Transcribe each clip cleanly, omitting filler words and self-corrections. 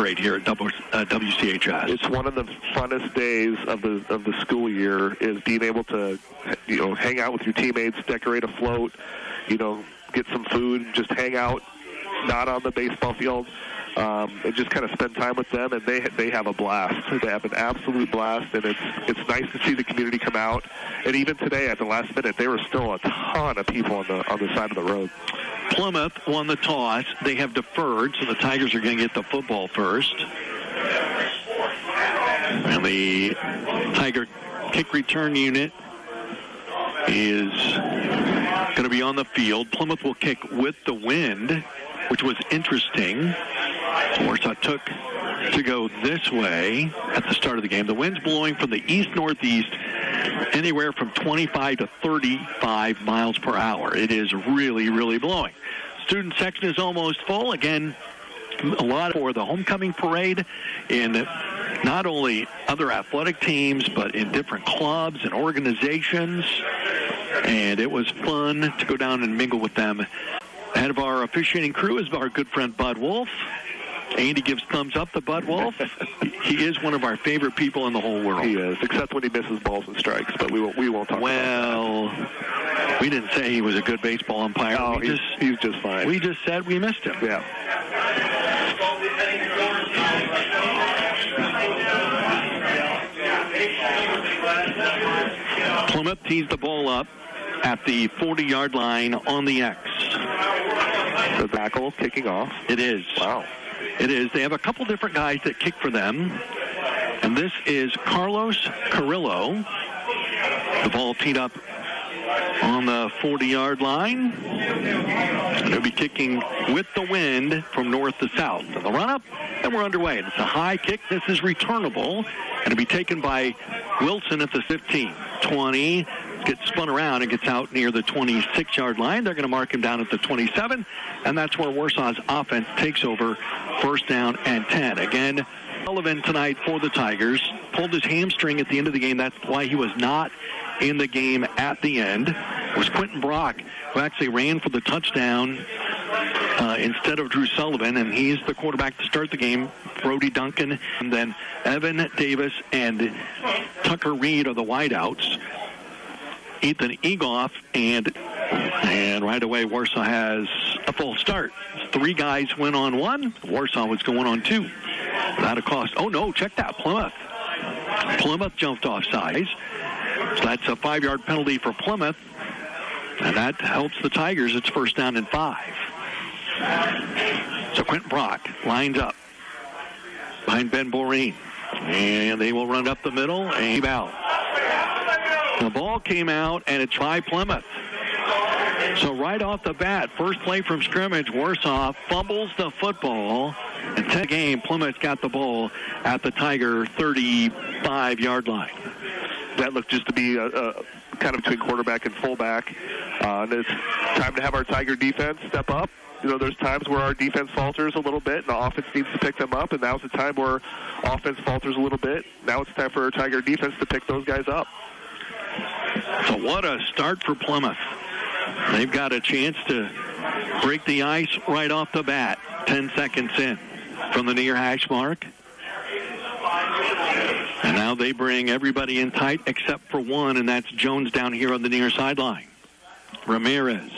parade here at WCHS. It's one of the funnest days of the school year is being able to, hang out with your teammates, decorate a float, get some food, just hang out, not on the baseball field, and just kind of spend time with them. And they have a blast. They have an absolute blast, and it's nice to see the community come out. And even today, at the last minute, there were still a ton of people on the side of the road. Plymouth won the toss. They have deferred, so the Tigers are going to get the football first. And the Tiger kick return unit is going to be on the field. Plymouth will kick with the wind, which was interesting. Warsaw took to go this way at the start of the game. The wind's blowing from the east-northeast, anywhere from 25 to 35 miles per hour. It is really, really blowing. Student section is almost full. Again, a lot for the homecoming parade in not only other athletic teams, but in different clubs and organizations. And it was fun to go down and mingle with them. Ahead of our officiating crew is our good friend Bud Wolf. Andy gives thumbs up to Bud Wolf. He is one of our favorite people in the whole world. He is, except when he misses balls and strikes, but we won't talk about that. We didn't say he was a good baseball umpire. No, he's just fine. We just said we missed him. Yeah. Plymouth tees the ball up at the 40-yard line on the X. The tackle kicking off. It is. Wow. It is. They have a couple different guys that kick for them. And this is Carlos Carrillo. The ball teed up on the 40-yard line. They'll be kicking with the wind from north to south. And the run-up, and we're underway. It's a high kick. This is returnable. And it'll be taken by Wilson at the 15. 20. Gets spun around and gets out near the 26-yard line. They're going to mark him down at the 27, and that's where Warsaw's offense takes over, first down and 10. Again, Sullivan tonight for the Tigers. Pulled his hamstring at the end of the game. That's why he was not in the game at the end. It was Quentin Brock, who actually ran for the touchdown instead of Drew Sullivan, and he's the quarterback to start the game. Brody Duncan, and then Evan Davis and Tucker Reed are the wideouts. Ethan Egoff, and right away Warsaw has a full start. 3 guys went on 1. Warsaw was going on 2. Without a cost. Oh, no, check that. Plymouth jumped off sides. So that's a 5-yard penalty for Plymouth, and that helps the Tigers. It's first down and 5. So Quentin Brock lines up behind Ben Boreen, and they will run up the middle and out. The ball came out, and it's by Plymouth. So right off the bat, first play from scrimmage, Warsaw fumbles the football. And 10 game, Plymouth got the ball at the Tiger 35-yard line. That looked just to be a kind of between quarterback and fullback. And it's time to have our Tiger defense step up. There's times where our defense falters a little bit, and the offense needs to pick them up. And now's the time where offense falters a little bit. Now it's time for our Tiger defense to pick those guys up. So what a start for Plymouth. They've got a chance to break the ice right off the bat. 10 seconds in from the near hash mark. And now they bring everybody in tight except for one, and that's Jones down here on the near sideline. Ramirez.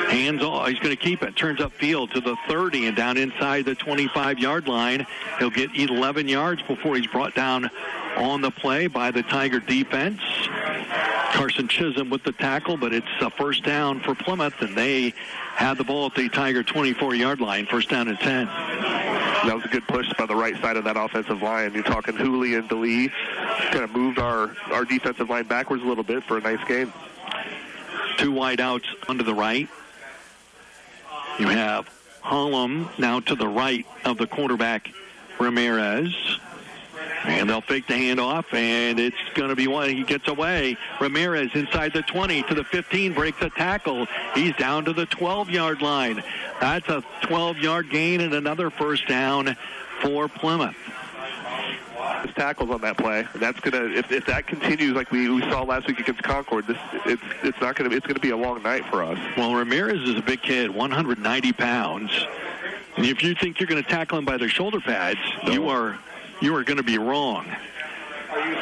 Hands off. He's going to keep it. Turns upfield to the 30 and down inside the 25-yard line. He'll get 11 yards before he's brought down on the play by the Tiger defense. Carson Chisholm with the tackle, but it's a first down for Plymouth, and they had the ball at the Tiger 24-yard line, first down and 10. That was a good push by the right side of that offensive line. You're talking Hudl and DeLee. Kind of moved our defensive line backwards a little bit for a nice game. 2 wideouts under the right. You have Hollum now to the right of the quarterback, Ramirez. And they'll fake the handoff, and it's going to be one. He gets away. Ramirez inside the 20 to the 15, breaks a tackle. He's down to the 12-yard line. That's a 12-yard gain and another first down for Plymouth. His tackles on that play. That's gonna if that continues like we saw last week against Concord. It's going to be a long night for us. Well, Ramirez is a big kid, 190 pounds. And if you think you're going to tackle them by their shoulder pads, you are going to be wrong.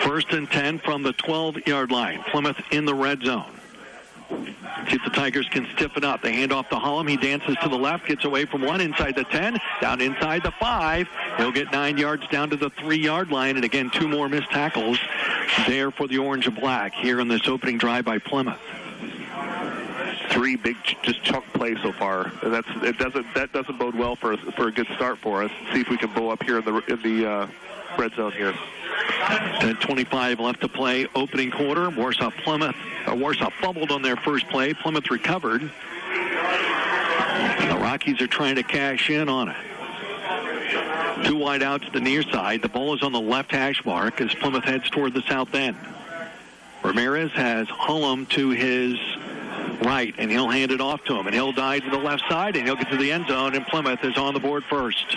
1st and 10 from the 12-yard line. Plymouth in the red zone. See if the Tigers can stiffen up. They hand off to Hullum. He dances to the left, gets away from one inside the 10, down inside the 5. He'll get 9 yards down to the 3-yard line. And again, 2 more missed tackles there for the orange and black here in this opening drive by Plymouth. 3 big just chunk plays so far. And that doesn't bode well for a good start for us. See if we can blow up here in the red zone here. 10:25 left to play, opening quarter. Warsaw fumbled on their first play. Plymouth recovered. The Rockies are trying to cash in on it. 2 wide out to the near side. The ball is on the left hash mark as Plymouth heads toward the south end. Ramirez has Hullum to his right, and he'll hand it off to him, and he'll dive to the left side, and he'll get to the end zone, and Plymouth is on the board first.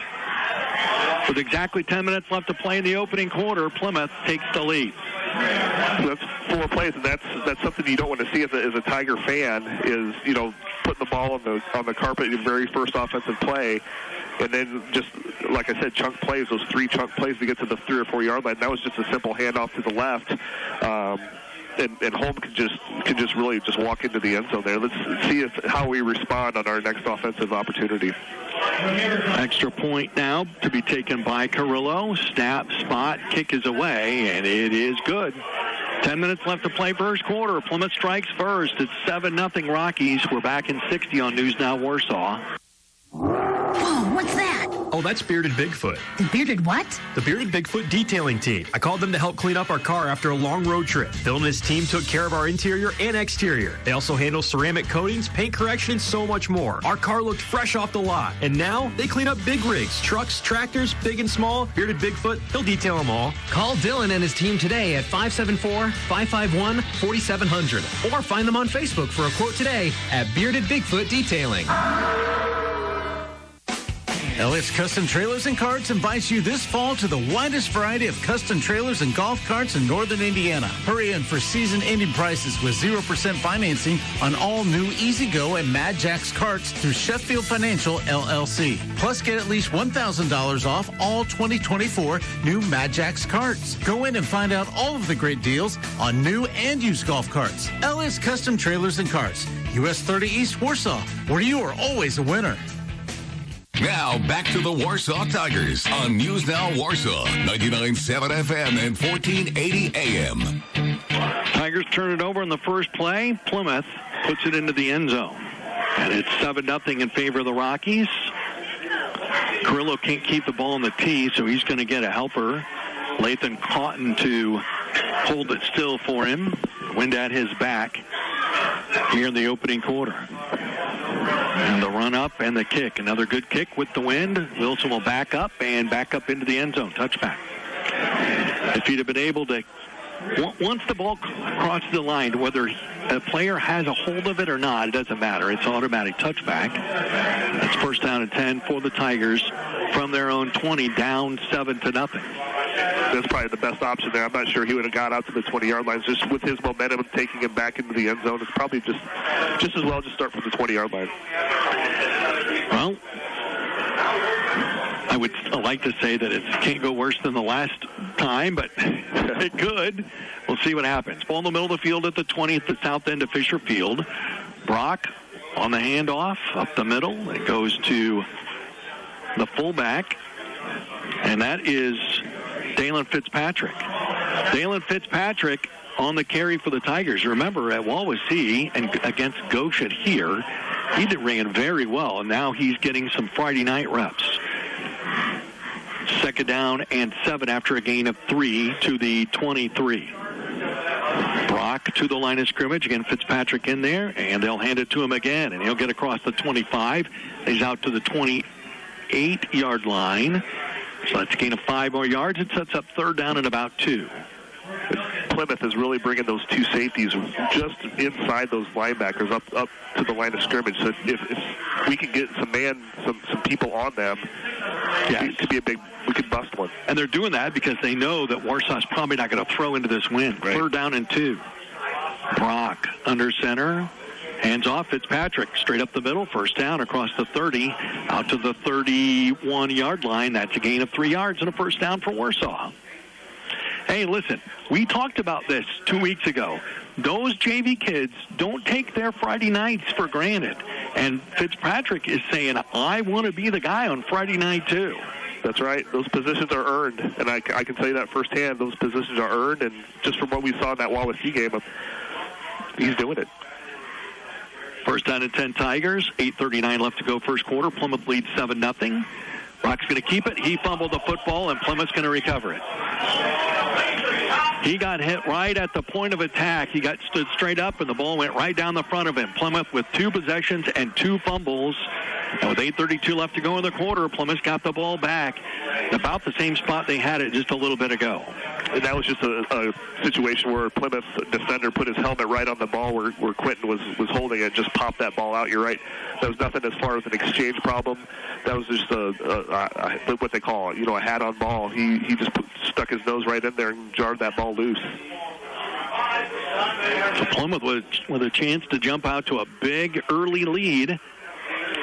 With exactly 10 minutes left to play in the opening quarter, Plymouth takes the lead. That's 4 plays, and that's something you don't want to see as a Tiger fan. Is putting the ball on the carpet in your very first offensive play, and then just like I said, chunk plays. Those 3 chunk plays to get to the 3 or 4 yard line. That was just a simple handoff to the left. And Holm can just really just walk into the end zone there. Let's see how we respond on our next offensive opportunity. Extra point now to be taken by Carrillo. Snap, spot, kick is away, and it is good. 10 minutes left to play first quarter. Plymouth strikes first. It's 7-0 Rockies. We're back in 60 on News Now Warsaw. Whoa, what's that? Oh, that's Bearded Bigfoot. The Bearded what? The Bearded Bigfoot detailing team. I called them to help clean up our car after a long road trip. Bill and his team took care of our interior and exterior. They also handle ceramic coatings, paint correction, and so much more. Our car looked fresh off the lot. And now they clean up big rigs, trucks, tractors, big and small. Bearded Bigfoot, he'll detail them all. Call Dylan and his team today at 574-551-4700. Or find them on Facebook for a quote today at Bearded Bigfoot Detailing. Elliott's Custom Trailers and Carts invites you this fall to the widest variety of custom trailers and golf carts in northern Indiana. Hurry in for season-ending prices with 0% financing on all new EasyGo and Mad Jack's carts through Sheffield Financial, LLC. Plus, get at least $1,000 off all 2024 new Mad Jack's carts. Go in and find out all of the great deals on new and used golf carts. Elliott's Custom Trailers and Carts, US 30 East Warsaw, where you are always a winner. Now, back to the Warsaw Tigers on News Now Warsaw, 99.7 FM and 1480 AM. Tigers turn it over in the first play. Plymouth puts it into the end zone. And it's 7-0 in favor of the Rockies. Carrillo can't keep the ball on the tee, so he's going to get a helper. Lathan Cotton to hold it still for him. Wind at his back here in the opening quarter. And the run up and the kick. Another good kick with the wind. Wilson will back up into the end zone. Touchback. If he'd have been able to, once the ball crosses the line, whether a player has a hold of it or not, it doesn't matter. It's automatic touchback. That's first down and 10 for the Tigers from their own 20, down 7-0. That's probably the best option there. I'm not sure he would have got out to the 20-yard line. Just with his momentum taking him back into the end zone, it's probably just as well just start from the 20-yard line. Well, I would like to say that it can't go worse than the last time, but it could. We'll see what happens. Ball in the middle of the field at the 20 at the south end of Fisher Field. Brock on the handoff up the middle. It goes to the fullback, and that is Dalen Fitzpatrick. Dalen Fitzpatrick on the carry for the Tigers. Remember, at Wawasee and against Goshen here, he ran very well, and now he's getting some Friday night reps. Second down and 7 after a gain of 3 to the 23. Brock to the line of scrimmage. Again, Fitzpatrick in there, and they'll hand it to him again, and he'll get across the 25. He's out to the 28-yard line. So that's a gain of 5 more yards. It sets up third down and about 2. Plymouth is really bringing those 2 safeties just inside those linebackers up to the line of scrimmage. So if we can get some people on them, it could be we could bust one. And they're doing that because they know that Warsaw's probably not going to throw into this wind. Right. Third down and 2. Brock under center. Hands off, Fitzpatrick, straight up the middle, first down across the 30, out to the 31-yard line. That's a gain of 3 yards and a first down for Warsaw. Hey, listen, we talked about this 2 weeks ago. Those JV kids don't take their Friday nights for granted. And Fitzpatrick is saying, I want to be the guy on Friday night, too. That's right. Those positions are earned, and I can tell you that firsthand. Those positions are earned, and just from what we saw in that Wawasee game, he's doing it. First down and 10 Tigers. 8:39 left to go first quarter. Plymouth leads 7-0. Brock's going to keep it. He fumbled the football, and Plymouth's going to recover it. He got hit right at the point of attack. He stood straight up, and the ball went right down the front of him. Plymouth with 2 possessions and 2 fumbles. And with 8:32 left to go in the quarter, Plymouth got the ball back about the same spot they had it just a little bit ago. And that was just a situation where Plymouth defender put his helmet right on the ball where Quentin was holding it, just popped that ball out. You're right. That was nothing as far as an exchange problem. That was just what they call it, a hat-on ball. He just stuck his nose right in there and jarred that ball loose. So Plymouth with a chance to jump out to a big early lead.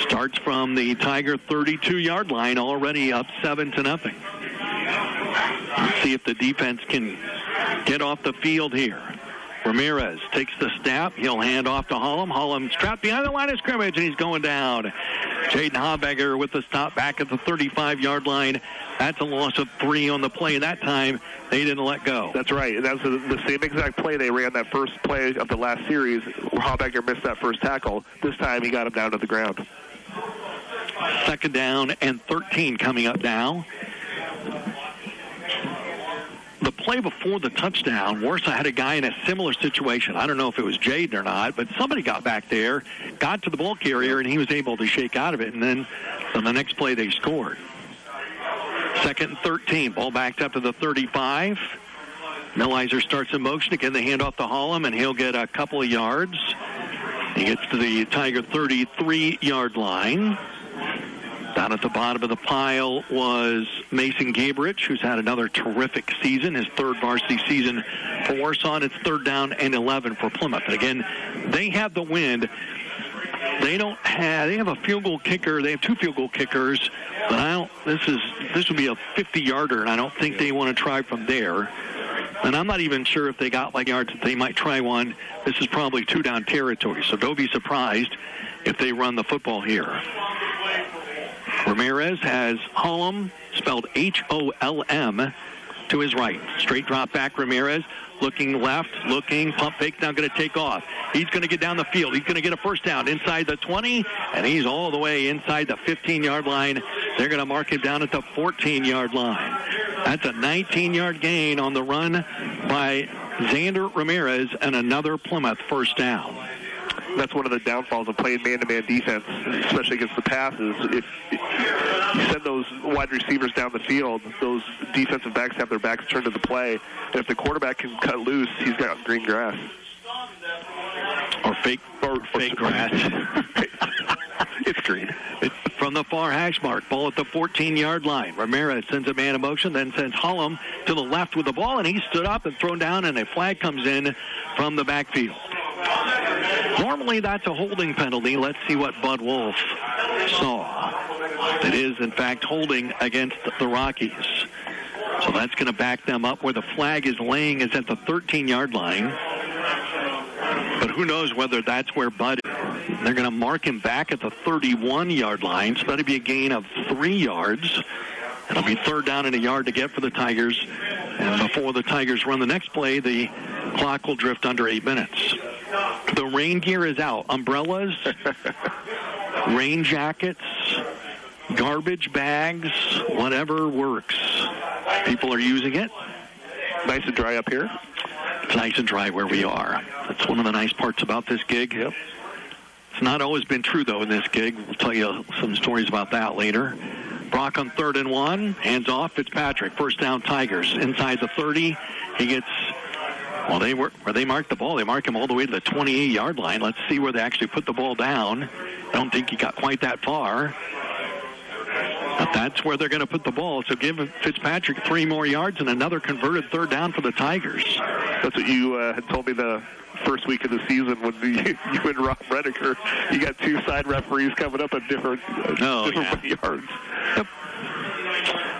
Starts from the Tiger 32-yard line, already up 7-0. Let's see if the defense can get off the field here. Ramirez takes the snap. He'll hand off to Hollum. Hollum's trapped behind the line of scrimmage, and he's going down. Jaden Hobegger with the stop back at the 35-yard line. That's a loss of 3 on the play. That time, they didn't let go. That's right. And that's the same exact play they ran that first play of the last series. Hobegger missed that first tackle. This time, he got him down to the ground. Second down and 13 coming up now. The play before the touchdown, Warsaw had a guy in a similar situation. I don't know if it was Jaden or not, but somebody got back there, got to the ball carrier, and he was able to shake out of it. And then on the next play, they scored. Second and 13, ball backed up to the 35. Millizer starts in motion. Again, they hand off to Hollum, and he'll get a couple of yards. He gets to the Tiger 33-yard line. Down at the bottom of the pile was Mason Gabrich, who's had another terrific season, his third varsity season for Warsaw. And it's 3rd down and 11 for Plymouth. And again, they have the wind. They have a field goal kicker. They have 2 field goal kickers, but this would be a 50-yarder, and I don't think they want to try from there. And I'm not even sure if they got like yards that they might try one. This is probably 2-down territory, so don't be surprised if they run the football here. Ramirez has Hollum, spelled Holm, to his right. Straight drop back, Ramirez, looking left, pump fake, now going to take off. He's going to get down the field. He's going to get a first down inside the 20, and he's all the way inside the 15-yard line. They're going to mark him down at the 14-yard line. That's a 19-yard gain on the run by Xander Ramirez, and another Plymouth first down. That's one of the downfalls of playing man-to-man defense, especially against the passes. If you send those wide receivers down the field, those defensive backs have their backs turned to the play. And if the quarterback can cut loose, he's got green grass. Or fake grass. It's green. From the far hash mark, ball at the 14-yard line. Ramirez sends a man in motion, then sends Hollum to the left with the ball, and he stood up and thrown down, and a flag comes in from the backfield. Normally, that's a holding penalty. Let's see what Bud Wolf saw. It is, in fact, holding against the Rockies. So that's going to back them up. Where the flag is laying is at the 13-yard line. But who knows whether that's where Bud is. They're going to mark him back at the 31-yard line. So that'll be a gain of 3 yards. It'll be 3rd down and a yard to get for the Tigers. And before the Tigers run the next play, the clock will drift under 8 minutes. The rain gear is out. Umbrellas, rain jackets, garbage bags, whatever works. People are using it. Nice and dry up here. It's nice and dry where we are. That's one of the nice parts about this gig. Yep. It's not always been true, though, in this gig. We'll tell you some stories about that later. Brock on 3rd and 1. Hands off. Fitzpatrick. First down, Tigers. Inside the 30. He gets... Well, where they mark the ball, they mark him all the way to the 28-yard line. Let's see where they actually put the ball down. I don't think he got quite that far. But that's where they're going to put the ball. So give Fitzpatrick 3 more yards and another converted third down for the Tigers. That's what you had told me the first week of the season when you and Rob Redeker, you got 2 side referees coming up at different yards. Yep.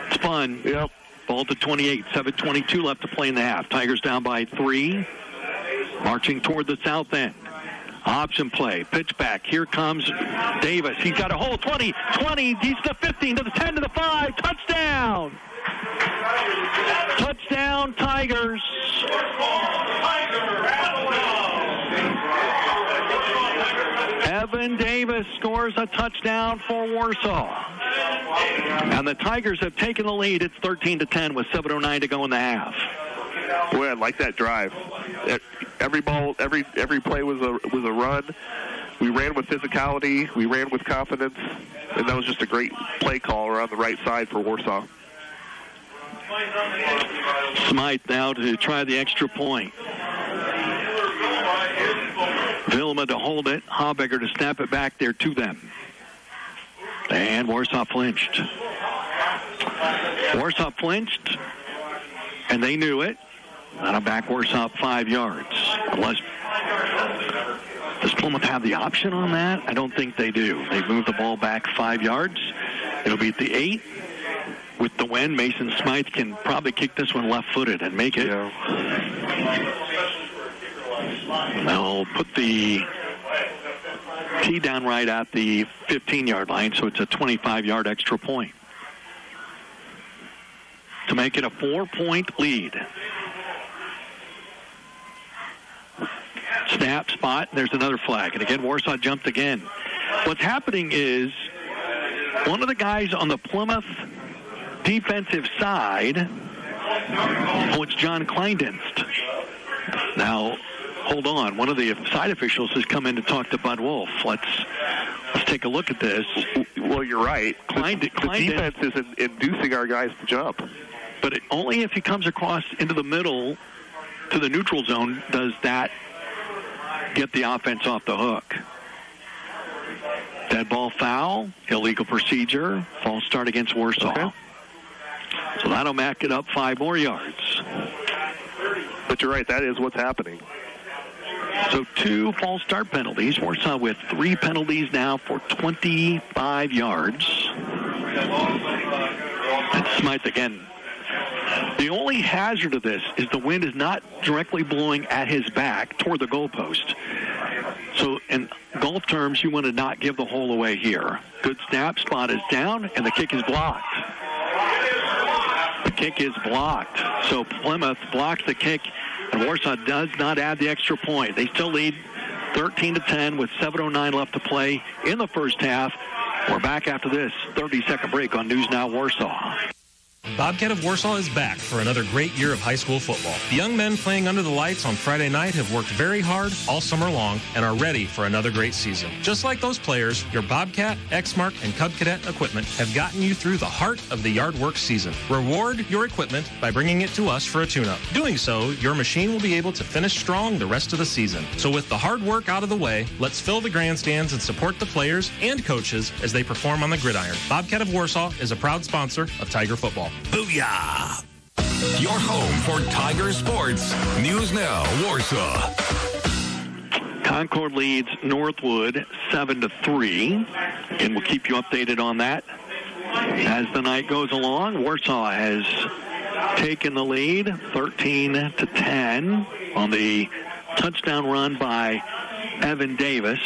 It's fun. Yep. Ball to 28, 7:22 left to play in the half. Tigers down by 3, marching toward the south end. Option play, pitch back. Here comes Davis. He's got a hole. 20. He's to 15, to the 10, to the 5. Touchdown. Touchdown, Tigers. Evan Davis scores a touchdown for Warsaw. And the Tigers have taken the lead. It's 13-10 with 7:09 to go in the half. Boy, I like that drive. Every ball, every play was a run. We ran with physicality. We ran with confidence. And that was just a great play call around the right side for Warsaw. Smythe now to try the extra point. Vilma to hold it. Habegger to snap it back there to them. And Warsaw flinched. And they knew it. Now back Warsaw 5 yards. Does Plymouth have the option on that? I don't think they do. They moved the ball back 5 yards. It'll be at the 8. With the wind, Mason Smythe can probably kick this one left-footed and make it. They'll put the tee down right at the 15-yard line, so it's a 25-yard extra point. To make it a 4-point lead. Snap, spot, there's another flag. And again, Warsaw jumped again. What's happening is one of the guys on the Plymouth defensive side, it's John Kleindienst. Now, hold on. One of the side officials has come in to talk to Bud Wolf. Let's take a look at this. Well, you're right. The defense is inducing our guys to jump. But only if he comes across into the middle to the neutral zone does that get the offense off the hook. Dead ball foul, illegal procedure, false start against Warsaw. Okay. So that'll back it up 5 more yards. But you're right, that is what's happening. So 2 false start penalties. Warsaw with 3 penalties now for 25 yards. And Smythe again. The only hazard of this is the wind is not directly blowing at his back toward the goalpost. So in golf terms, you want to not give the hole away here. Good snap, spot is down, and the kick is blocked. The kick is blocked. So Plymouth blocks the kick, and Warsaw does not add the extra point. They still lead 13-10 with 7:09 left to play in the first half. We're back after this 30-second break on News Now Warsaw. Bobcat of Warsaw is back for another great year of high school football. The young men playing under the lights on Friday night have worked very hard all summer long and are ready for another great season. Just like those players, your Bobcat, X-Mark, and Cub Cadet equipment have gotten you through the heart of the yard work season. Reward your equipment by bringing it to us for a tune-up. Doing so, your machine will be able to finish strong the rest of the season. So with the hard work out of the way, let's fill the grandstands and support the players and coaches as they perform on the gridiron. Bobcat of Warsaw is a proud sponsor of Tiger football. Booyah! Your home for Tiger sports. News Now, Warsaw. Concord leads Northwood 7-3, and we'll keep you updated on that as the night goes along. Warsaw has taken the lead 13-10 on the touchdown run by Evan Davis.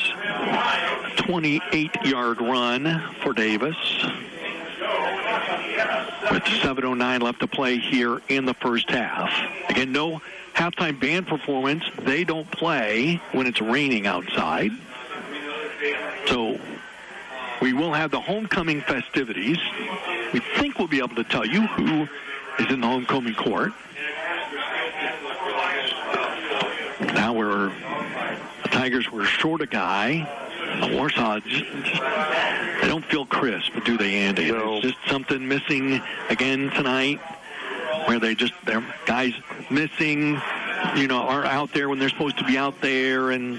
28-yard run for Davis. With 7:09 left to play here in the first half. Again, no halftime band performance. They don't play when it's raining outside. So we will have the homecoming festivities. We think we'll be able to tell you who is in the homecoming court. Now the Tigers were short a guy. Warsaw, they don't feel crisp, do they, Andy? No. There's just something missing again tonight where their guys missing, are out there when they're supposed to be out there, and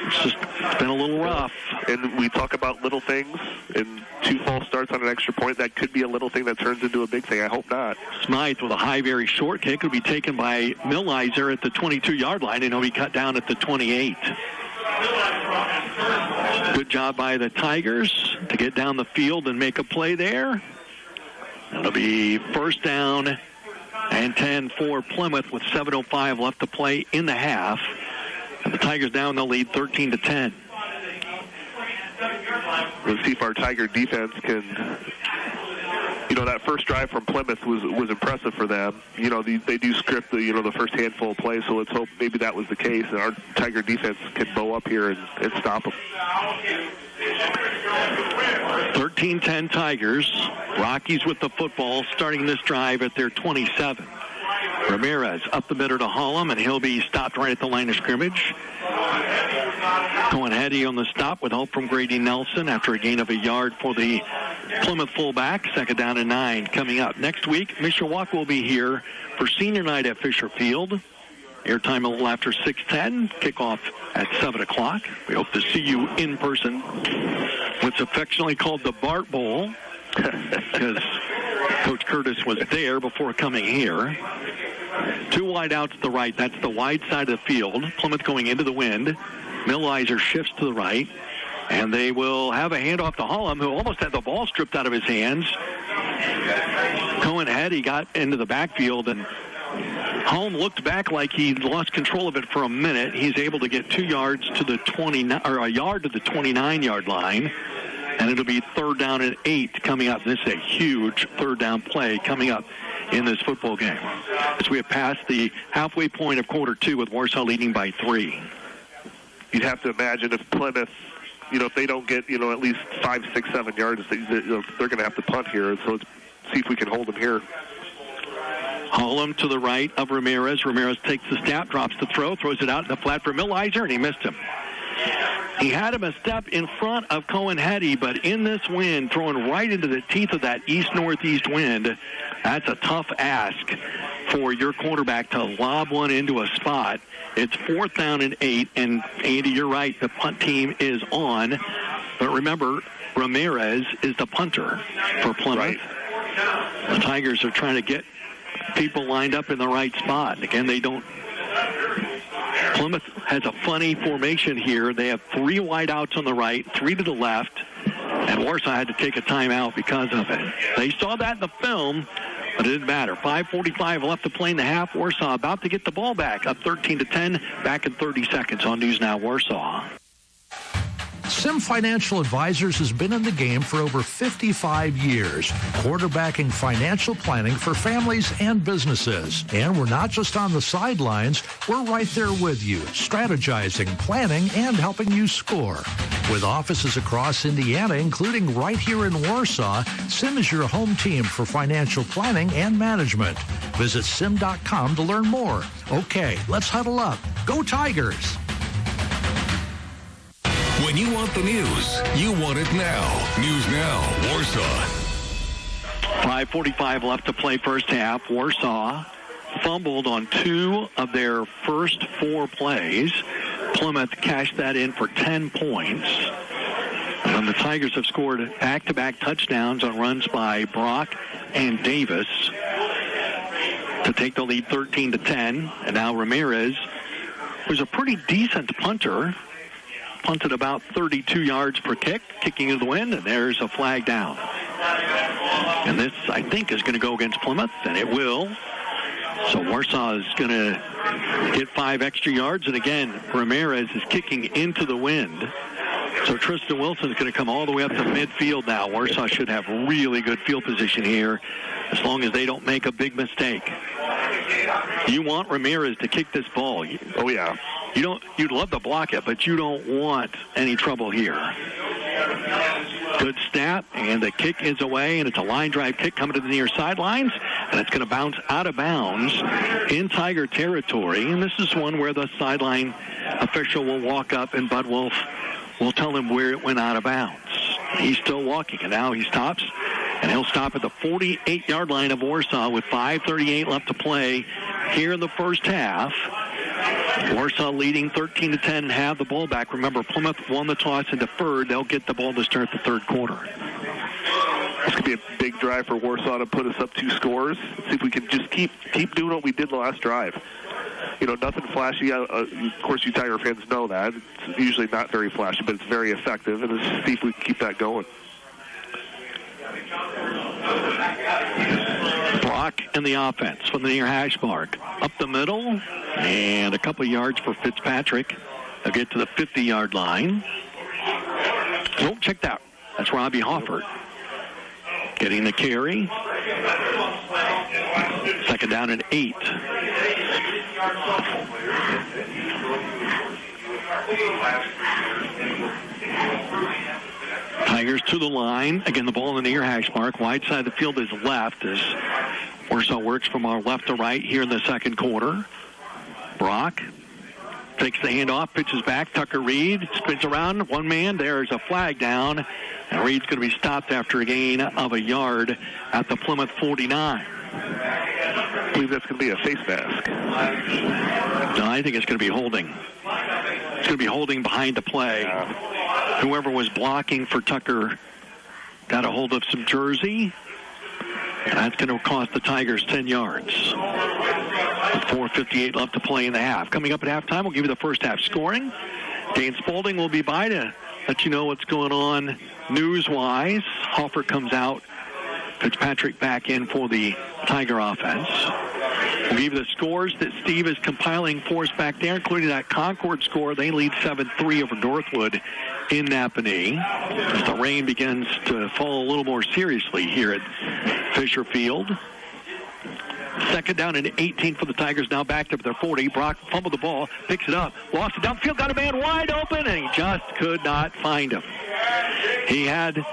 it's been a little rough. And we talk about little things, and 2 false starts on an extra point. That could be a little thing that turns into a big thing. I hope not. Smythe with a high, very short kick will be taken by Millizer at the 22-yard line, and he'll be cut down at the 28. Good job by the Tigers to get down the field and make a play there. It'll be first down and 10 for Plymouth with 7:05 left to play in the half. And the Tigers now in the lead 13-10. We'll see if our Tiger defense can, that first drive from Plymouth was impressive for them. They do script the first handful of plays, so let's hope maybe that was the case, and our Tiger defense can bow up here and stop them. 13-10 Tigers. Rockies with the football starting this drive at their 27. Ramirez up the middle to Hollum, and he'll be stopped right at the line of scrimmage. Cohen-Hetty on the stop with help from Grady Nelson after a gain of a yard for the Plymouth fullback. Second down and 9 coming up. Next week, Mishawaka will be here for senior night at Fisher Field. Airtime a little after 6:10. Kickoff at 7 o'clock. We hope to see you in person. What's affectionately called the Bart Bowl, because Coach Curtis was there before coming here. 2 wide out to the right. That's the wide side of the field. Plymouth going into the wind. Millizer shifts to the right. And they will have a handoff to Hollum, who almost had the ball stripped out of his hands. Cohen-Hetty got into the backfield, and Hollum looked back like he lost control of it for a minute. He's able to get 2 yards to the 29, or a yard to the 29-yard line. And it'll be third down and 8 coming up. This is a huge third down play coming up in this football game, as we have passed the halfway point of quarter 2 with Warsaw leading by 3. You'd have to imagine if Plymouth, if they don't get, at least 5, 6, 7 yards, they're going to have to punt here. So let's see if we can hold them here. Hollum to the right of Ramirez. Ramirez takes the snap, drops the throw, throws it out in the flat for Millizer, and he missed him. He had him a step in front of Cohen-Hetty, but in this wind, throwing right into the teeth of that east-northeast wind, that's a tough ask for your quarterback to lob one into a spot. It's fourth down and 8, and Andy, you're right, the punt team is on. But remember, Ramirez is the punter for Plymouth. Right. The Tigers are trying to get people lined up in the right spot. Again, they don't. Plymouth has a funny formation here. They have 3 wide outs on the right, 3 to the left, and Warsaw had to take a timeout because of it. They saw that in the film, but it didn't matter. 5:45 left to play in the half. Warsaw about to get the ball back, up 13-10, back in 30 seconds on News Now Warsaw. Sim Financial Advisors has been in the game for over 55 years, quarterbacking financial planning for families and businesses. And we're not just on the sidelines, we're right there with you, strategizing, planning, and helping you score. With offices across Indiana, including right here in Warsaw, Sim is your home team for financial planning and management. Visit sim.com to learn more. Okay, let's huddle up. Go Tigers! When you want the news, you want it now. News Now, Warsaw. 5:45 left to play first half. Warsaw fumbled on 2 of their first 4 plays. Plymouth cashed that in for 10 points. And the Tigers have scored back-to-back touchdowns on runs by Brock and Davis to take the lead 13-10. And now Ramirez, who's a pretty decent punter, punted about 32 yards per kick, kicking into the wind, and there's a flag down. And this, I think, is going to go against Plymouth, and it will. So Warsaw is going to get 5 extra yards, and again, Ramirez is kicking into the wind. So Tristan Wilson is going to come all the way up to midfield now. Warsaw should have really good field position here as long as they don't make a big mistake. You want Ramirez to kick this ball. Oh, yeah. You'd love to block it, but you don't want any trouble here. Good snap, and the kick is away, and it's a line drive kick coming to the near sidelines, and it's going to bounce out of bounds in Tiger territory. And this is one where the sideline official will walk up, and Bud Wolf will tell him where it went out of bounds. He's still walking, and now he stops, and he'll stop at the 48-yard line of Warsaw with 5:38 left to play here in the first half. Warsaw leading 13-10 and have the ball back. Remember, Plymouth won the toss and deferred. They'll get the ball to start the third quarter. This could be a big drive for Warsaw to put us up 2 scores. See if we can just keep doing what we did the last drive. Nothing flashy. Of course, you Tiger fans know that. It's usually not very flashy, but it's very effective. And let's see if we can keep that going. Brock in the offense from the near hash mark. Up the middle, and a couple yards for Fitzpatrick. They'll get to the 50-yard line. Oh, check that. That's Robbie Hoffert getting the carry. Second down and 8. Tigers to the line. Again, the ball in the near hash mark. Wide side of the field is left as Warsaw works from our left to right here in the second quarter. Brock takes the handoff, pitches back. Tucker Reed spins around. One man. There's a flag down. And Reed's going to be stopped after a gain of a yard at the Plymouth 49. I believe that's going to be a face mask. No, I think it's going to be holding. It's going to be holding behind the play. Whoever was blocking for Tucker got a hold of some jersey. And that's going to cost the Tigers 10 yards. With 4:58 left to play in the half. Coming up at halftime, we'll give you the first half scoring. Dane Spaulding will be by to let you know what's going on news-wise. Hoffer comes out. Fitzpatrick back in for the Tiger offense. We'll give you the scores that Steve is compiling for us back there, including that Concord score. They lead 7-3 over Northwood in Napanee as the rain begins to fall a little more seriously here at Fisher Field. Second down and 18 for the Tigers, now backed up at their 40. Brock fumbled the ball, picks it up, lost it downfield, got a man wide open, and he just could not find him. He had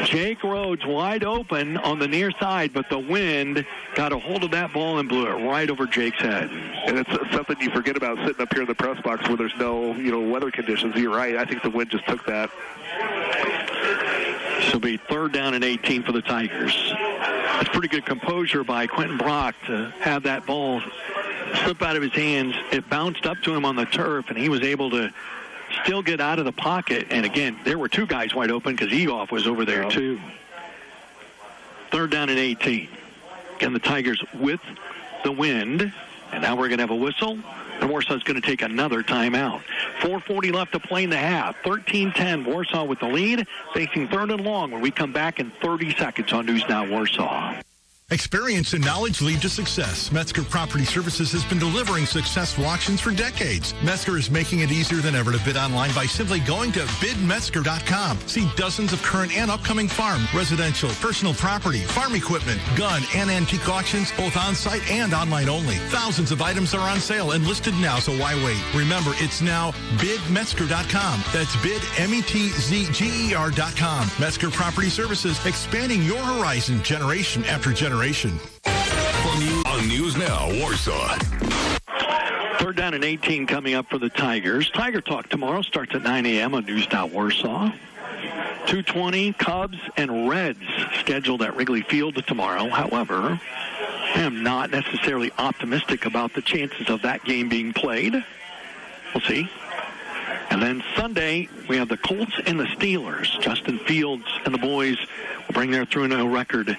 Jake Rhodes wide open on the near side, but the wind got a hold of that ball and blew it right over Jake's head. And it's something you forget about sitting up here in the press box where there's no, weather conditions. You're right. I think the wind just took that. This will be third down and 18 for the Tigers. It's pretty good composure by Quentin Brock to have that ball slip out of his hands. It bounced up to him on the turf, and he was able to still get out of the pocket. And again, there were 2 guys wide open because Egoff was over there too. Third down and 18. Again, the Tigers with the wind. And now we're going to have a whistle. And Warsaw's going to take another timeout. 4:40 left to play in the half. 13-10, Warsaw with the lead. Facing third and long when we come back in 30 seconds on News Now Warsaw. Experience and knowledge lead to success. Metzger Property Services has been delivering successful auctions for decades. Metzger is making it easier than ever to bid online by simply going to bidmetzger.com. See dozens of current and upcoming farm, residential, personal property, farm equipment, gun, and antique auctions, both on-site and online only. Thousands of items are on sale and listed now, so why wait? Remember, it's now bidmetzger.com. That's bid, METZGER.com. Metzger Property Services, expanding your horizon generation after generation. On News Now, Warsaw. Third down and 18 coming up for the Tigers. Tiger Talk tomorrow starts at 9 a.m. on News Now Warsaw. 2:20, Cubs and Reds scheduled at Wrigley Field tomorrow. However, I am not necessarily optimistic about the chances of that game being played. We'll see. And then Sunday, we have the Colts and the Steelers. Justin Fields and the boys will bring their 3-0 record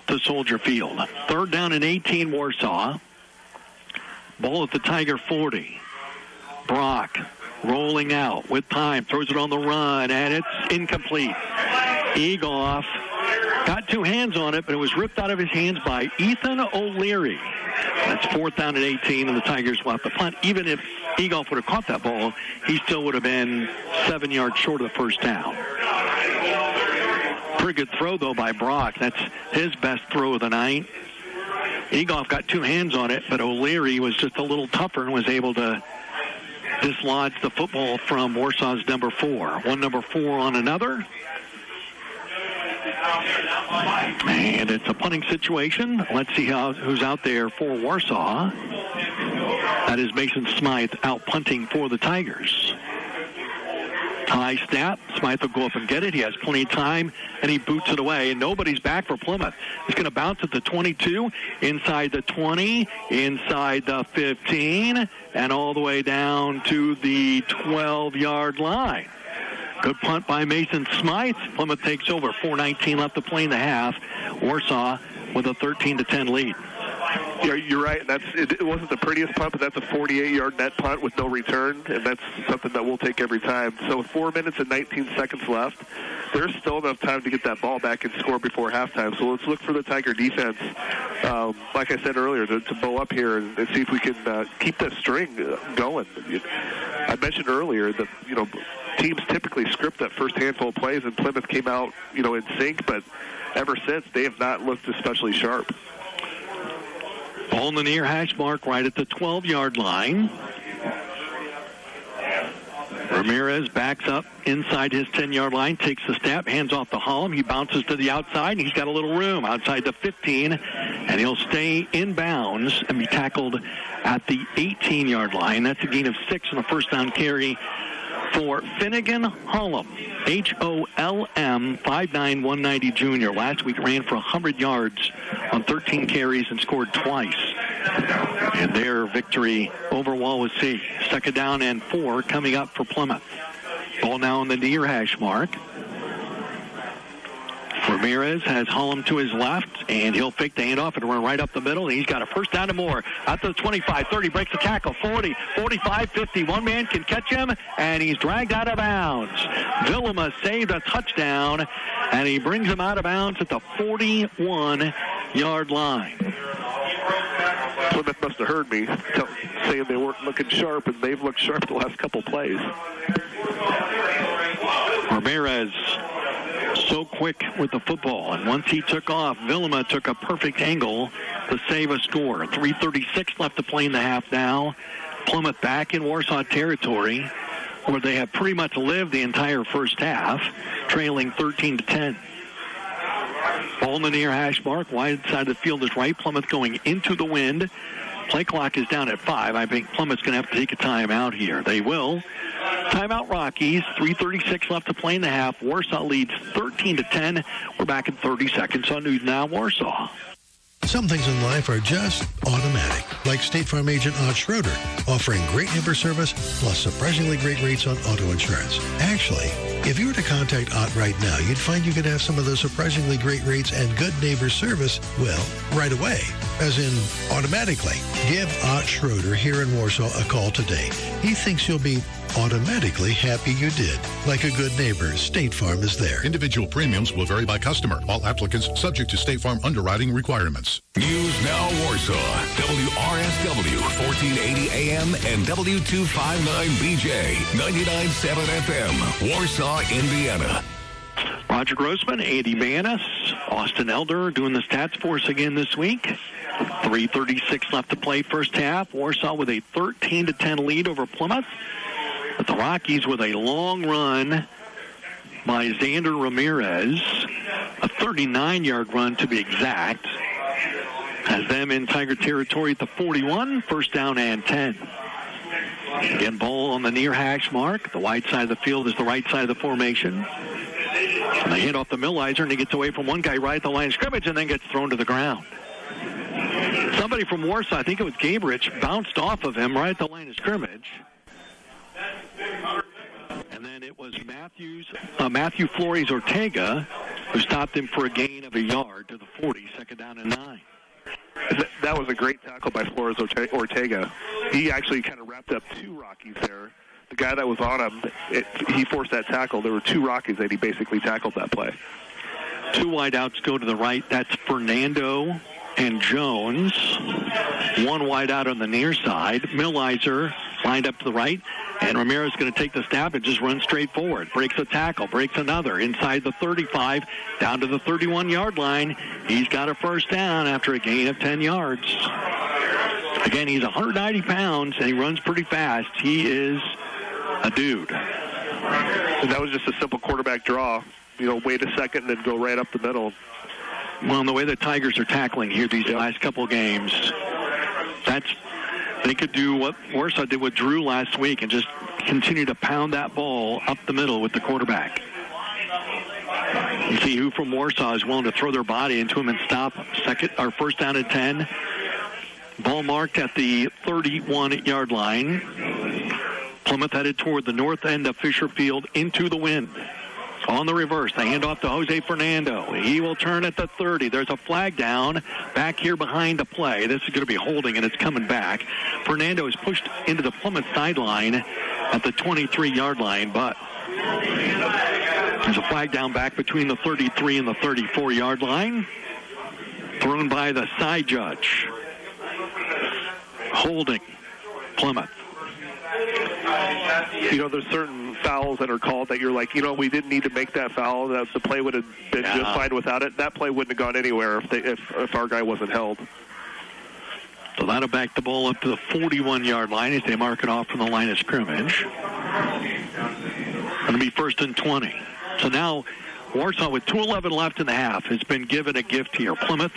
to Soldier Field. Third down and 18, Warsaw. Ball at the Tiger 40. Brock rolling out with time, throws it on the run, and it's incomplete. Egoff got 2 hands on it, but it was ripped out of his hands by Ethan O'Leary. That's fourth down and 18, and the Tigers will have to punt. Even if Egoff would have caught that ball, he still would have been 7 yards short of the first down. Pretty good throw, though, by Brock. That's his best throw of the night. Egoff got 2 hands on it, but O'Leary was just a little tougher and was able to dislodge the football from Warsaw's number 4. One number 4 on another. And it's a punting situation. Let's see who's out there for Warsaw. That is Mason Smythe out punting for the Tigers. High snap. Smythe will go up and get it. He has plenty of time, and he boots it away. And nobody's back for Plymouth. He's going to bounce at the 22, inside the 20, inside the 15, and all the way down to the 12-yard line. Good punt by Mason Smythe. Plymouth takes over. 4:19 left to play in the half. Warsaw with a 13-10 lead. You're right. It wasn't the prettiest punt, but that's a 48-yard net punt with no return, and that's something that we'll take every time. So with 4 minutes and 19 seconds left, there's still enough time to get that ball back and score before halftime. So let's look for the Tiger defense, like I said earlier, to bow up here and see if we can keep that string going. I mentioned earlier that, teams typically script that first handful of plays, and Plymouth came out, in sync, but ever since, they have not looked especially sharp. Ball in the near hash mark right at the 12-yard line. Ramirez backs up inside his 10-yard line, takes the snap, hands off to Hollum. He bounces to the outside, and he's got a little room outside the 15, and he'll stay in bounds and be tackled at the 18-yard line. That's a gain of 6 on a first down carry for Finnegan Hollum, H-O-L-M, 5'9", 190 junior. Last week ran for 100 yards on 13 carries and scored twice. And their victory over Wawasee. Second down and 4 coming up for Plymouth. Ball now on the near hash mark. Ramirez has Hollum to his left, and he'll fake the handoff and run right up the middle. And he's got a first down and more. Out to the 25, 30, breaks the tackle, 40, 45, 50. One man can catch him, and he's dragged out of bounds. Villama saved a touchdown, and he brings him out of bounds at the 41-yard line. Plymouth must have heard me saying they weren't looking sharp, and they've looked sharp the last couple plays. Ramirez so quick with the football, and once he took off, Villama took a perfect angle to save a score. 3:36 left to play in the half now. Plymouth back in Warsaw territory, where they have pretty much lived the entire first half, trailing 13-10. Ball in the near hash mark. Wide side of the field is right. Plymouth going into the wind. Play clock is down at 5. I think Plymouth's going to have to take a timeout here. They will. Timeout Rockies. 3:36 left to play in the half. Warsaw leads 13-10. We're back in 30 seconds on News Now Warsaw. Some things in life are just automatic, like State Farm agent Ott Schroeder, offering great neighbor service plus surprisingly great rates on auto insurance. Actually, if you were to contact Ott right now, you'd find you could have some of those surprisingly great rates and good neighbor service, well, right away, as in automatically. Give Ott Schroeder here in Warsaw a call today. He thinks you'll be automatically happy you did. Like a good neighbor, State Farm is there. Individual premiums will vary by customer. All applicants subject to State Farm underwriting requirements. News Now Warsaw, WRSW, 1480 AM and W259BJ, 99.7 FM, Warsaw, Indiana. Roger Grossman, Andy Manis, Austin Elder doing the stats for us again this week. 3:36 left to play first half. Warsaw with a 13-10 lead over Plymouth. But the Rockies with a long run by Xander Ramirez, a 39-yard run to be exact, has them in Tiger territory at the 41, first down and 10. Again, ball on the near hash mark. The wide side of the field is the right side of the formation. And they hit off the Millizer, and he gets away from one guy right at the line of scrimmage and then gets thrown to the ground. Somebody from Warsaw, I think it was Gabrich, bounced off of him right at the line of scrimmage. And then it was Matthew Flores Ortega who stopped him for a gain of a yard to the 40, second down and 9. That was a great tackle by Flores Ortega. He actually kind of wrapped up two Rockies there. The guy that was on him, he forced that tackle. There were two Rockies that he basically tackled that play. Two wideouts go to the right. That's Fernando and Jones. One wideout on the near side. Millizer lined up to the right. And Ramirez is going to take the snap and just run straight forward. Breaks a tackle, breaks another. Inside the 35, down to the 31-yard line. He's got a first down after a gain of 10 yards. Again, he's 190 pounds, and he runs pretty fast. He is a dude. And that was just a simple quarterback draw. Wait a second and then go right up the middle. Well, the way the Tigers are tackling here these last couple games, they could do what Warsaw did with Drew last week and just continue to pound that ball up the middle with the quarterback. You see who from Warsaw is willing to throw their body into him and stop first down and 10. Ball marked at the 31-yard line. Plymouth headed toward the north end of Fisher Field into the wind. On the reverse, they hand off to Jose Fernando. He will turn at the 30. There's a flag down back here behind the play. This is going to be holding, and it's coming back. Fernando is pushed into the Plymouth sideline at the 23-yard line, but there's a flag down back between the 33 and the 34-yard line. Thrown by the side judge. Holding Plymouth. You know, there's certain fouls that are called that you're like, you know, we didn't need to make that foul. That the play would have been just fine without it. That play wouldn't have gone anywhere if our guy wasn't held. So that'll back the ball up to the 41-yard line as they mark it off from the line of scrimmage. Going to be first and 20. So now Warsaw, with 2:11 left in the half, has been given a gift here. Plymouth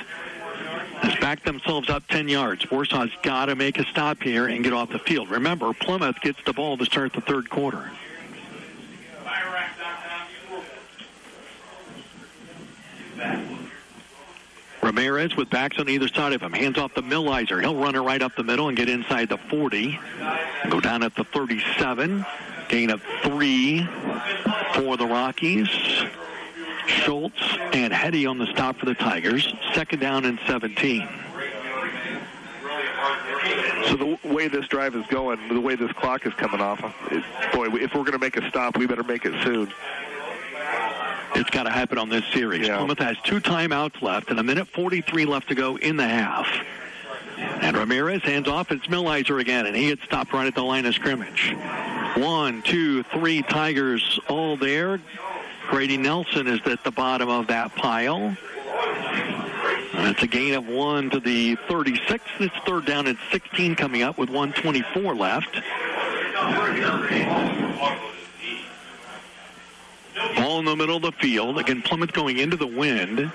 has backed themselves up 10 yards. Warsaw's got to make a stop here and get off the field. Remember, Plymouth gets the ball to start the third quarter. Ramirez with backs on either side of him. Hands off to Millizer. He'll run it right up the middle and get inside the 40. Go down at the 37. Gain of 3 for the Rockies. Schultz and Hetty on the stop for the Tigers. Second down and 17. So the way this drive is going, the way this clock is coming off, boy, if we're going to make a stop, we better make it soon. It's got to happen on this series. Yeah. Plymouth has 2 timeouts left and 1:43 left to go in the half. And Ramirez hands off. It's Millizer again, and he gets stopped right at the line of scrimmage. 1, 2, 3 Tigers all there. Grady Nelson is at the bottom of that pile. And it's a gain of 1 to the 36. It's third down and 16 coming up with 1:24 left. Ball in the middle of the field. Again, Plymouth going into the wind.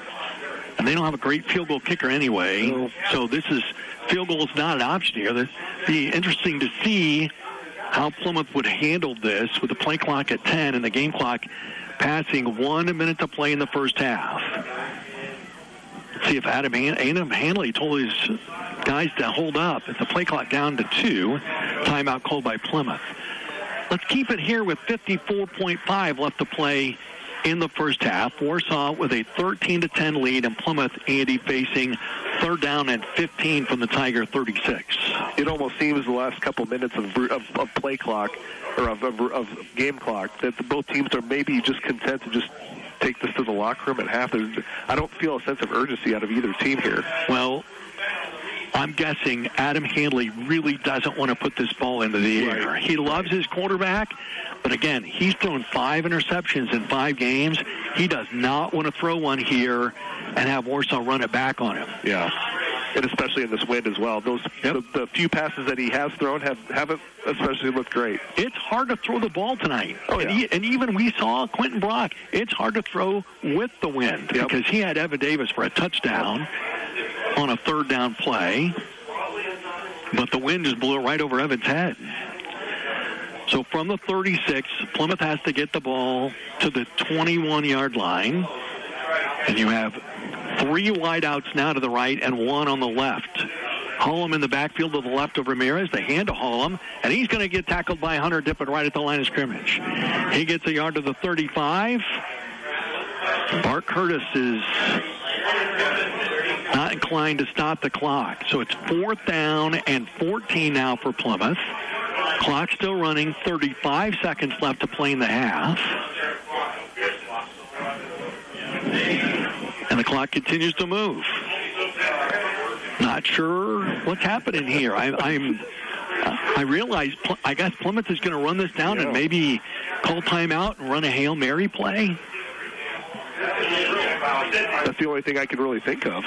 And they don't have a great field goal kicker anyway. So field goal is not an option here. It'd be interesting to see how Plymouth would handle this with the play clock at 10 and the game clock passing 1 minute to play in the first half. Let's see if Adam Hanley told his guys to hold up. It's the play clock down to 2. Timeout called by Plymouth. Let's keep it here with 54.5 left to play in the first half. Warsaw with a 13-10 lead, and Plymouth, Andy, facing third down and 15 from the Tiger 36. It almost seems the last couple minutes of play clock or of game clock that both teams are maybe just content to just take this to the locker room at half. I don't feel a sense of urgency out of either team here. Well, I'm guessing Adam Hanley really doesn't want to put this ball into the air. He loves his quarterback, but again, he's thrown 5 interceptions in 5 games. He does not want to throw one here and have Warsaw run it back on him. Yeah, and especially in this wind as well. The few passes that he has thrown haven't especially looked great. It's hard to throw the ball tonight. Oh, yeah. And even we saw Quentin Brock. It's hard to throw with the wind because he had Evan Davis for a touchdown on a third down play, but the wind just blew it right over Evan's head. So from the 36, Plymouth has to get the ball to the 21-yard line, and you have 3 wideouts now to the right and 1 on the left. Hullum in the backfield to the left of Ramirez. They hand to Hullum, and he's going to get tackled by Hunter Dippin right at the line of scrimmage. He gets a yard to the 35. Bart Curtis is not inclined to stop the clock. So it's 4th down and 14 now for Plymouth. Clock still running, 35 seconds left to play in the half. And the clock continues to move. Not sure what's happening here. I realize, I guess Plymouth is going to run this down and maybe call timeout and run a Hail Mary play. That's the only thing I can really think of.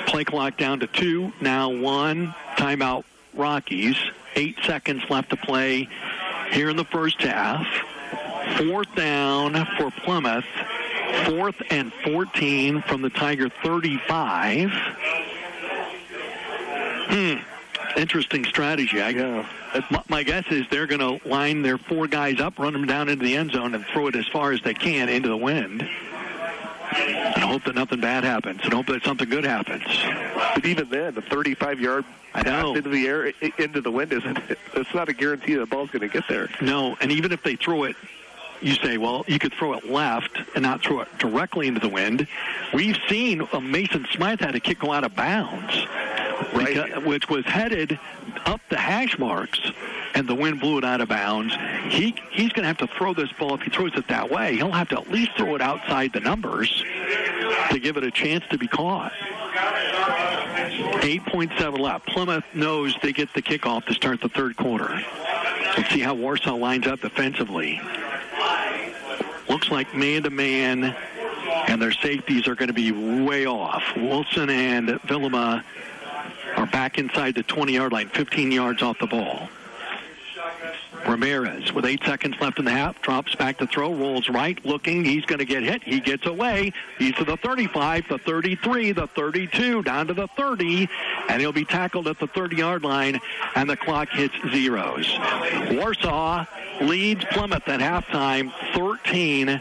Play clock down to 2, now 1. Timeout Rockies. 8 seconds left to play here in the first half. 4th down for Plymouth. 4th and 14 from the Tiger 35. Interesting strategy. My guess is they're going to line their 4 guys up, run them down into the end zone, and throw it as far as they can into the wind. And hope that nothing bad happens, and hope that something good happens. But even then, the 35-yard pass into the air, into the wind, it's not a guarantee the ball's going to get there. No, and even if they throw it, you say, well, you could throw it left and not throw it directly into the wind. We've seen Mason Smythe had a kick go out of bounds, which was headed up the hash marks, and the wind blew it out of bounds. He's going to have to throw this ball. If he throws it that way, he'll have to at least throw it outside the numbers to give it a chance to be caught. 8.7 left. Plymouth knows they get the kickoff to start the third quarter. Let's see how Warsaw lines up defensively. Looks like man-to-man, and their safeties are going to be way off. Wilson and Villema are back inside the 20-yard line, 15 yards off the ball. Ramirez, with 8 seconds left in the half, drops back to throw, rolls right, looking. He's going to get hit. He gets away. He's to the 35, the 33, the 32, down to the 30, and he'll be tackled at the 30-yard line, and the clock hits zeros. Warsaw leads Plymouth at halftime 13-0.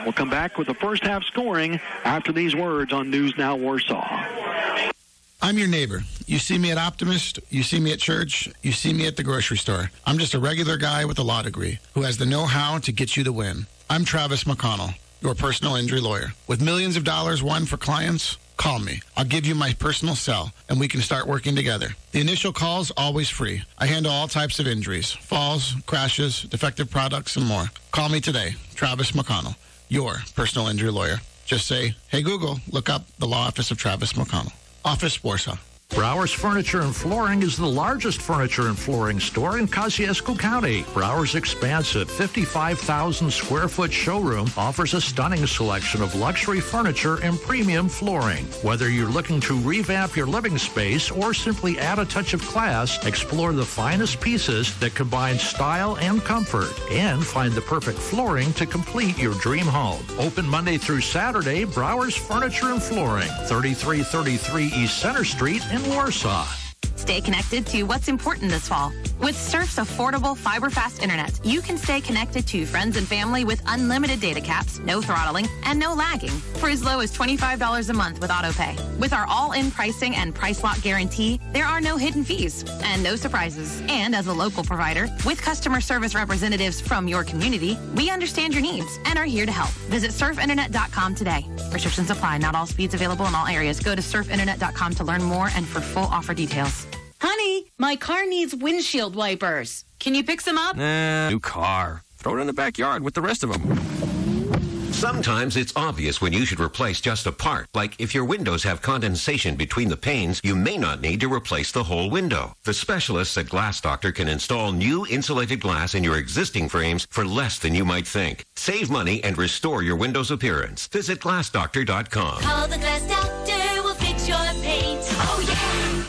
We'll come back with the first half scoring after these words on News Now Warsaw. I'm your neighbor. You see me at Optimist, you see me at church, you see me at the grocery store. I'm just a regular guy with a law degree who has the know-how to get you the win. I'm Travis McConnell, your personal injury lawyer. With millions of dollars won for clients, call me. I'll give you my personal cell, and we can start working together. The initial call's always free. I handle all types of injuries, falls, crashes, defective products, and more. Call me today, Travis McConnell, your personal injury lawyer. Just say, hey, Google, look up the law office of Travis McConnell. Office, Warsaw. Browers Furniture and Flooring is the largest furniture and flooring store in Kosciuszko County. Browers' expansive 55,000-square-foot showroom offers a stunning selection of luxury furniture and premium flooring. Whether you're looking to revamp your living space or simply add a touch of class, explore the finest pieces that combine style and comfort, and find the perfect flooring to complete your dream home. Open Monday through Saturday, Browers Furniture and Flooring, 3333 East Center Street in Warsaw. Stay connected to what's important this fall. With Surf's affordable fiber-fast internet, you can stay connected to friends and family with unlimited data caps, no throttling, and no lagging for as low as $25 a month with AutoPay. With our all-in pricing and price lock guarantee, there are no hidden fees and no surprises. And as a local provider, with customer service representatives from your community, we understand your needs and are here to help. Visit surfinternet.com today. Restrictions apply. Not all speeds available in all areas. Go to surfinternet.com to learn more and for full offer details. Honey, my car needs windshield wipers. Can you pick some up? New car. Throw it in the backyard with the rest of them. Sometimes it's obvious when you should replace just a part. Like if your windows have condensation between the panes, you may not need to replace the whole window. The specialists at Glass Doctor can install new insulated glass in your existing frames for less than you might think. Save money and restore your window's appearance. Visit glassdoctor.com. Call the Glass Doctor, we'll fix your paint. Oh, yeah!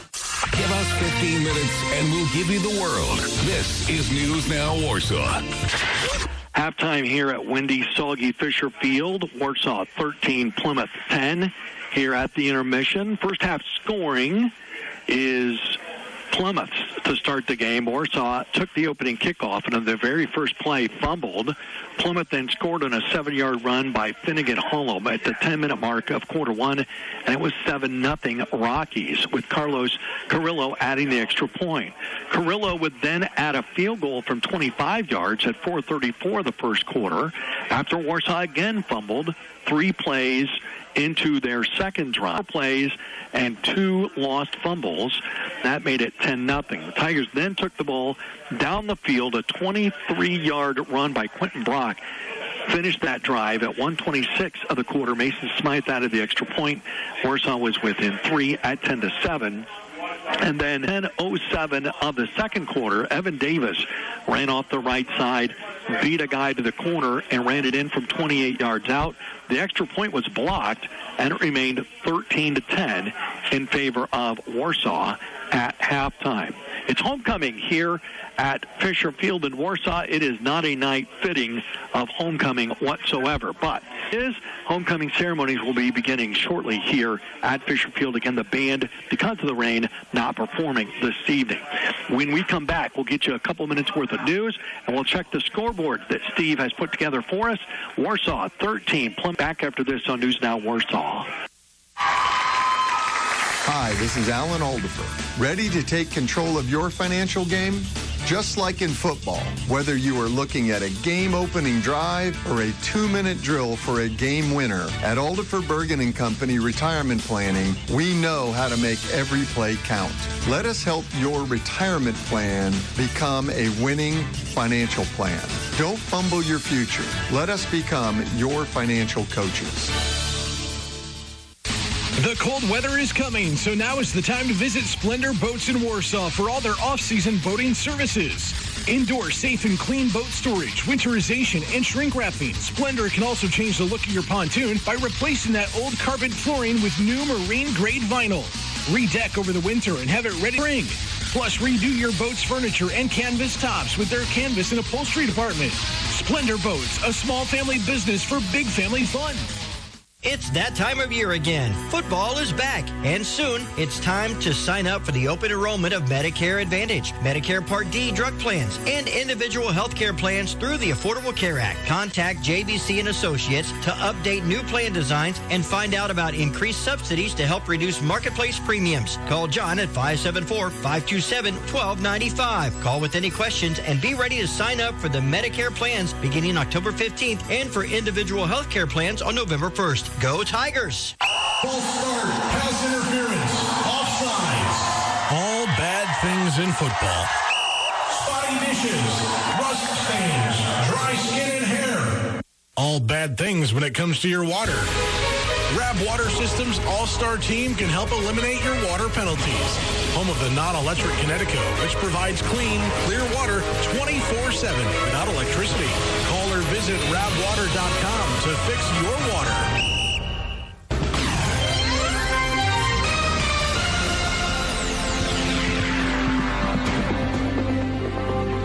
Give us 15 minutes and we'll give you the world. This is News Now Warsaw. Halftime here at windy, soggy Fisher Field. Warsaw 13, Plymouth 10 here at the intermission. First half scoring is Plymouth to start the game. Warsaw took the opening kickoff and on the very first play fumbled. Plymouth then scored on a 7-yard run by Finnegan Hollow at the 10-minute mark of quarter one, and it was 7-0 Rockies, with Carlos Carrillo adding the extra point. Carrillo would then add a field goal from 25 yards at 4:34 the first quarter after Warsaw again fumbled 3 plays into their second drive. 4 plays and 2 lost fumbles. That made it 10-0. The Tigers then took the ball down the field. A 23-yard run by Quentin Brock finished that drive at 1:26 of the quarter. Mason Smythe added the extra point. Warsaw was within 3 at 10-7. And then 10:07 of the second quarter, Evan Davis ran off the right side, beat a guy to the corner, and ran it in from 28 yards out. The extra point was blocked, and it remained 13-10 in favor of Warsaw at halftime. It's homecoming here at Fisher Field in Warsaw. It is not a night fitting of homecoming whatsoever, but homecoming ceremonies will be beginning shortly here at Fisher Field. Again, the band, because of the rain, not performing this evening. When we come back, we'll get you a couple minutes worth of news, and we'll check the scoreboard that Steve has put together for us. Warsaw 13, Plymouth. Back after this on News Now Warsaw. Hi, this is Alan Aldifer. Ready to take control of your financial game? Just like in football, whether you are looking at a game-opening drive or a 2-minute drill for a game winner, at Aldifer Bergen & Company Retirement Planning, we know how to make every play count. Let us help your retirement plan become a winning financial plan. Don't fumble your future. Let us become your financial coaches. The cold weather is coming, so now is the time to visit Splendor Boats in Warsaw for all their off-season boating services. Indoor, safe, and clean boat storage, winterization, and shrink wrapping. Splendor can also change the look of your pontoon by replacing that old carpet flooring with new marine-grade vinyl. Redeck over the winter and have it ready for spring. Plus, redo your boat's furniture and canvas tops with their canvas and upholstery department. Splendor Boats, a small family business for big family fun. It's that time of year again. Football is back, and soon it's time to sign up for the open enrollment of Medicare Advantage, Medicare Part D drug plans, and individual health care plans through the Affordable Care Act. Contact JBC and Associates to update new plan designs and find out about increased subsidies to help reduce marketplace premiums. Call John at 574-527-1295. Call with any questions and be ready to sign up for the Medicare plans beginning October 15th and for individual health care plans on November 1st. Go Tigers! False start, pass interference, offsides. All bad things in football. Spotty dishes, rust stains, dry skin and hair. All bad things when it comes to your water. Rab Water Systems All-Star Team can help eliminate your water penalties. Home of the non-electric Connecticut, which provides clean, clear water 24/7 without electricity. Call or visit rabwater.com to fix your water.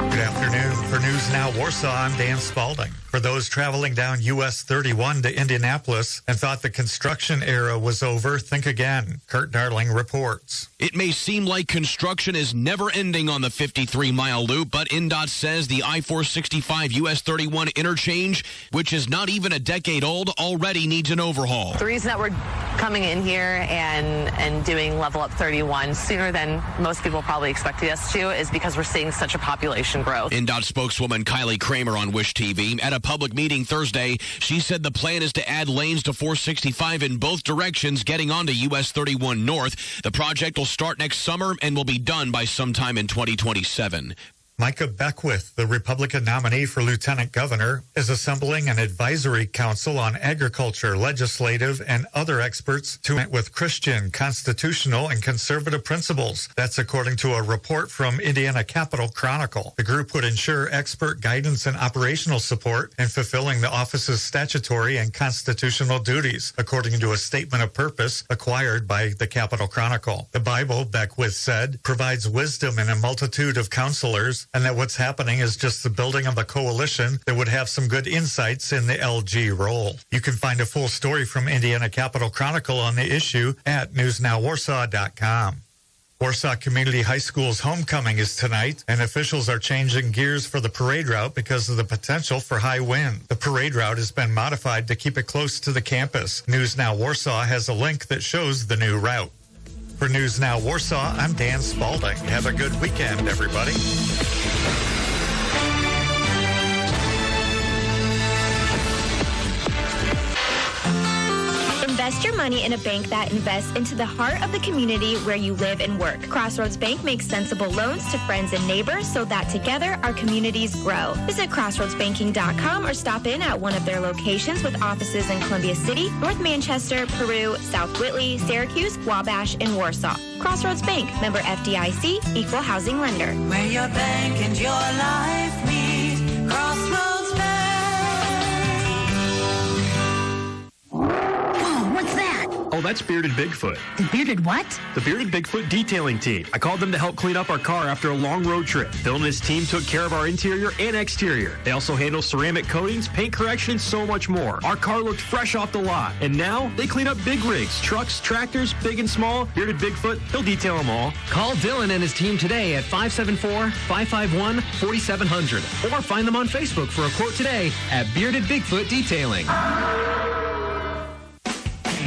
Good afternoon. For News Now Warsaw, I'm Dan Spalding. For those traveling down US 31 to Indianapolis and thought the construction era was over, think again. Kurt Darling reports. It may seem like construction is never ending on the 53-mile loop, but NDOT says the I-465 US 31 interchange, which is not even a decade old, already needs an overhaul. The reason that we're coming in here and doing Level Up 31 sooner than most people probably expected us to is because we're seeing such a population growth. NDOT spokeswoman Kylie Kramer on Wish TV at a public meeting Thursday, she said the plan is to add lanes to 465 in both directions getting onto US 31 North. The project will start next summer and will be done by sometime in 2027. Micah Beckwith, the Republican nominee for lieutenant governor, is assembling an advisory council on agriculture, legislative, and other experts to meet with Christian, constitutional, and conservative principles. That's according to a report from Indiana Capital Chronicle. The group would ensure expert guidance and operational support in fulfilling the office's statutory and constitutional duties, according to a statement of purpose acquired by the Capital Chronicle. The Bible, Beckwith said, provides wisdom in a multitude of counselors, and that what's happening is just the building of a coalition that would have some good insights in the LG role. You can find a full story from Indiana Capital Chronicle on the issue at newsnowwarsaw.com. Warsaw Community High School's homecoming is tonight, and officials are changing gears for the parade route because of the potential for high wind. The parade route has been modified to keep it close to the campus. News Now Warsaw has a link that shows the new route. For News Now Warsaw, I'm Dan Spalding. Have a good weekend, everybody. Invest your money in a bank that invests into the heart of the community where you live and work. Crossroads Bank makes sensible loans to friends and neighbors so that together our communities grow. Visit crossroadsbanking.com or stop in at one of their locations with offices in Columbia City, North Manchester, Peru, South Whitley, Syracuse, Wabash, and Warsaw. Crossroads Bank, member FDIC, equal housing lender. Where your bank and your life meet. Crossroads Bank. Whoa, what's that? A Oh, that's Bearded Bigfoot. Bearded what? The Bearded Bigfoot detailing team. I called them to help clean up our car after a long road trip. Bill and his team took care of our interior and exterior. They also handle ceramic coatings, paint correction, and so much more. Our car looked fresh off the lot. And now they clean up big rigs, trucks, tractors, big and small. Bearded Bigfoot, he'll detail them all. Call Dylan and his team today at 574-551-4700 or find them on Facebook for a quote today at Bearded Bigfoot Detailing.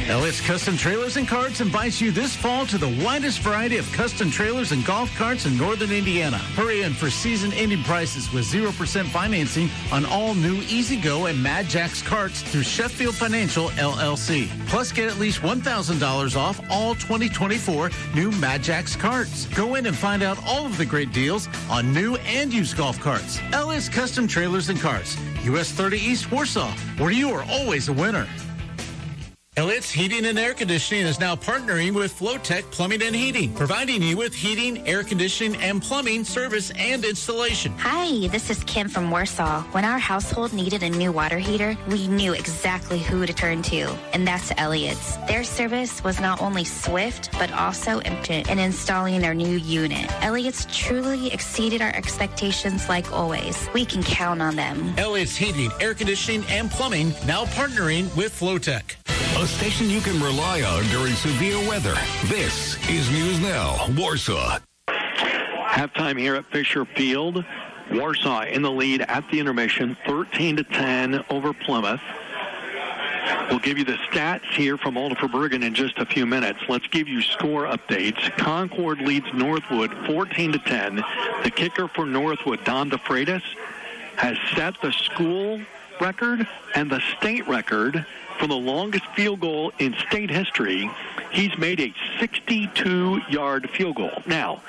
Elliott's Custom Trailers and Carts invites you this fall to the widest variety of custom trailers and golf carts in northern Indiana. Hurry in for season-ending prices with 0% financing on all new E-Z-Go and Mad Jack's carts through Sheffield Financial, LLC. Plus, get at least $1,000 off all 2024 new Mad Jack's carts. Go in and find out all of the great deals on new and used golf carts. Elliott's Custom Trailers and Carts, US 30 East Warsaw, where you are always a winner. Elliott's Heating and Air Conditioning is now partnering with Flowtech Plumbing and Heating, providing you with heating, air conditioning, and plumbing service and installation. Hi, this is Kim from Warsaw. When our household needed a new water heater, we knew exactly who to turn to, and that's Elliott's. Their service was not only swift, but also impotent in installing their new unit. Elliott's truly exceeded our expectations like always. We can count on them. Elliott's Heating, Air Conditioning, and Plumbing, now partnering with Flowtech. A station you can rely on during severe weather. This is News Now, Warsaw. Halftime here at Fisher Field. Warsaw in the lead at the intermission, 13-10 over Plymouth. We'll give you the stats here from Alderfer Bergen in just a few minutes. Let's give you score updates. Concord leads Northwood 14-10. The kicker for Northwood, Don DeFreitas, has set the school record and the state record for the longest field goal in state history. He's made a 62-yard field goal. Now,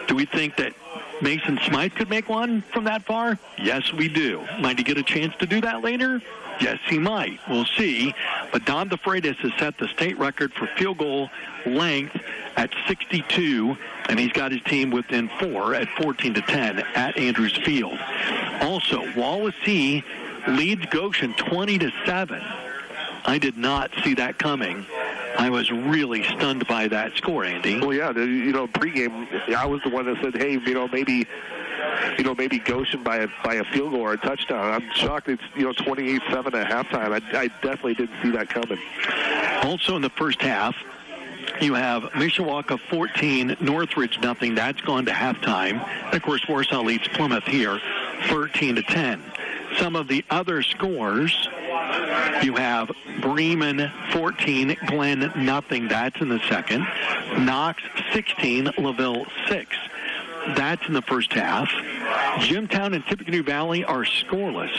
do we think that Mason Smythe could make one from that far? Yes, we do. Might he get a chance to do that later? Yes, he might. We'll see. But Don DeFreitas has set the state record for field goal length at 62, and he's got his team within 4 at 14-10 at Andrews Field. Also, Wawasee leads Goshen 20-7. I did not see that coming. I was really stunned by that score, Andy. Well, yeah, pregame, I was the one that said, hey, maybe Goshen by a field goal or a touchdown. I'm shocked it's 28-7 at halftime. I definitely didn't see that coming. Also in the first half, you have Mishawaka 14, Northridge nothing. That's gone to halftime. And of course, Warsaw leads Plymouth here 13-10. Some of the other scores, you have Bremen 14, Glenn nothing. That's in the second. Knox 16, LaVille 6. That's in the first half. Jimtown and Tippecanoe Valley are scoreless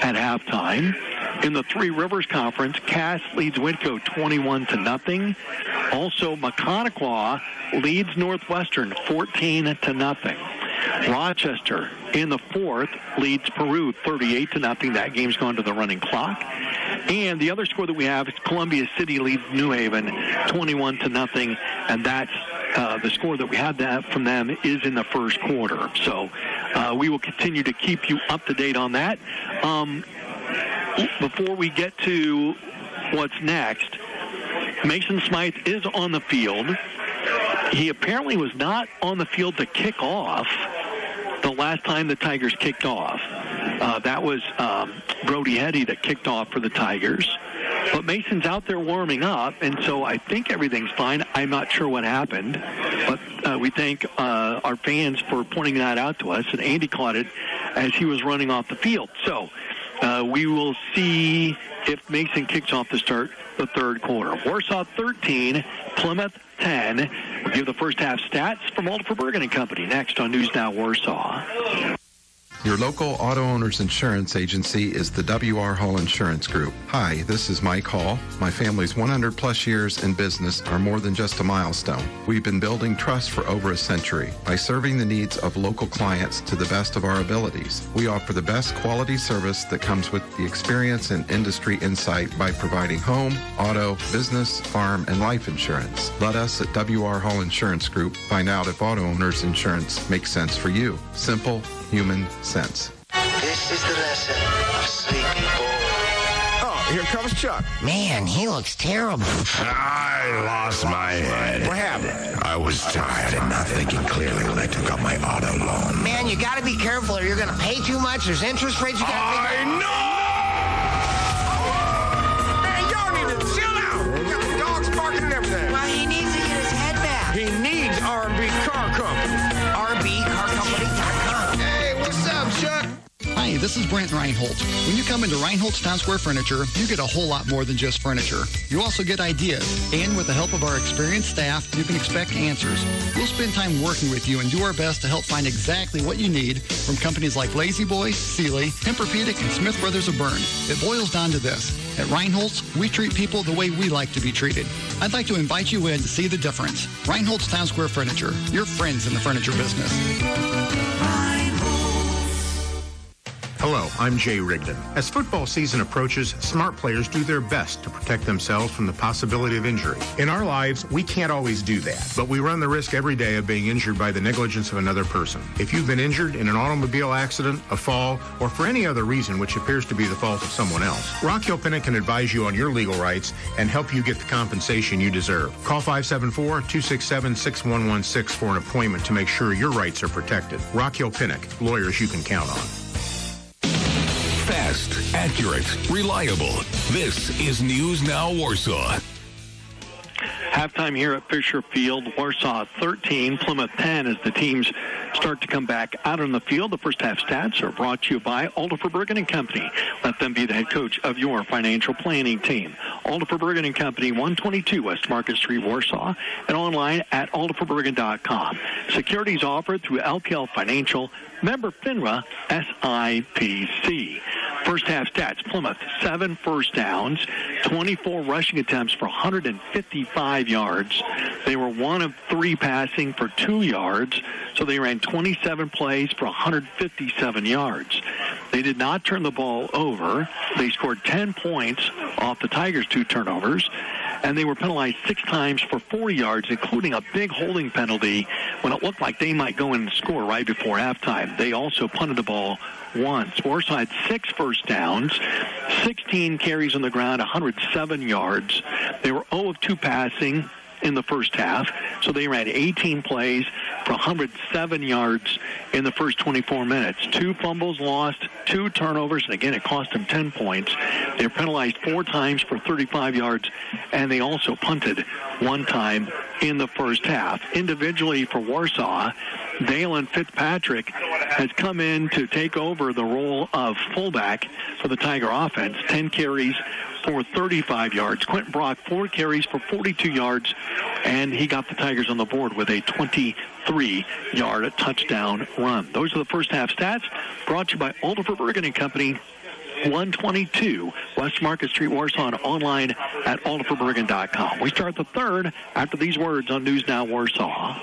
at halftime. In the Three Rivers Conference, Cass leads Whitco 21-0. Also, McConaughey leads Northwestern 14-0. Rochester in the fourth leads Peru 38-0. That game's gone to the running clock. And the other score that we have is Columbia City leads New Haven 21-0, and that's the score that we had from them is in the first quarter. So we will continue to keep you up to date on that. Before we get to what's next, Mason Smythe is on the field. He apparently was not on the field to kick off the last time the Tigers kicked off. That was Brody Heddy that kicked off for the Tigers. But Mason's out there warming up, and so I think everything's fine. I'm not sure what happened, but we thank our fans for pointing that out to us, and Andy caught it as he was running off the field. So we will see if Mason kicks off to start the third quarter. Warsaw 13, Plymouth 10. We'll give the first half stats from Alderfer Bergen & Company next on News Now Warsaw. Your local auto owner's insurance agency is the W.R. Hall Insurance Group. Hi, this is Mike Hall. My family's 100-plus years in business are more than just a milestone. We've been building trust for over a century by serving the needs of local clients to the best of our abilities. We offer the best quality service that comes with the experience and industry insight by providing home, auto, business, farm, and life insurance. Let us at W.R. Hall Insurance Group find out if auto owner's insurance makes sense for you. Simple, human sense. This is the lesson of Sleepy Boy. Oh, Here comes Chuck. Man, he looks terrible. I lost my head. What happened? I was tired and not thinking clearly when I took out my auto loan. Man, you got to be careful or you're going to pay too much. There's interest rates you got to pay. I know! Man, y'all need to chill out. You got the dogs barking and everything. Well, he needs to get his head back. He needs R&B Car Company. RBCarCompany.com. Hey, what's up, Chuck? Hi, this is Brent Reinhold. When you come into Reinhold's Town Square Furniture, you get a whole lot more than just furniture. You also get ideas, and with the help of our experienced staff, you can expect answers. We'll spend time working with you and do our best to help find exactly what you need from companies like Lazy Boy, Sealy, Tempur-Pedic, and Smith Brothers of Bern. It boils down to this. At Reinhold's, we treat people the way we like to be treated. I'd like to invite you in to see the difference. Reinhold's Town Square Furniture, your friends in the furniture business. Hello, I'm Jay Rigdon. As football season approaches, smart players do their best to protect themselves from the possibility of injury. In our lives, we can't always do that, but we run the risk every day of being injured by the negligence of another person. If you've been injured in an automobile accident, a fall, or for any other reason which appears to be the fault of someone else, Rock Hill Pinnock can advise you on your legal rights and help you get the compensation you deserve. Call 574-267-6116 for an appointment to make sure your rights are protected. Rock Hill Pinnock, lawyers you can count on. Fast, accurate, reliable. This is News Now Warsaw. Halftime here at Fisher Field, Warsaw 13, Plymouth 10 as the teams start to come back out on the field. The first half stats are brought to you by Alderfer Bergen & Company. Let them be the head coach of your financial planning team. Alderfer Bergen & Company, 122 West Market Street, Warsaw, and online at alderferbergen.com. Securities offered through LPL Financial, member FINRA, SIPC. First half stats, Plymouth, 7 first downs, 24 rushing attempts for 155 yards. They were 1 of 3 passing for 2 yards, so they ran 27 plays for 157 yards. They did not turn the ball over. They scored 10 points off the Tigers' 2 turnovers, and they were penalized 6 times for 4 yards, including a big holding penalty when it looked like they might go in and score right before halftime. They also punted the ball once. Warsaw had 6 first downs, 16 carries on the ground, 107 yards. They were 0 of 2 passing in the first half, so they ran 18 plays for 107 yards in the first 24 minutes. 2 fumbles lost, 2 turnovers, and again, it cost them 10 points. They were penalized 4 times for 35 yards, and they also punted 1 time in the first half. Individually for Warsaw, Dalen Fitzpatrick has come in to take over the role of fullback for the Tiger offense. 10 carries for 35 yards. Quentin Brock, 4 carries for 42 yards, and he got the Tigers on the board with a 23-yard touchdown run. Those are the first half stats brought to you by Alderfer Bergen & Company, 122 West Market Street, Warsaw, and online at alderferbergen.com. We start the third after these words on News Now Warsaw.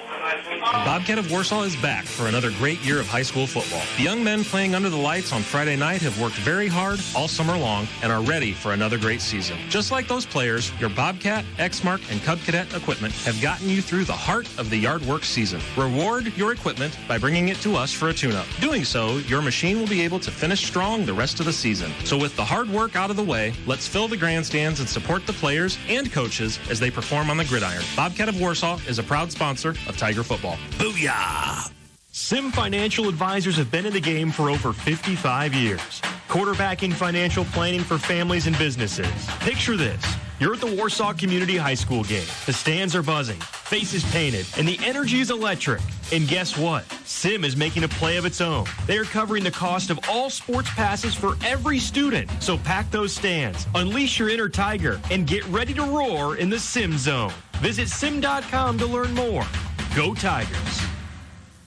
Bobcat of Warsaw is back for another great year of high school football. The young men playing under the lights on Friday night have worked very hard all summer long and are ready for another great season. Just like those players, your Bobcat, X-Mark, and Cub Cadet equipment have gotten you through the heart of the yard work season. Reward your equipment by bringing it to us for a tune-up. Doing so, your machine will be able to finish strong the rest of the season. So with the hard work out of the way, let's fill the grandstands and support the players and coaches as they perform on the gridiron. Bobcat of Warsaw is a proud sponsor of Tiger football. Booyah! Sim Financial Advisors have been in the game for over 55 years. Quarterbacking financial planning for families and businesses. Picture this. You're at the Warsaw Community High School game. The stands are buzzing, faces painted, and the energy is electric. And guess what? Sim is making a play of its own. They are covering the cost of all sports passes for every student. So pack those stands, unleash your inner Tiger, and get ready to roar in the Sim Zone. Visit sim.com to learn more. Go Tigers.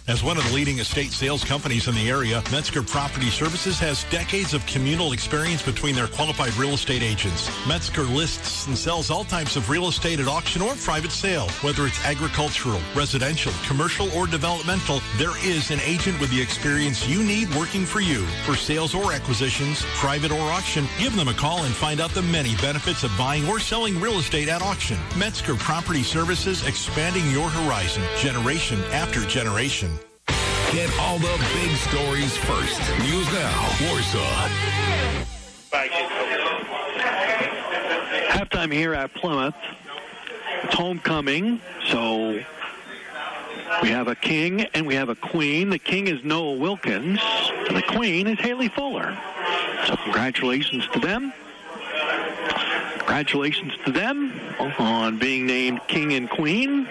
As one of the leading estate sales companies in the area, Metzger Property Services has decades of communal experience between their qualified real estate agents. Metzger lists and sells all types of real estate at auction or private sale. Whether it's agricultural, residential, commercial, or developmental, there is an agent with the experience you need working for you. For sales or acquisitions, private or auction, give them a call and find out the many benefits of buying or selling real estate at auction. Metzger Property Services, expanding your horizon, generation after generation. Get all the big stories first. News Now, Warsaw. Halftime here at Plymouth. It's homecoming, so we have a king and we have a queen. The king is Noah Wilkins, and the queen is Haley Fuller. So congratulations to them. Congratulations to them on being named king and queen.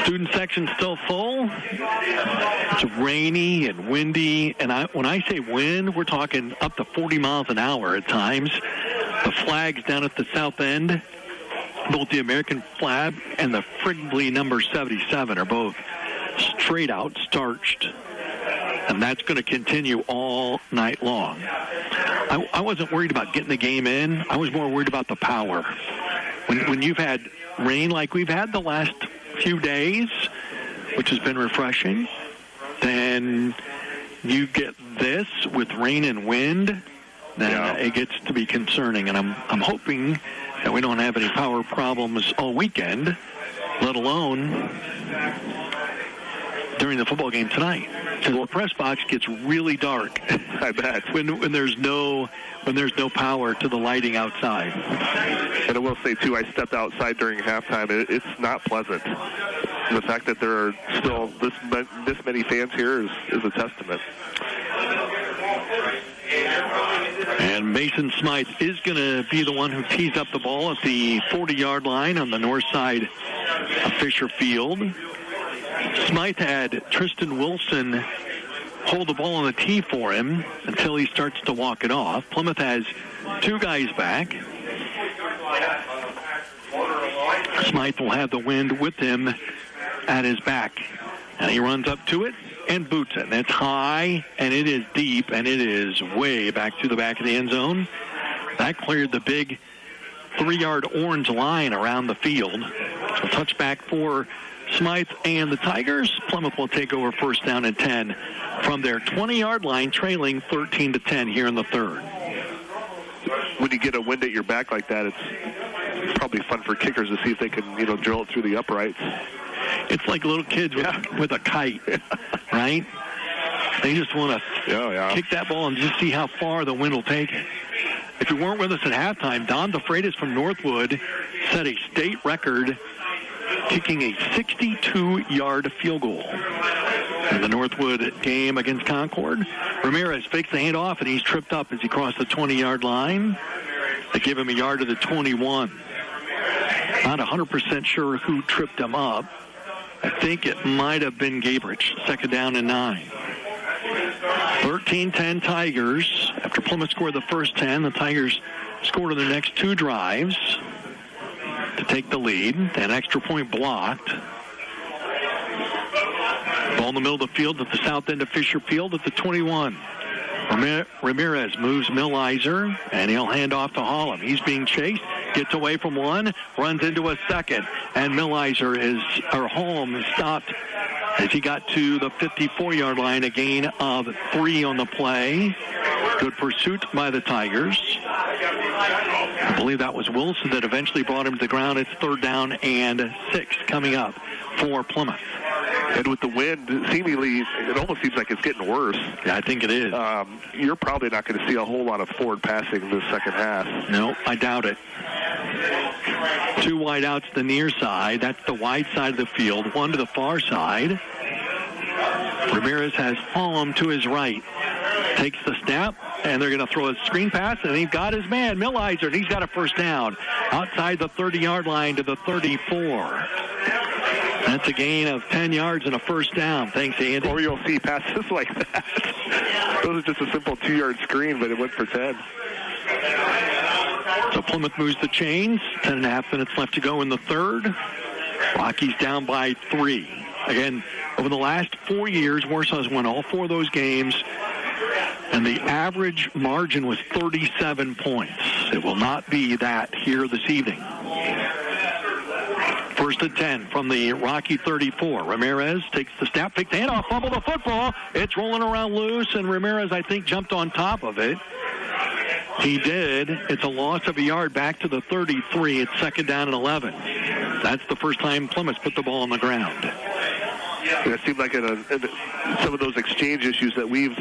Student section still full. It's rainy and windy, and when I say wind, we're talking up to 40 miles an hour at times. The flags down at the south end, both the American flag and the Frigley number 77 are both straight out starched, and that's going to continue all night long. I wasn't worried about getting the game in. I was more worried about the power. When you've had rain like we've had the last few days, which has been refreshing, then you get this with rain and wind, then it gets to be concerning. And I'm hoping that we don't have any power problems all weekend, let alone during the football game tonight. So the press box gets really dark. I bet. when there's no power to the lighting outside. And I will say too, I stepped outside during halftime. It's not pleasant. The fact that there are still this many fans here is a testament. And Mason Smythe is going to be the one who tees up the ball at the 40-yard line on the north side of Fisher Field. Smythe had Tristan Wilson hold the ball on the tee for him until he starts to walk it off. Plymouth has two guys back. Smythe will have the wind with him at his back. And he runs up to it and boots it. And it's high, and it is deep, and it is way back to the back of the end zone. That cleared the big 3-yard orange line around the field. So touchback for Smythe and the Tigers. Plymouth will take over first down and 10 from their 20-yard line, trailing 13-10 here in the third. When you get a wind at your back like that, it's probably fun for kickers to see if they can, drill it through the uprights. It's like little kids with a kite, right? They just want to kick that ball and just see how far the wind will take it. If you weren't with us at halftime, Don DeFreitas from Northwood set a state record kicking a 62-yard field goal in the Northwood game against Concord. Ramirez fakes the handoff, and he's tripped up as he crossed the 20-yard line. They give him a yard to the 21. Not 100% sure who tripped him up. I think it might have been Gabrich. Second down and 9. 13-10 Tigers. After Plymouth scored the first 10, the Tigers scored on their next two drives to take the lead. An extra point blocked. Ball in the middle of the field at the south end of Fisher Field at the 21. Ramirez moves Millizer, and he'll hand off to Holland. He's being chased, gets away from one, runs into a second, and Holm is stopped as he got to the 54-yard line, a gain of 3 on the play. Good pursuit by the Tigers. I believe that was Wilson that eventually brought him to the ground. It's third down and 6 coming up for Plymouth. And with the wind, seemingly, it almost seems like it's getting worse. Yeah, I think it is. You're probably not going to see a whole lot of forward passing in the second half. No, I doubt it. 2 wide outs to the near side. That's the wide side of the field. 1 to the far side. Ramirez has Holm to his right. Takes the snap, and they're going to throw a screen pass, and he's got his man, Millizer, and he's got a first down outside the 30-yard line to the 34. That's a gain of 10 yards and a first down. Thanks, Andy. Or you'll see passes like that. It was just a simple 2-yard screen, but it went for 10. So Plymouth moves the chains. 10.5 minutes left to go in the third. Rockies down by 3. Again, over the last 4 years, Warsaw's won all 4 of those games, and the average margin was 37 points. It will not be that here this evening. First and 10 from the Rocky 34. Ramirez takes the snap, takes the handoff, fumble the football. It's rolling around loose, and Ramirez, I think, jumped on top of it. He did. It's a loss of a yard back to the 33. It's second down and 11. That's the first time Plymouth put the ball on the ground. It seemed like in some of those exchange issues that we've,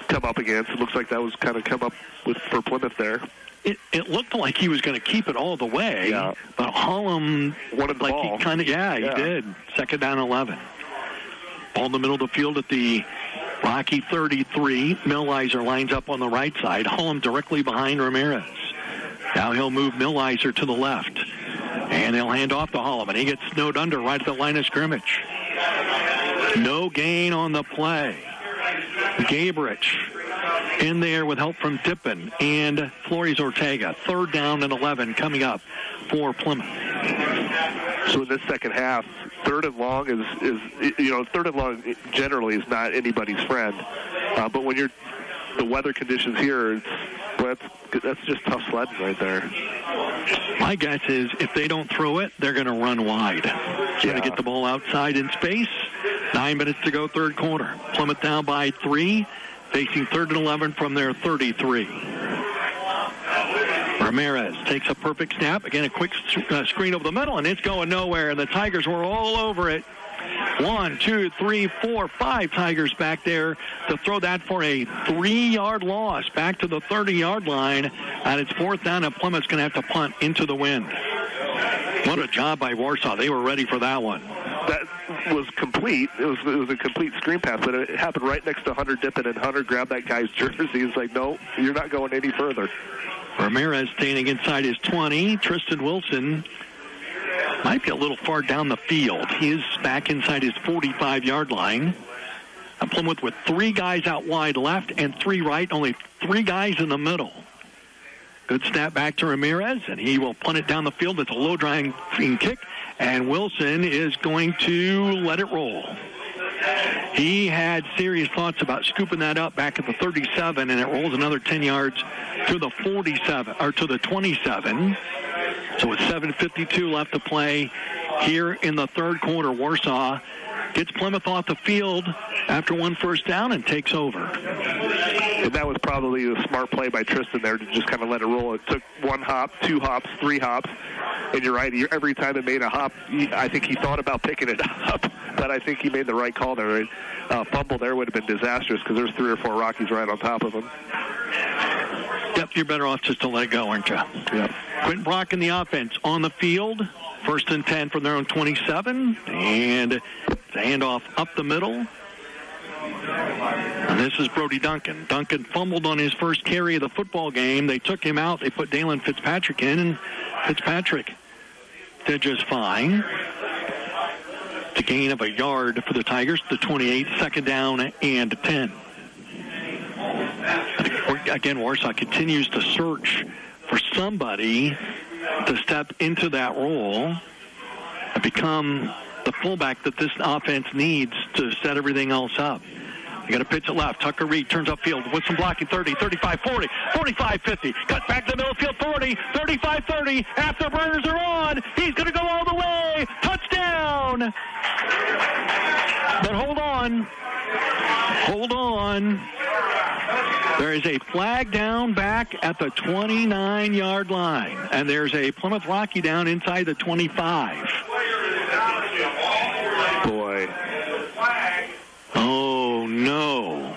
come up against. It looks like that was kind of come up with for Plymouth there. It looked like he was going to keep it all the way, but Hollum wanted the ball. He did. Second down 11. Ball in the middle of the field at the Rocky 33. Millizer lines up on the right side. Hollum directly behind Ramirez. Now he'll move Millizer to the left. And they'll hand off to Hollum, and he gets snowed under right at the line of scrimmage. No gain on the play. Gabrich in there with help from Tippin and Flores Ortega. Third down and 11 coming up for Plymouth. So in this second half, third and long third and long generally is not anybody's friend. But when the weather conditions here, that's just tough sledding right there. My guess is if they don't throw it, they're going to run wide. Try to get the ball outside in space. 9 minutes to go, third quarter. Plymouth down by 3, facing third and 11 from their 33. Ramirez takes a perfect snap. Again, a quick screen over the middle, and it's going nowhere, and the Tigers were all over it. 1, 2, 3, 4, 5 Tigers back there to throw that for a 3-yard loss back to the 30-yard line, and it's fourth down, and Plymouth's going to have to punt into the wind. What a job by Warsaw. They were ready for that one. That was complete. It was a complete screen pass, but it happened right next to Hunter Dippin, and Hunter grabbed that guy's jersey. He's like, no, you're not going any further. Ramirez standing inside his 20. Tristan Wilson might be a little far down the field. He is back inside his 45-yard line. Plymouth with 3 guys out wide left and 3 right, only 3 guys in the middle. Good snap back to Ramirez, and he will punt it down the field. It's a low-drying kick, and Wilson is going to let it roll. He had serious thoughts about scooping that up back at the 37, and it rolls another 10 yards to the 47, or to the 27. So with 7:52 left to play here in the third quarter, Warsaw gets Plymouth off the field after 1 first down and takes over. And that was probably a smart play by Tristan there to just kind of let it roll. It took 1 hop, 2 hops, 3 hops. And you're right, every time it made a hop, I think he thought about picking it up, but I think he made the right call there. Right? Fumble there would have been disastrous because there's 3 or 4 Rockies right on top of him. Yep, you're better off just to let it go, aren't you? Yep. Quentin Brock in the offense on the field. First and 10 from their own 27. And the handoff up the middle. And this is Brody Duncan. Duncan fumbled on his first carry of the football game. They took him out. They put Dalen Fitzpatrick in, and Fitzpatrick did just fine. It's a gain of a yard for the Tigers. The 28, second down and 10. Again, Warsaw continues to search for somebody to step into that role and become the fullback that this offense needs to set everything else up. You got to pitch it left. Tucker Reed turns upfield with some blocking. 30, 35, 40, 45, 50. Cut back to the middle field. 40, 35, 30. Afterburners are on. He's going to go all the way. Touchdown. But hold on. Hold on. There is a flag down back at the 29-yard line. And there's a Plymouth Rocky down inside the 25. Boy. Oh, no.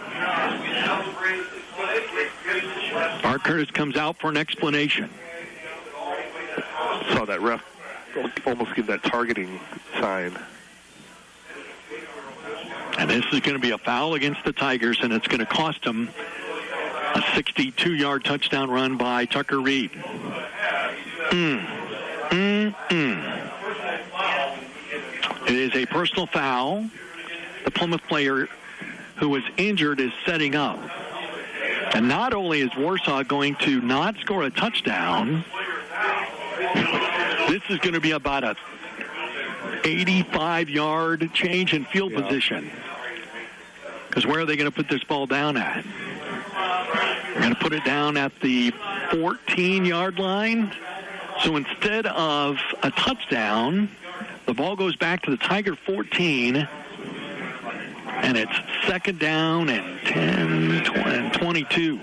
Mark Curtis comes out for an explanation. Saw that ref almost give that targeting sign. And this is going to be a foul against the Tigers, and it's going to cost them a 62-yard touchdown run by Tucker Reed. It is a personal foul. The Plymouth player who was injured is setting up. And not only is Warsaw going to not score a touchdown, this is going to be about a 85-yard change in field position. Because where are they going to put this ball down at? They're going to put it down at the 14-yard line. So instead of a touchdown, the ball goes back to the Tiger 14, and it's second down and 10, 20, 22. So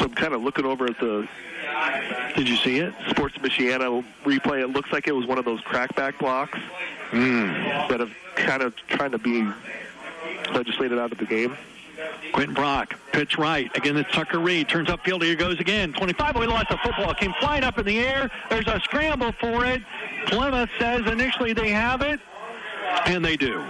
I'm kind of looking over at the... Did you see it? Sports Michiana replay. It looks like it was one of those crackback blocks that have kind of trying to be legislated out of the game. Quentin Brock, pitch right. Again, it's Tucker Reed. Turns upfield. Here goes again. 25. We lost the football. Came flying up in the air. There's a scramble for it. Plymouth says initially they have it, and they do.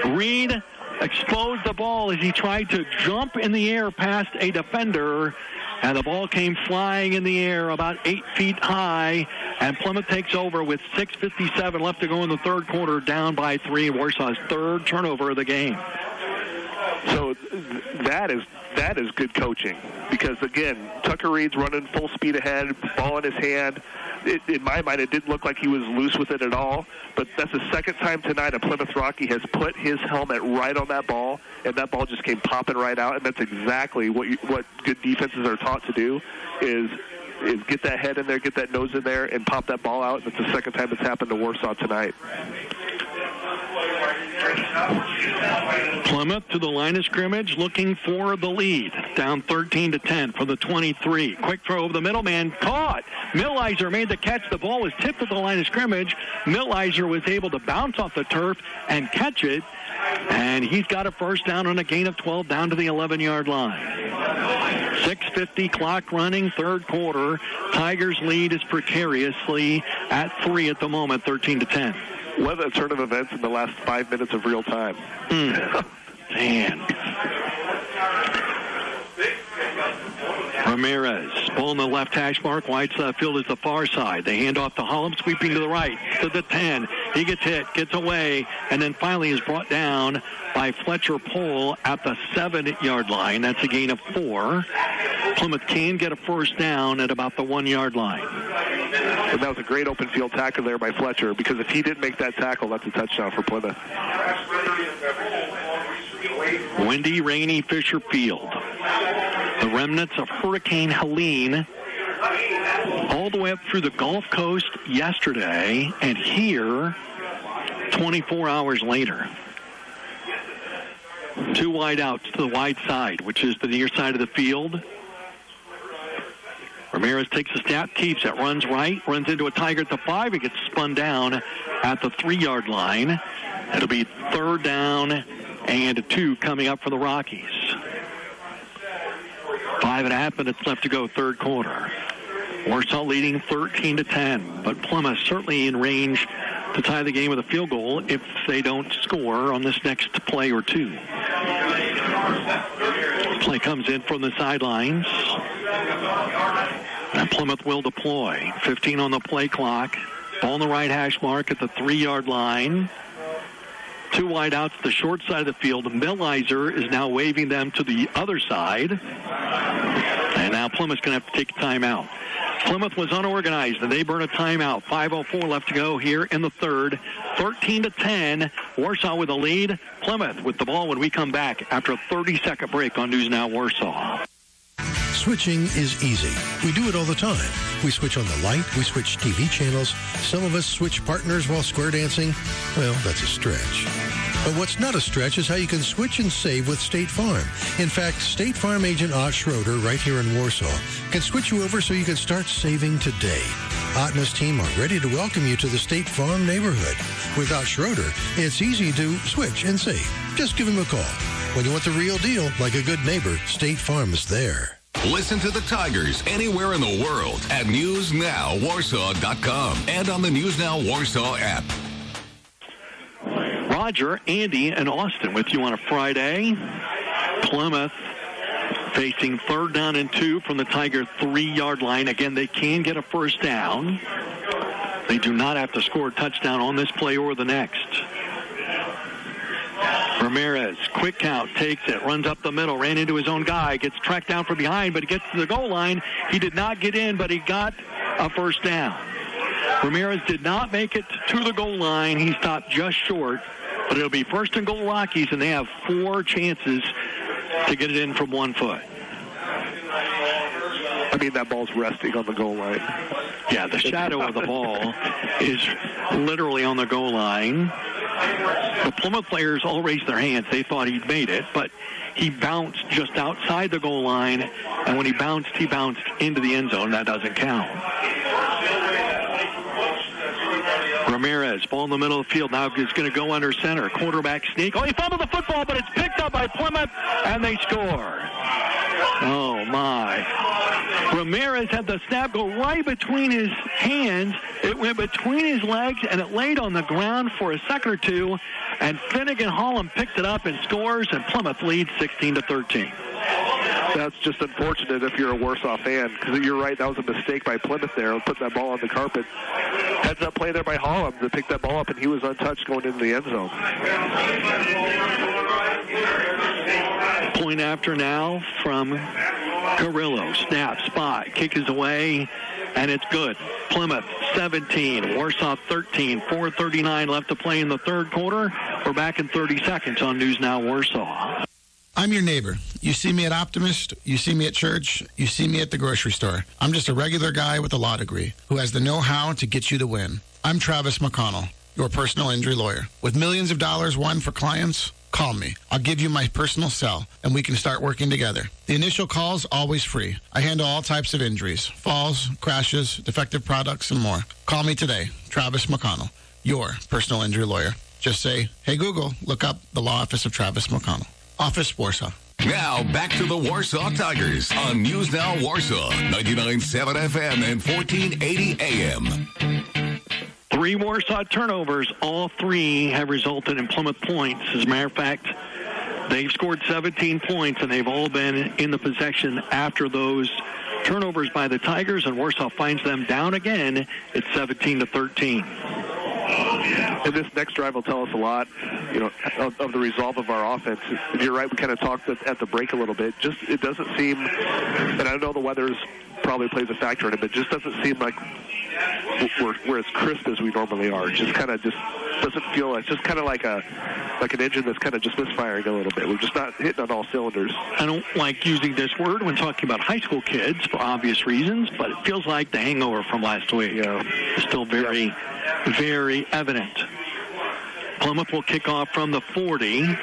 Reed exposed the ball as he tried to jump in the air past a defender, and the ball came flying in the air about 8 feet high, and Plymouth takes over with 6:57 left to go in the third quarter, down by 3. Warsaw's third turnover of the game. So that is good coaching, because, again, Tucker Reed's running full speed ahead, ball in his hand. In my mind, it didn't look like he was loose with it at all, but that's the second time tonight a Plymouth Rocky has put his helmet right on that ball, and that ball just came popping right out, and that's exactly what good defenses are taught to do, is get that head in there, get that nose in there, and pop that ball out, and it's the second time it's happened to Warsaw tonight. Plymouth to the line of scrimmage, looking for the lead. Down 13-10 for the 23. Quick throw over the middle, man caught. Millizer made the catch. The ball was tipped at the line of scrimmage. Millizer was able to bounce off the turf and catch it, and he's got a first down on a gain of 12 down to the 11-yard line. 6:50 clock running, third quarter. Tigers lead is precariously at 3 at the moment, 13-10. What a turn of events in the last 5 minutes of real time. Man. Ramirez, ball in the left hash mark. Wide side field is the far side. They hand off to Hollum, sweeping to the right, to the 10. He gets hit, gets away, and then finally is brought down by Fletcher Pohl at the 7-yard line. That's a gain of 4. Plymouth can get a first down at about the 1-yard line. And that was a great open field tackle there by Fletcher, because if he didn't make that tackle, that's a touchdown for Plymouth. Windy, rainy Fisher Field. The remnants of Hurricane Helene all the way up through the Gulf Coast yesterday, and here 24 hours later. 2 wide outs to the wide side, which is the near side of the field. Ramirez takes a snap, keeps it, runs right, runs into a Tiger at the 5. He gets spun down at the 3-yard line. It'll be third down and 2 coming up for the Rockies. 5.5 minutes left to go, third quarter. Warsaw leading 13-10, but Plymouth certainly in range to tie the game with a field goal if they don't score on this next play or 2. Play comes in from the sidelines, and Plymouth will deploy. 15 on the play clock. Ball on the right hash mark at the 3-yard line. 2 wide outs to the short side of the field. Millizer is now waving them to the other side. And now Plymouth's going to have to take a timeout. Plymouth was unorganized, and they burn a timeout. 5:04 left to go here in the third. 13-10. Warsaw with the lead. Plymouth with the ball when we come back after a 30-second break on News Now Warsaw. Switching is easy. We do it all the time. We switch on the light. We switch TV channels. Some of us switch partners while square dancing. Well, that's a stretch. But what's not a stretch is how you can switch and save with State Farm. In fact, State Farm agent Ott Schroeder right here in Warsaw can switch you over so you can start saving today. Ott and his team are ready to welcome you to the State Farm neighborhood. With Ott Schroeder, it's easy to switch and save. Just give him a call. When you want the real deal, like a good neighbor, State Farm is there. Listen to the Tigers anywhere in the world at newsnowwarsaw.com and on the News Now Warsaw app. Roger, Andy, and Austin with you on a Friday. Plymouth facing third down and 2 from the Tiger 3-yard line. Again, they can get a first down. They do not have to score a touchdown on this play or the next. Ramirez, quick count, takes it, runs up the middle, ran into his own guy, gets tracked down from behind, but he gets to the goal line. He did not get in, but he got a first down. Ramirez did not make it to the goal line. He stopped just short, but it'll be first and goal Rockies, and they have 4 chances to get it in from 1 foot. I mean, that ball's resting on the goal line. Yeah, the shadow of the ball is literally on the goal line. The Plymouth players all raised their hands. They thought he'd made it, but he bounced just outside the goal line, and when he bounced into the end zone. That doesn't count. Ramirez Ramirez, ball in the middle of the field. Now it's going to go under center. Quarterback sneak. Oh, he fumbled the football, but it's picked up by Plymouth, and they score. Oh, my. Ramirez had the snap go right between his hands. It went between his legs, and it laid on the ground for a second or two, and Finnegan Holland picked it up and scores, and Plymouth leads 16-13. That's just unfortunate if you're a Warsaw fan, because you're right, that was a mistake by Plymouth there, put that ball on the carpet. Heads up play there by Holland to pick that ball up, and he was untouched going into the end zone. Point after now from Carrillo. Snap, spot, kick is away, and it's good. Plymouth 17, Warsaw 13, 4:39 left to play in the third quarter. We're back in 30 seconds on News Now Warsaw. I'm your neighbor. You see me at Optimist, you see me at church, you see me at the grocery store. I'm just a regular guy with a law degree who has the know-how to get you to win. I'm Travis McConnell, your personal injury lawyer. With millions of dollars won for clients, call me. I'll give you my personal cell, and we can start working together. The initial call's always free. I handle all types of injuries, falls, crashes, defective products, and more. Call me today, Travis McConnell, your personal injury lawyer. Just say, hey, Google, look up the law office of Travis McConnell. Office, Warsaw. Now, back to the Warsaw Tigers on News Now Warsaw, 99.7 FM and 1480 AM. 3 Warsaw turnovers. All 3 have resulted in Plymouth points. As a matter of fact, they've scored 17 points, and they've all been in the possession after those turnovers by the Tigers, and Warsaw finds them down again. It's 17-13. And this next drive will tell us a lot, of the resolve of our offense. And you're right, we kind of talked at the break a little bit. Just it doesn't seem, and I know the weather probably plays a factor in it, but it just doesn't seem like we're as crisp as we normally are. Just doesn't feel. It's just kind of like an engine that's kind of just misfiring a little bit. We're just not hitting on all cylinders. I don't like using this word when talking about high school kids for obvious reasons, but it feels like the hangover from last week. It's still very, very evident. Plymouth will kick off from the 40. And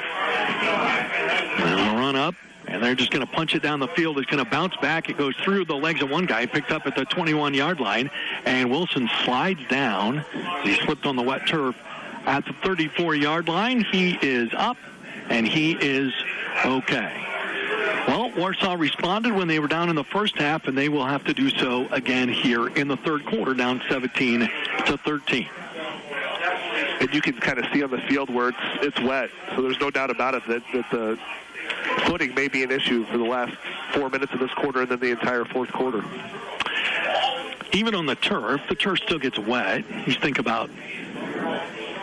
they'll run up, and they're just going to punch it down the field. It's going to bounce back. It goes through the legs of one guy, picked up at the 21-yard line, and Wilson slides down. He slipped on the wet turf at the 34-yard line. He is up, and he is okay. Well, Warsaw responded when they were down in the first half, and they will have to do so again here in the third quarter, down 17-13. And you can kind of see on the field where it's wet, so there's no doubt about it that the footing may be an issue for the last 4 minutes of this quarter and then the entire fourth quarter. Even on the turf still gets wet. You think about,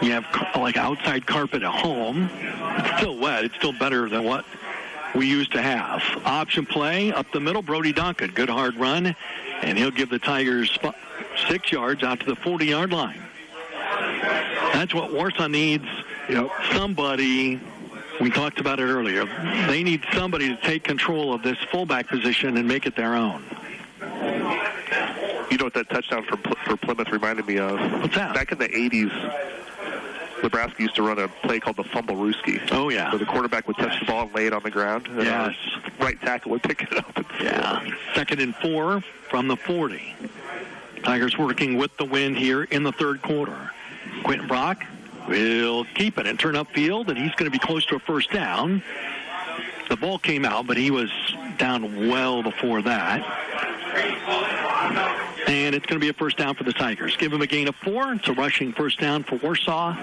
you have like outside carpet at home. It's still wet. It's still better than what we used to have. Option play up the middle, Brody Duncan. Good hard run, and he'll give the Tigers 6 yards out to the 40-yard line. That's what Warsaw needs. Somebody, we talked about it earlier, they need somebody to take control of this fullback position and make it their own. You know what that touchdown for Plymouth reminded me of? What's that? Back in the 80s, Nebraska used to run a play called the Fumble-Rooski. Oh, yeah. So the quarterback would touch the ball and lay it on the ground. And yes. Right tackle would pick it up. Yeah. 2nd and 4 from the 40. Tigers working with the wind here in the third quarter. Quentin Brock will keep it and turn upfield, and he's going to be close to a first down. The ball came out, but he was down well before that. And it's going to be a first down for the Tigers. Give him a gain of 4. It's a rushing first down for Warsaw.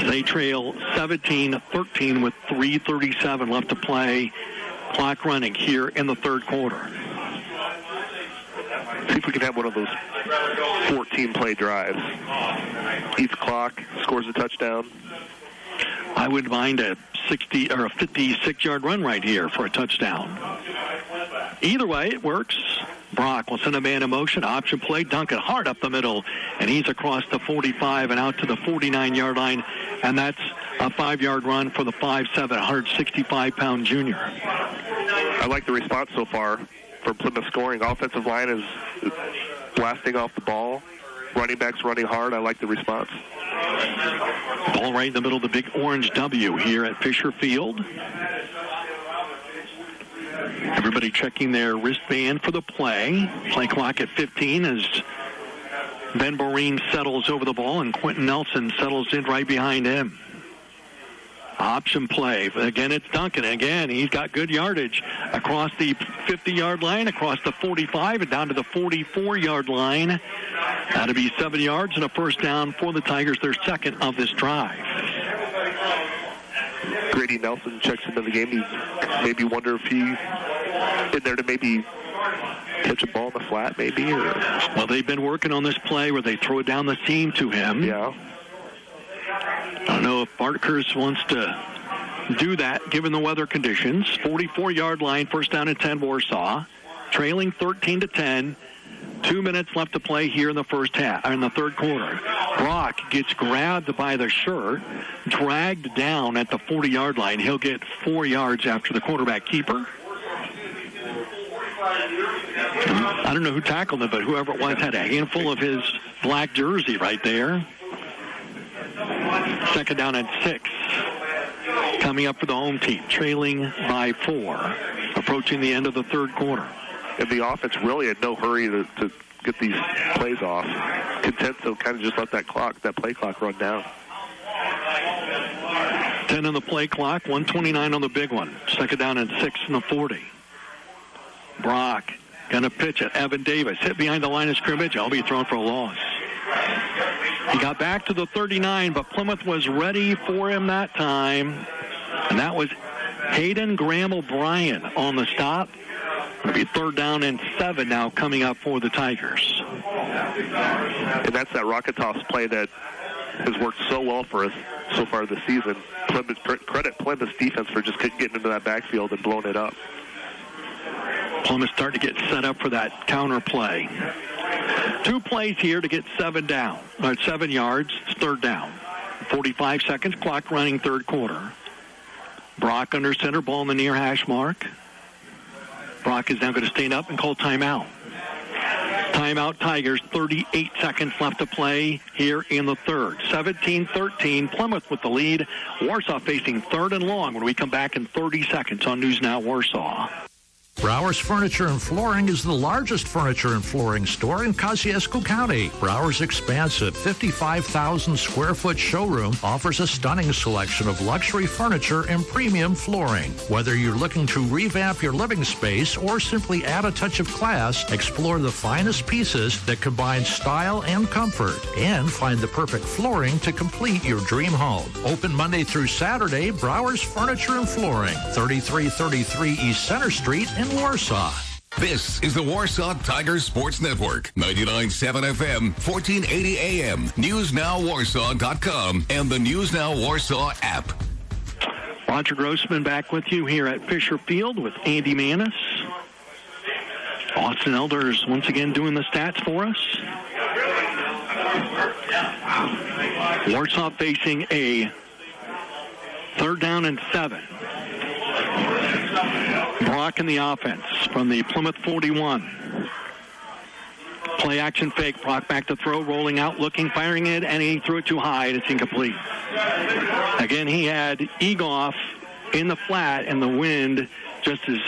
They trail 17-13 with 3:37 left to play. Clock running here in the third quarter. See if we can have one of those 14-play drives. Eats clock, scores a touchdown. I wouldn't mind a 60 or a 56-yard run right here for a touchdown. Either way, it works. Brock will send a man in motion. Option play. Duncan hard up the middle, and he's across the 45 and out to the 49-yard line, and that's a 5-yard run for the 5'7", 165-pound junior. I like the response so far for Plymouth scoring. Offensive line is blasting off the ball. Running backs running hard. I like the response. Ball right in the middle of the big orange W here at Fisher Field. Everybody checking their wristband for the play. Play clock at 15 as Ben Boreen settles over the ball, and Quentin Nelson settles in right behind him. Option play. Again, it's Duncan. Again, he's got good yardage across the 50-yard line, across the 45, and down to the 44-yard line. That'll be 7 yards and a first down for the Tigers, their second of this drive. Grady Nelson checks into the game. You maybe wonder if he's in there to maybe catch a ball in the flat, maybe. Or... Well, they've been working on this play where they throw it down the seam to him. Yeah. I don't know if Bartkers wants to do that given the weather conditions. 44-yard line, first down and 10, Warsaw. Trailing 13-10. 2 minutes left to play here in the first half, in the third quarter. Brock gets grabbed by the shirt, dragged down at the 40-yard line. He'll get 4 yards after the quarterback keeper. I don't know who tackled him, but whoever it was had a handful of his black jersey right there. Second down and 6. Coming up for the home team, trailing by 4, approaching the end of the third quarter. And the offense really in no hurry to get these plays off. Content to kind of just let that play clock run down. 10 on the play clock, 1:29 on the big one. Second down and 6 in the 40. Brock going to pitch it. Evan Davis hit behind the line of scrimmage. I'll be thrown for a loss. He got back to the 39, but Plymouth was ready for him that time. And that was Hayden Graham O'Brien on the stop. It'll be third down and 7 now coming up for the Tigers. And that's that rocket toss play that has worked so well for us so far this season. Credit Plymouth's defense for just getting into that backfield and blowing it up. Plymouth starting to get set up for that counter play. 2 plays here to get 7 yards. It's third down. 45 seconds, clock running, third quarter. Brock under center, ball in the near hash mark. Brock is now going to stand up and call timeout. Timeout Tigers, 38 seconds left to play here in the third. 17-13, Plymouth with the lead. Warsaw facing third and long when we come back in 30 seconds on News Now Warsaw. Browers Furniture and Flooring is the largest furniture and flooring store in Kosciuszko County. Browers' expansive 55,000-square-foot showroom offers a stunning selection of luxury furniture and premium flooring. Whether you're looking to revamp your living space or simply add a touch of class, explore the finest pieces that combine style and comfort, and find the perfect flooring to complete your dream home. Open Monday through Saturday, Browers Furniture and Flooring, 3333 East Center Street in Warsaw. This is the Warsaw Tigers Sports Network, 99.7 FM, 1480 AM, NewsNowWarsaw.com, and the News Now Warsaw app. Roger Grossman back with you here at Fisher Field with Andy Manis. Austin Elders once again doing the stats for us. Warsaw facing a third down and 7. Brock in the offense from the Plymouth 41. Play action fake. Brock back to throw, rolling out, looking, firing it, and he threw it too high, and it's incomplete. Again, he had Egoff in the flat, and the wind just is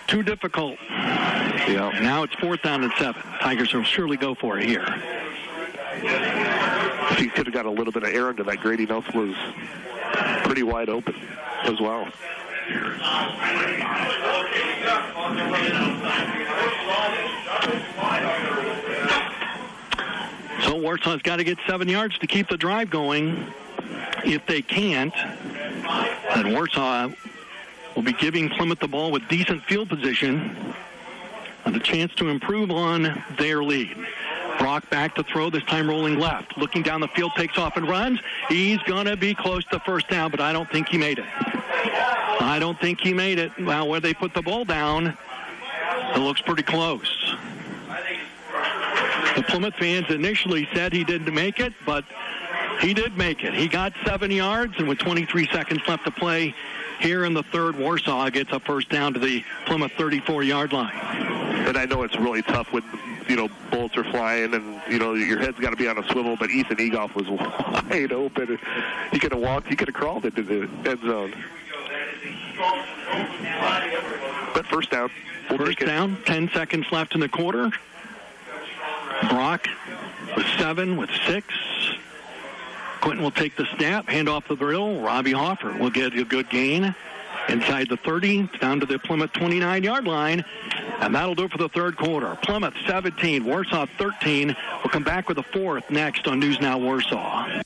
too difficult. Yeah. And now it's fourth down and 7. Tigers will surely go for it here. If he could have got a little bit of air into that, Grady Nelson was pretty wide open as well. So Warsaw's got to get 7 yards to keep the drive going. If they can't, then Warsaw will be giving Plymouth the ball with decent field position and a chance to improve on their lead. Brock back to throw, this time rolling left. Looking down the field, takes off and runs. He's going to be close to first down, but I don't think he made it. Well, where they put the ball down, it looks pretty close. The Plymouth fans initially said he didn't make it, but he did make it. He got 7 yards, and with 23 seconds left to play here in the third, Warsaw gets a first down to the Plymouth 34-yard line. And I know it's really tough when, bullets are flying and, your head's got to be on a swivel, but Ethan Egoff was wide open. He could have walked, he could have crawled into the end zone. But first down. First down, 10 seconds left in the quarter. Brock with 7, with 6. Quentin will take the snap, hand off the drill. Robbie Hoffer will get a good gain inside the 30, down to the Plymouth 29-yard line. And that'll do it for the third quarter. Plymouth 17, Warsaw 13. We'll come back with the fourth next on News Now Warsaw.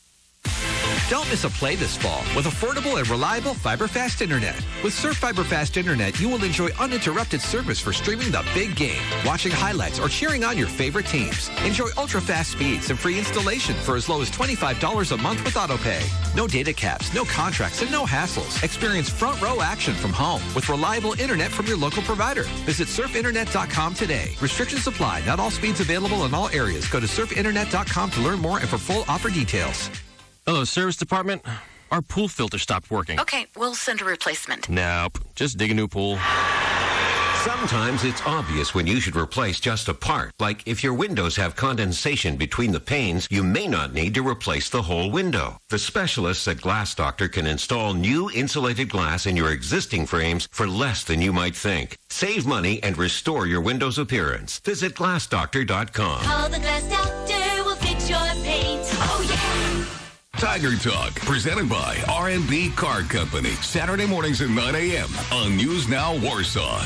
Don't miss a play this fall with affordable and reliable fiber-fast internet. With Surf Fiber Fast Internet, you will enjoy uninterrupted service for streaming the big game, watching highlights, or cheering on your favorite teams. Enjoy ultra-fast speeds and free installation for as low as $25 a month with AutoPay. No data caps, no contracts, and no hassles. Experience front-row action from home with reliable internet from your local provider. Visit surfinternet.com today. Restrictions apply. Not all speeds available in all areas. Go to surfinternet.com to learn more and for full offer details. Hello, service department. Our pool filter stopped working. Okay, we'll send a replacement. Nope. Just dig a new pool. Sometimes it's obvious when you should replace just a part. Like if your windows have condensation between the panes, you may not need to replace the whole window. The specialists at Glass Doctor can install new insulated glass in your existing frames for less than you might think. Save money and restore your window's appearance. Visit glassdoctor.com. Call the Glass Doctor, will fix your paint. Oh, yeah. Tiger Talk, presented by R&B Car Company. Saturday mornings at 9 a.m. on News Now Warsaw.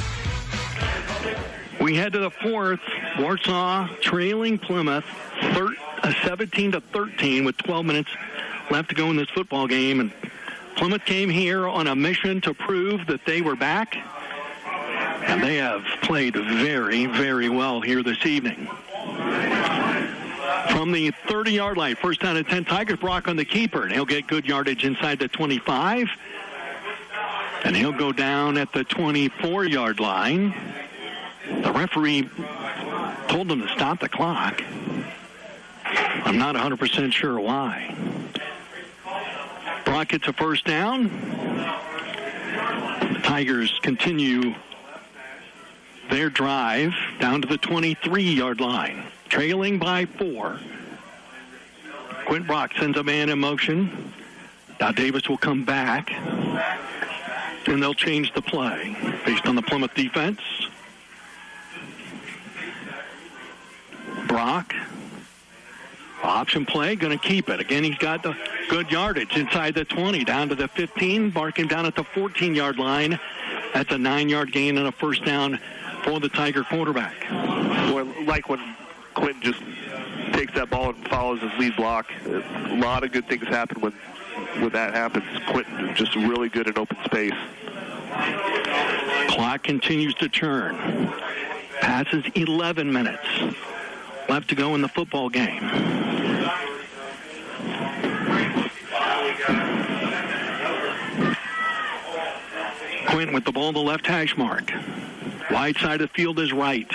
We head to the fourth. Warsaw trailing Plymouth 17-13 with 12 minutes left to go in this football game. And Plymouth came here on a mission to prove that they were back. And they have played very, very well here this evening. From the 30-yard line, first down and 10, Tigers. Brock on the keeper, and he'll get good yardage inside the 25. And he'll go down at the 24-yard line. The referee told him to stop the clock. I'm not 100% sure why. Brock gets a first down. The Tigers continue their drive down to the 23-yard line, trailing by 4. Quint Brock sends a man in motion. Now Davis will come back, and they'll change the play based on the Plymouth defense. Brock, option play, going to keep it. Again, he's got the good yardage inside the 20, down to the 15, barking down at the 14-yard line. That's a 9-yard gain and a first down for the Tiger quarterback. Well, like when Quentin just takes that ball and follows his lead block, a lot of good things happen when that happens. Quentin is just really good in open space. Clock continues to churn. Passes 11 minutes left to go in the football game. Quentin with the ball to the left hash mark. Wide side of the field is right.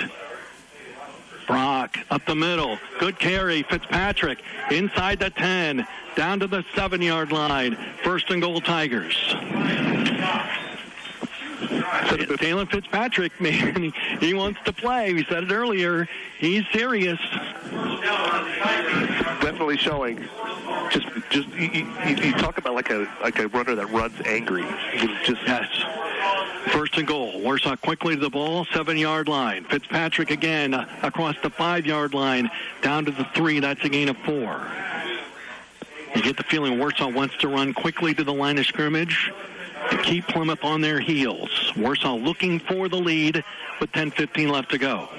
Brock up the middle. Good carry. Fitzpatrick inside the 10. Down to the 7-yard line. First and goal, Tigers. Taylor Fitzpatrick, man, he wants to play. We said it earlier. He's serious. Definitely showing. Just you talk about like a runner that runs angry. Yes. First and goal. Warsaw quickly to the ball, 7-yard line. Fitzpatrick again across the 5-yard line, down to the 3. That's a gain of 4. You get the feeling Warsaw wants to run quickly to the line of scrimmage to keep Plymouth on their heels. Warsaw looking for the lead with 10:15 left to go.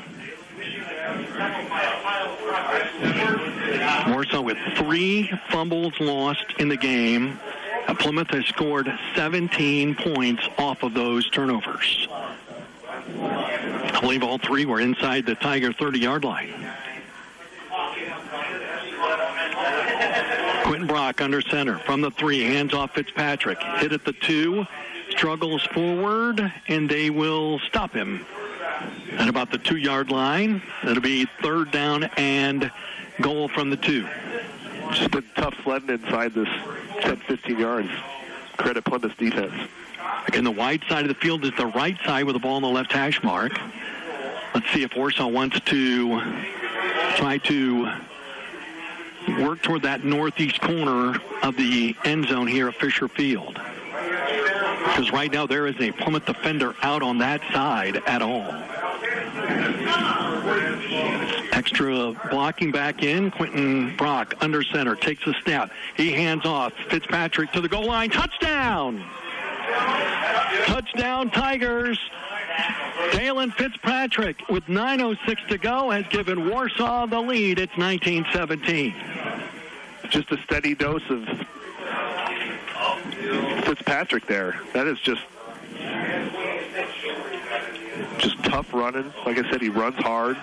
Warsaw with 3 fumbles lost in the game. And Plymouth has scored 17 points off of those turnovers. I believe all 3 were inside the Tiger 30-yard line. Quentin Brock under center from the 3, hands off Fitzpatrick. Hit at the 2, struggles forward, and they will stop him at about the 2-yard line. It'll be third down and goal from the 2. Just been tough sledding inside this 10-15 yards. Credit Plymouth's defense. Again, the wide side of the field is the right side with the ball on the left hash mark. Let's see if Warsaw wants to try to work toward that northeast corner of the end zone here at Fisher Field. Because right now there is a Plymouth defender out on that side at all. Extra blocking back in. Quentin Brock under center takes a snap. He hands off. Fitzpatrick to the goal line. Touchdown! Touchdown Tigers. Dalen Fitzpatrick with 9:06 to go has given Warsaw the lead. It's 19-17. Just a steady dose of Fitzpatrick there. That is just tough running. Like I said, he runs hard.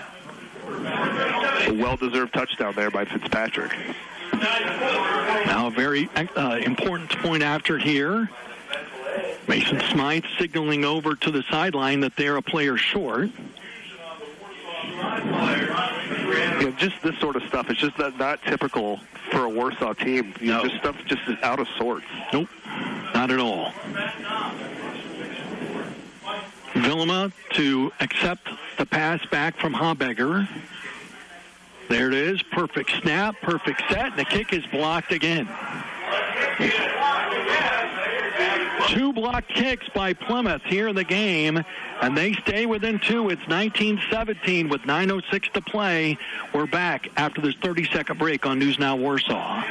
A well-deserved touchdown there by Fitzpatrick. Now a very important point after here. Mason Smythe signaling over to the sideline that they're a player short. Just this sort of stuff. It's just not typical for a Warsaw team. This stuff just is out of sorts. Nope, not at all. Vilma to accept the pass back from Habegger. There it is. Perfect snap, perfect set, and the kick is blocked again. 2 block kicks by Plymouth here in the game, and they stay within 2. It's 19-17 with 9:06 to play. We're back after this 30-second break on News Now Warsaw.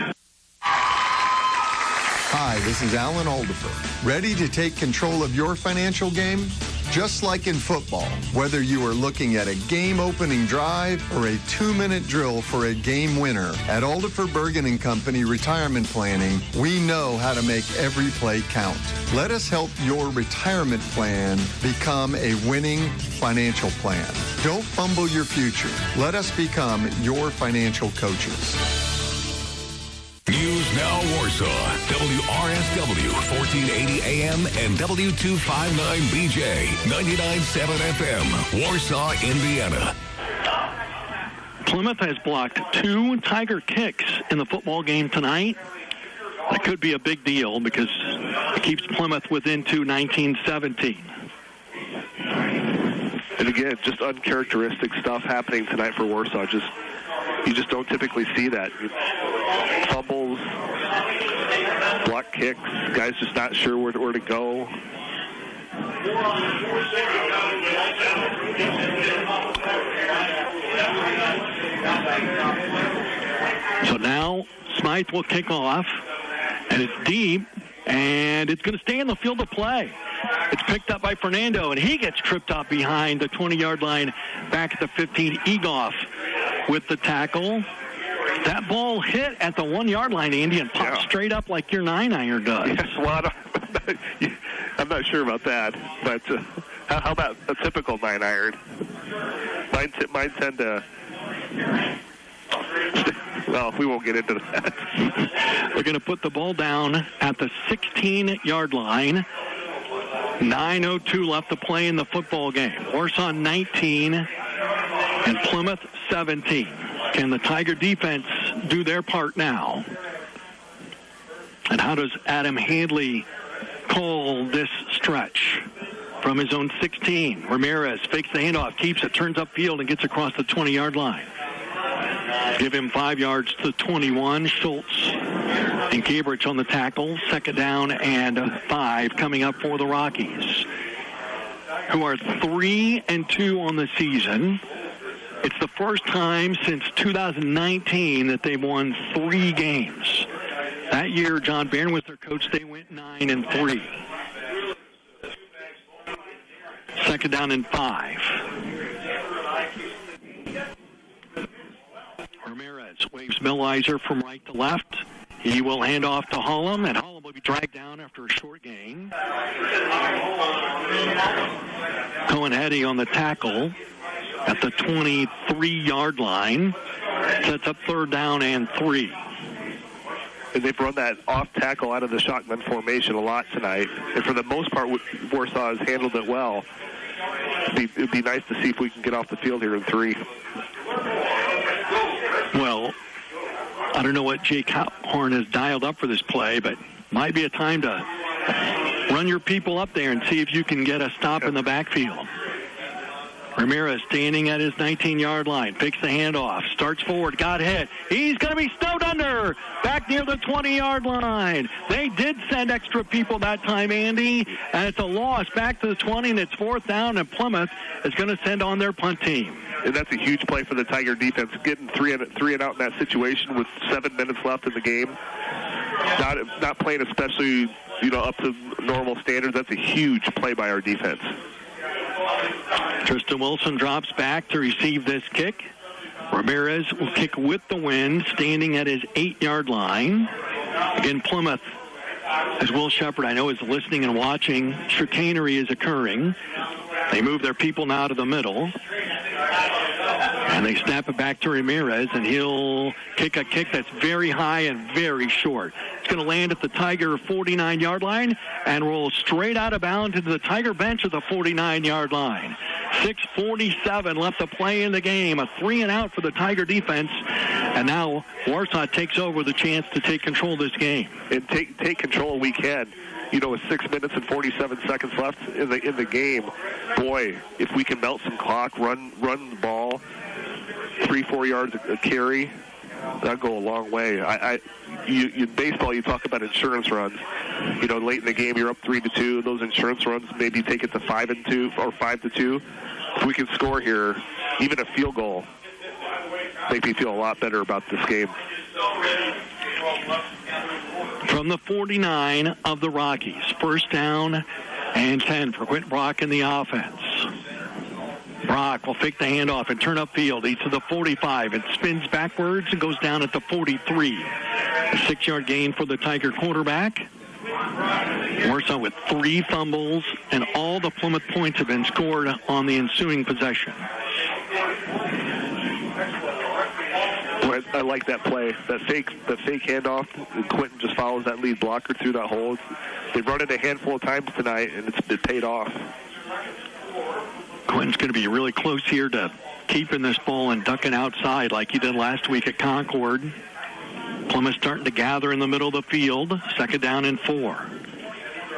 Hi, this is Alan Aldifer. Ready to take control of your financial game? Just like in football, whether you are looking at a game-opening drive or a 2-minute drill for a game winner, at Aldifer Bergen & Company Retirement Planning, we know how to make every play count. Let us help your retirement plan become a winning financial plan. Don't fumble your future. Let us become your financial coaches. News Now Warsaw, WRSW, 1480 AM and W259BJ, 99.7 FM, Warsaw, Indiana. Plymouth has blocked 2 Tiger kicks in the football game tonight. That could be a big deal because it keeps Plymouth within 2, 19-17. And again, just uncharacteristic stuff happening tonight for Warsaw. You just don't typically see that. Fumbles, block kicks, guys just not sure where to go. So now Smythe will kick off, and it's deep, and it's going to stay in the field of play. It's picked up by Fernando, and he gets tripped up behind the 20-yard line back at the 15. Egoff with the tackle. That ball hit at the 1-yard line, Andy, and popped straight up like your 9-iron does. Yes, well, I'm not sure about that, but how about a typical 9-iron? Mine tend to... Well, we won't get into that. They're going to put the ball down at the 16-yard line. 9:02 left to play in the football game. Warsaw 19 and Plymouth 17. Can the Tiger defense do their part now? And how does Adam Handley call this stretch? From his own 16, Ramirez fakes the handoff, keeps it, turns upfield, and gets across the 20-yard line. Give him 5 yards to 21. Schultz and Gabrich on the tackle. 2nd down and 5 coming up for the Rockies, who are 3-2 on the season. It's the first time since 2019 that they've won 3 games. That year, John Barron was their coach. They went 9-3. 2nd down and 5. Ramirez waves Millizer from right to left. He will hand off to Hollum, and Hollum will be dragged down after a short gain. Cohen-Heddy on the tackle at the 23-yard line. Sets up 3rd down and 3. And they've run that off tackle out of the shotgun formation a lot tonight. And for the most part, Warsaw has handled it well. It'd be nice to see if we can get off the field here in 3. Well, I don't know what Jake Horn has dialed up for this play, but might be a time to run your people up there and see if you can get a stop in the backfield. Ramirez standing at his 19-yard line, picks the handoff, starts forward, got hit. He's going to be snowed under, back near the 20-yard line. They did send extra people that time, Andy, and it's a loss back to the 20, and it's 4th down, and Plymouth is going to send on their punt team. And that's a huge play for the Tiger defense, getting three and out in that situation with 7 minutes left in the game. Not playing especially, up to normal standards. That's a huge play by our defense. Tristan Wilson drops back to receive this kick. Ramirez will kick with the wind, standing at his 8-yard line. Again, Plymouth, as Will Shepard, I know, is listening and watching. Chicanery is occurring. They move their people now to the middle. And they snap it back to Ramirez, and he'll kick a kick that's very high and very short. It's going to land at the Tiger 49-yard line and roll straight out of bounds into the Tiger bench at the 49-yard line. 6:47 left to play in the game. A 3-and-out for the Tiger defense. And now Warsaw takes over the chance to take control of this game. And take control we can. With 6 minutes and 47 seconds left in the game, boy, if we can melt some clock, run the ball, 3-4 yards a carry, that'll go a long way. In baseball, you talk about insurance runs. Late in the game, you're up 3-2. Those insurance runs maybe take it to 5-2 or 5-2. If we can score here, even a field goal, make me feel a lot better about this game. From the 49 of the Rockies, 1st down and 10 for Quentin Brock in the offense. Brock will fake the handoff and turn upfield. He's to the 45 and spins backwards and goes down at the 43. A 6-yard gain for the Tiger quarterback. Warsaw with 3 fumbles, and all the Plymouth points have been scored on the ensuing possession. I like that play. The fake handoff. Quentin just follows that lead blocker through that hole. They've run it a handful of times tonight, and it's paid off. Quentin's going to be really close here to keeping this ball and ducking outside like he did last week at Concord. Plymouth starting to gather in the middle of the field. 2nd down and 4.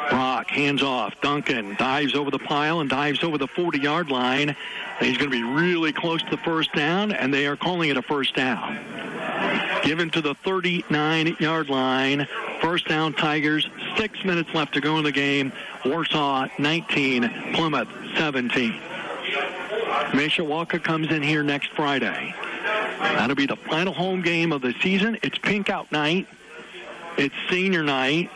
Brock, hands off. Duncan dives over the pile and dives over the 40-yard line. He's going to be really close to the 1st down, and they are calling it a 1st down. Given to the 39-yard line. 1st down, Tigers. 6 minutes left to go in the game. Warsaw 19, Plymouth 17. Mishawaka comes in here next Friday. That'll be the final home game of the season. It's pink out night. It's senior night.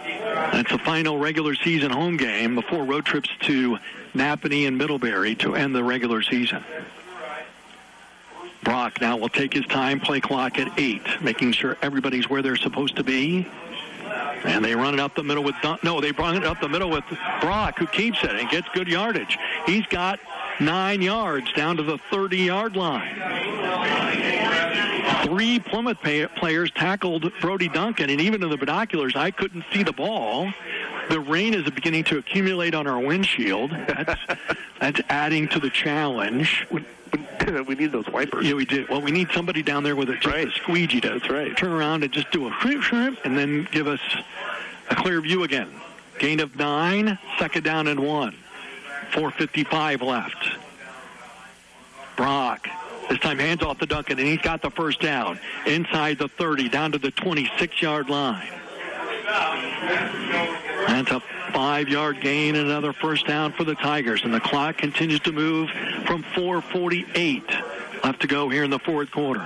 That's the final regular season home game before road trips to Napanee and Middlebury to end the regular season. Brock now will take his time, play clock at 8, making sure everybody's where they're supposed to be. And they run it up the middle with they run it up the middle with Brock, who keeps it and gets good yardage. He's got 9 yards down to the 30-yard line. 3 Plymouth players tackled Brody Duncan, and even in the binoculars, I couldn't see the ball. The rain is beginning to accumulate on our windshield. That's adding to the challenge. We need those wipers. Yeah, we do. Well, we need somebody down there with a squeegee to That's right. turn around and just do a shrimp, and then give us a clear view again. Gain of 9, 2nd down and 1. 4:55 left. Brock, this time hands off to Duncan, and he's got the 1st down. Inside the 30, down to the 26-yard line. That's a 5-yard gain, and another 1st down for the Tigers. And the clock continues to move from 4:48 left to go here in the 4th quarter.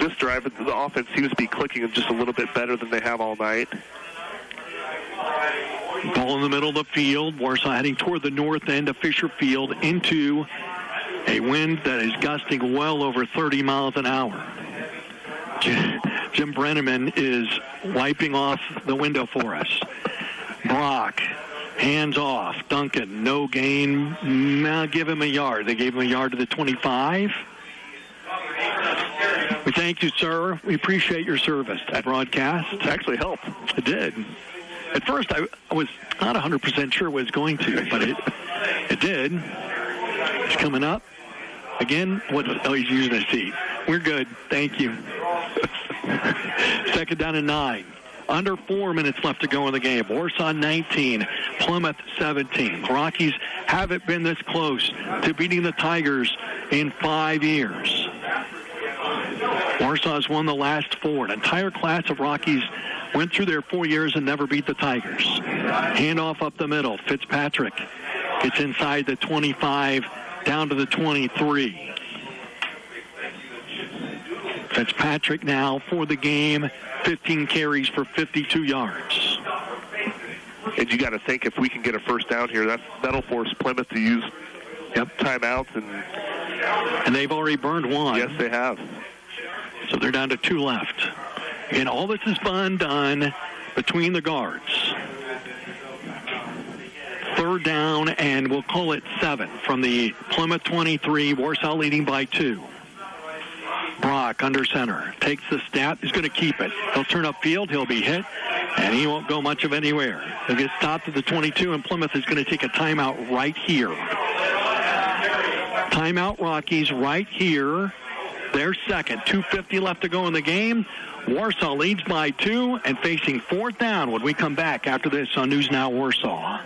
This drive, the offense seems to be clicking just a little bit better than they have all night. Ball in the middle of the field. Warsaw heading toward the north end of Fisher Field into a wind that is gusting well over 30 miles an hour. Jim Brenneman is wiping off the window for us. Brock, hands off. Duncan, no gain. Now give him a yard. They gave him a yard to the 25. We thank you, sir. We appreciate your service. That broadcast actually helped. It did. At first, I was not 100% sure it was going to, but it did. It's coming up. Again, he's using a seat. We're good. Thank you. 2nd down and 9. Under 4 minutes left to go in the game. Warsaw 19, Plymouth 17. The Rockies haven't been this close to beating the Tigers in 5 years. Warsaw's won the last 4. An entire class of Rockies went through their 4 years and never beat the Tigers. Handoff up the middle. Fitzpatrick gets inside the 25, down to the 23. Fitzpatrick now for the game, 15 carries for 52 yards. And you got to think if we can get a first down here, that'll force Plymouth to use timeouts. And they've already burned one. Yes, they have. So they're down to 2 left. And all this is done between the guards. Third down, and we'll call it 7 from the Plymouth 23. Warsaw leading by 2. Brock under center. Takes the snap. He's going to keep it. He'll turn upfield. He'll be hit, and he won't go much of anywhere. He'll get stopped at the 22, and Plymouth is going to take a timeout right here. Timeout Rockies right here. Their second. 2:50 left to go in the game. Warsaw leads by 2 and facing 4th down when we come back after this on News Now Warsaw.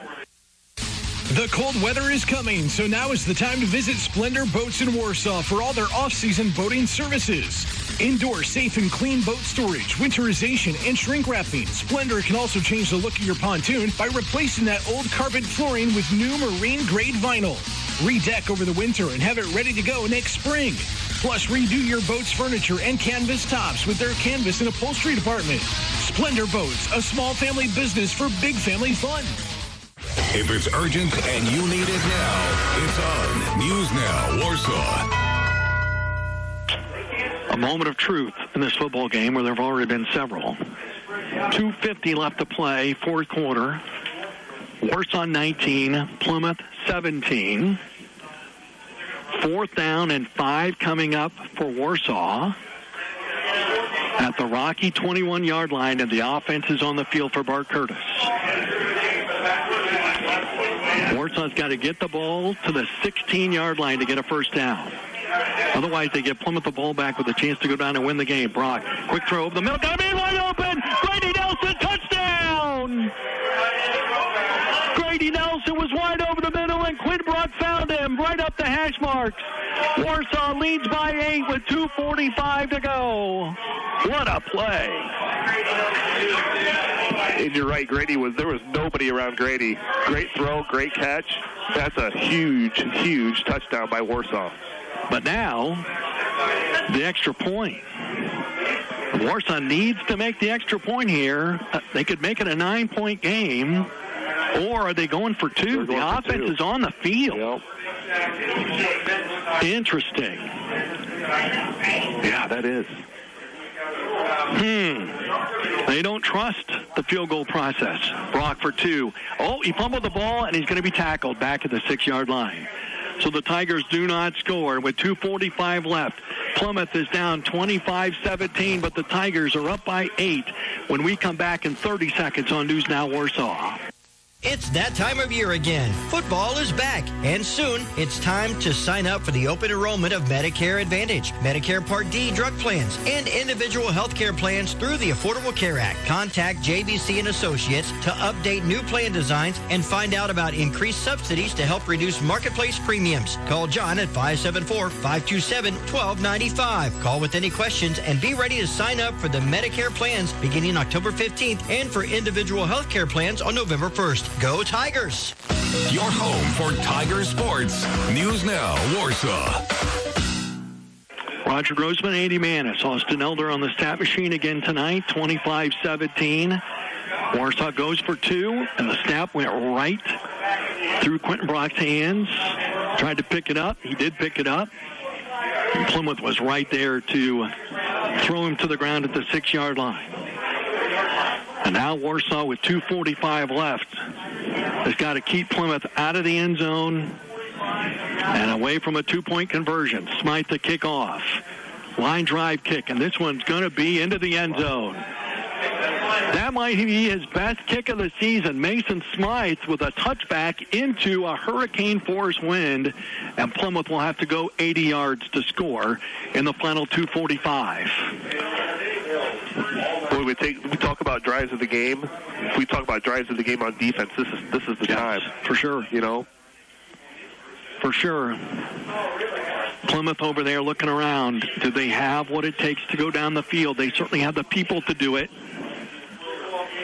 The cold weather is coming, so now is the time to visit Splendor Boats in Warsaw for all their off-season boating services. Indoor safe and clean boat storage, winterization, and shrink wrapping. Splendor can also change the look of your pontoon by replacing that old carpet flooring with new marine-grade vinyl. Redeck over the winter and have it ready to go next spring. Plus, redo your boat's furniture and canvas tops with their canvas and upholstery department. Splendor Boats, a small family business for big family fun. If it's urgent and you need it now, it's on News Now Warsaw. A moment of truth in this football game where there have already been several. 2:50 left to play, 4th quarter. Warsaw 19, Plymouth 17. 4th down and 5 coming up for Warsaw at the Rocky 21-yard line, and the offense is on the field for Bart Curtis. Warsaw's got to get the ball to the 16-yard line to get a first down. Otherwise, they give Plymouth the ball back with a chance to go down and win the game. Brock, quick throw over the middle. Got him in wide open. Grady Nelson, touchdown! Grady Nelson was wide over the middle, and Quinn Brock found him right up the hash marks. Warsaw leads by 8 with 2:45 to go. What a play. And you're right, there was nobody around Grady. Great throw, great catch. That's a huge, huge touchdown by Warsaw. But now, the extra point. Warsaw needs to make the extra point here. They could make it a 9-point game, or are they going for 2? The offense is on the field. Yep. Interesting. Yeah, that is. They don't trust the field goal process. Brock for 2. Oh, he fumbled the ball, and he's going to be tackled back at the 6-yard line. So the Tigers do not score with 2:45 left. Plymouth is down 25-17, but the Tigers are up by 8 when we come back in 30 seconds on News Now Warsaw. It's that time of year again. Football is back, and soon it's time to sign up for the open enrollment of Medicare Advantage, Medicare Part D drug plans, and individual health care plans through the Affordable Care Act. Contact JVC and Associates to update new plan designs and find out about increased subsidies to help reduce marketplace premiums. Call John at 574-527-1295. Call with any questions and be ready to sign up for the Medicare plans beginning October 15th and for individual health care plans on November 1st. Go Tigers! Your home for Tiger Sports. News Now, Warsaw. Roger Grossman, Andy Manis, Austin Elder on the stat machine again tonight, 25-17. Warsaw goes for 2, and the snap went right through Quentin Brock's hands. Tried to pick it up. He did pick it up. And Plymouth was right there to throw him to the ground at the 6-yard line. And now Warsaw, with 2:45 left, has got to keep Plymouth out of the end zone and away from a 2-point conversion. Smythe the kickoff. Line drive kick, and this one's going to be into the end zone. That might be his best kick of the season. Mason Smythe with a touchback into a hurricane-force wind, and Plymouth will have to go 80 yards to score in the final 2:45. when we talk about drives of the game, if we talk about drives of the game on defense, this is the time. For sure. You know? For sure. Plymouth over there looking around. Do they have what it takes to go down the field? They certainly have the people to do it.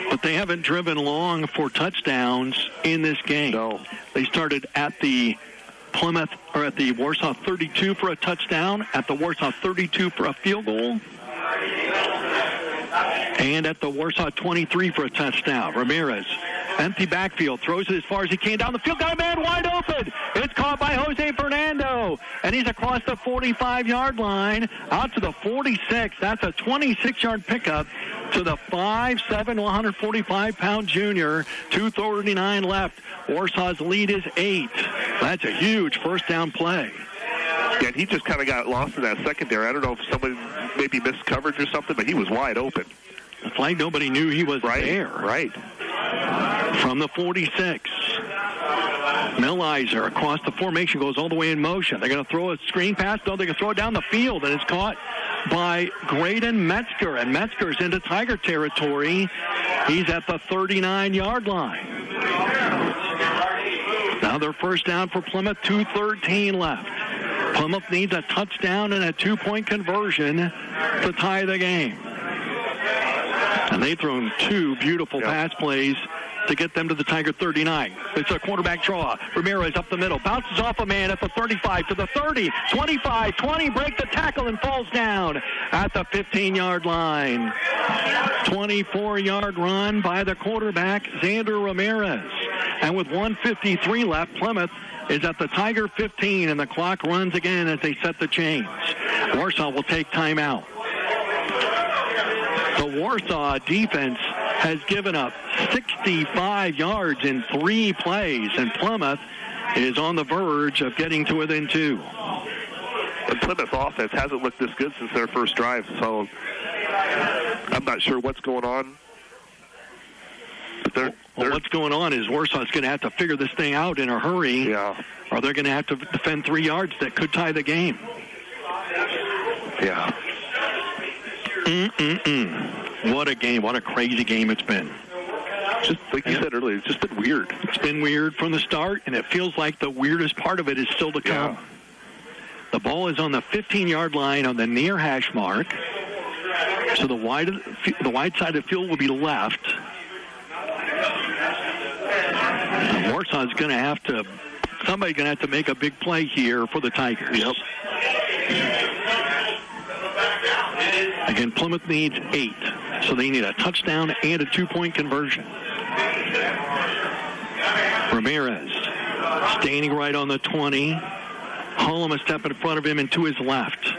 But they haven't driven long for touchdowns in this game. No. They started at the Warsaw 32 for a touchdown, at the Warsaw 32 for a field goal, and at the Warsaw 23 for a touchdown. Ramirez, empty backfield, throws it as far as he can down the field. Got a man wide open. It's caught by Jose Fernando, and he's across the 45-yard line out to the 46. That's a 26-yard pickup to the 5'7", 145-pound junior. 2:39 left. Warsaw's lead is 8. That's a huge first down play. Yeah, he just kind of got lost in that secondary. I don't know if somebody maybe missed coverage or something, but he was wide open. It's like nobody knew he was there. Right. From the 46. Millizer across the formation, goes all the way in motion. They're going to throw a screen pass. No, they can throw it down the field, and it's caught by Graydon Metzger. And Metzger's into Tiger territory. He's at the 39-yard line. Now their first down for Plymouth, 2:13 left. Plymouth needs a touchdown and a 2-point conversion to tie the game. And they've thrown 2 beautiful pass plays to get them to the Tiger 39. It's a quarterback draw. Ramirez up the middle. Bounces off a man at the 35 to the 30. 25, 20. Break the tackle and falls down at the 15-yard line. 24-yard run by the quarterback, Xander Ramirez. And with 1:53 left, Plymouth is at the Tiger 15, and the clock runs again as they set the chains. Warsaw will take timeout. The Warsaw defense has given up 65 yards in 3 plays, and Plymouth is on the verge of getting to within 2. The Plymouth offense hasn't looked this good since their first drive, so I'm not sure what's going on. But what's going on is Warsaw's going to have to figure this thing out in a hurry, or they're going to have to defend 3 yards that could tie the game. Yeah. What a game. What a crazy game it's been. Just like you said earlier, it's just been weird. It's been weird from the start, and it feels like the weirdest part of it is still to come. Yeah. The ball is on the 15-yard line on the near hash mark. So the wide side of the field will be left. And Warsaw's going to have to, somebody's going to have to make a big play here for the Tigers. Yep. Again, Plymouth needs 8, so they need a touchdown and a 2-point conversion. Ramirez standing right on the 20. Hullum a step in front of him and to his left.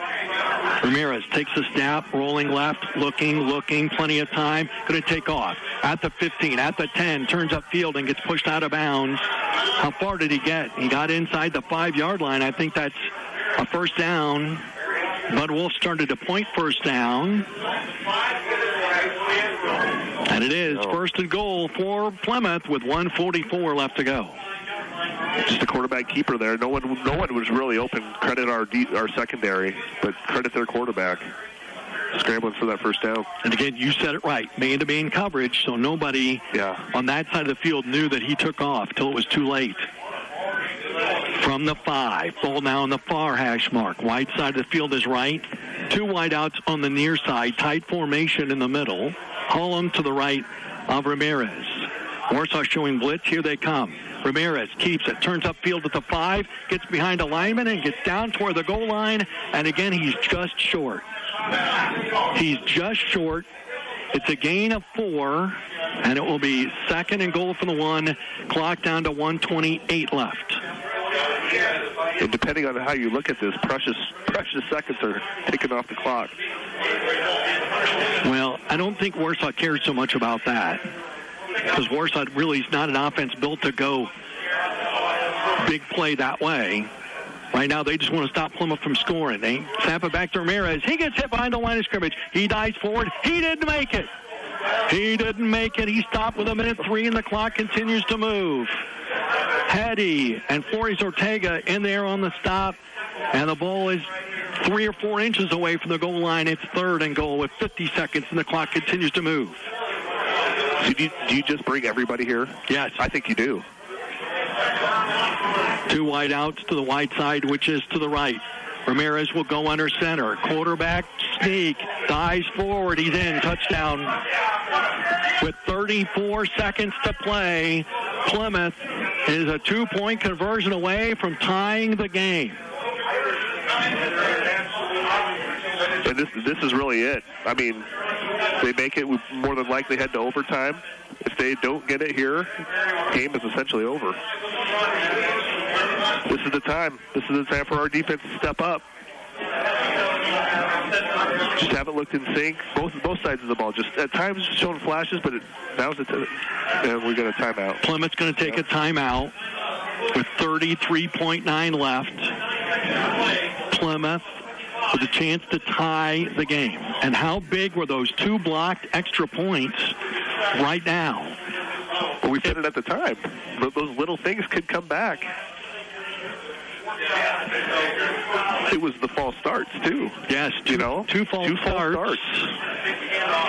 Ramirez takes a snap, rolling left, looking, plenty of time. Going to take off at the 15, at the 10, turns upfield and gets pushed out of bounds. How far did he get? He got inside the 5-yard line. I think that's a first down. Bud Wolf started to point first down. And it is first and goal for Plymouth with 1:44 left to go. Just a quarterback keeper there. No one was really open. Credit our secondary, but credit their quarterback. Scrambling for that first down. And again, you said it right. Man-to-man coverage, so nobody on that side of the field knew that he took off till it was too late. From the 5, ball now on the far hash mark. Wide side of the field is right. 2 wideouts on the near side. Tight formation in the middle. Hullum to the right of Ramirez. Warsaw showing blitz. Here they come. Ramirez keeps it. Turns upfield at the 5. Gets behind a lineman and gets down toward the goal line. And again, he's just short. He's just short. It's a gain of 4. And it will be second and goal for the 1. Clock down to 1:28 left. And depending on how you look at this, precious seconds are taken off the clock. Well, I don't think Warsaw cares so much about that, because Warsaw really is not an offense built to go big play that way. Right now, they just want to stop Plymouth from scoring. They snap it back to Ramirez. He gets hit behind the line of scrimmage. He dives forward. He didn't make it. He stopped with 1:03, and the clock continues to move. Hetty and Flores Ortega in there on the stop, and the ball is 3 or 4 inches away from the goal line. It's 3rd and goal with 50 seconds, and the clock continues to move. So do you just bring everybody here? Yes. I think you do. 2 wide outs to the wide side, which is to the right. Ramirez will go under center. Quarterback sneak. Dives forward. He's in. Touchdown. With 34 seconds to play, Plymouth is a 2-point conversion away from tying the game. And this is really it. I mean, they make it, we more than likely head to overtime. If they don't get it here, game is essentially over. This is the time. This is the time for our defense to step up. Just haven't looked in sync. Both sides of the ball. Just at times showing flashes, but now's the time. And we got a timeout. Plymouth's going to take a timeout with 33.9 left. Plymouth with a chance to tie the game. And how big were those 2 blocked extra points right now? Well, we said it at the time. Those little things could come back. It was the false starts, too. Yes, two false starts.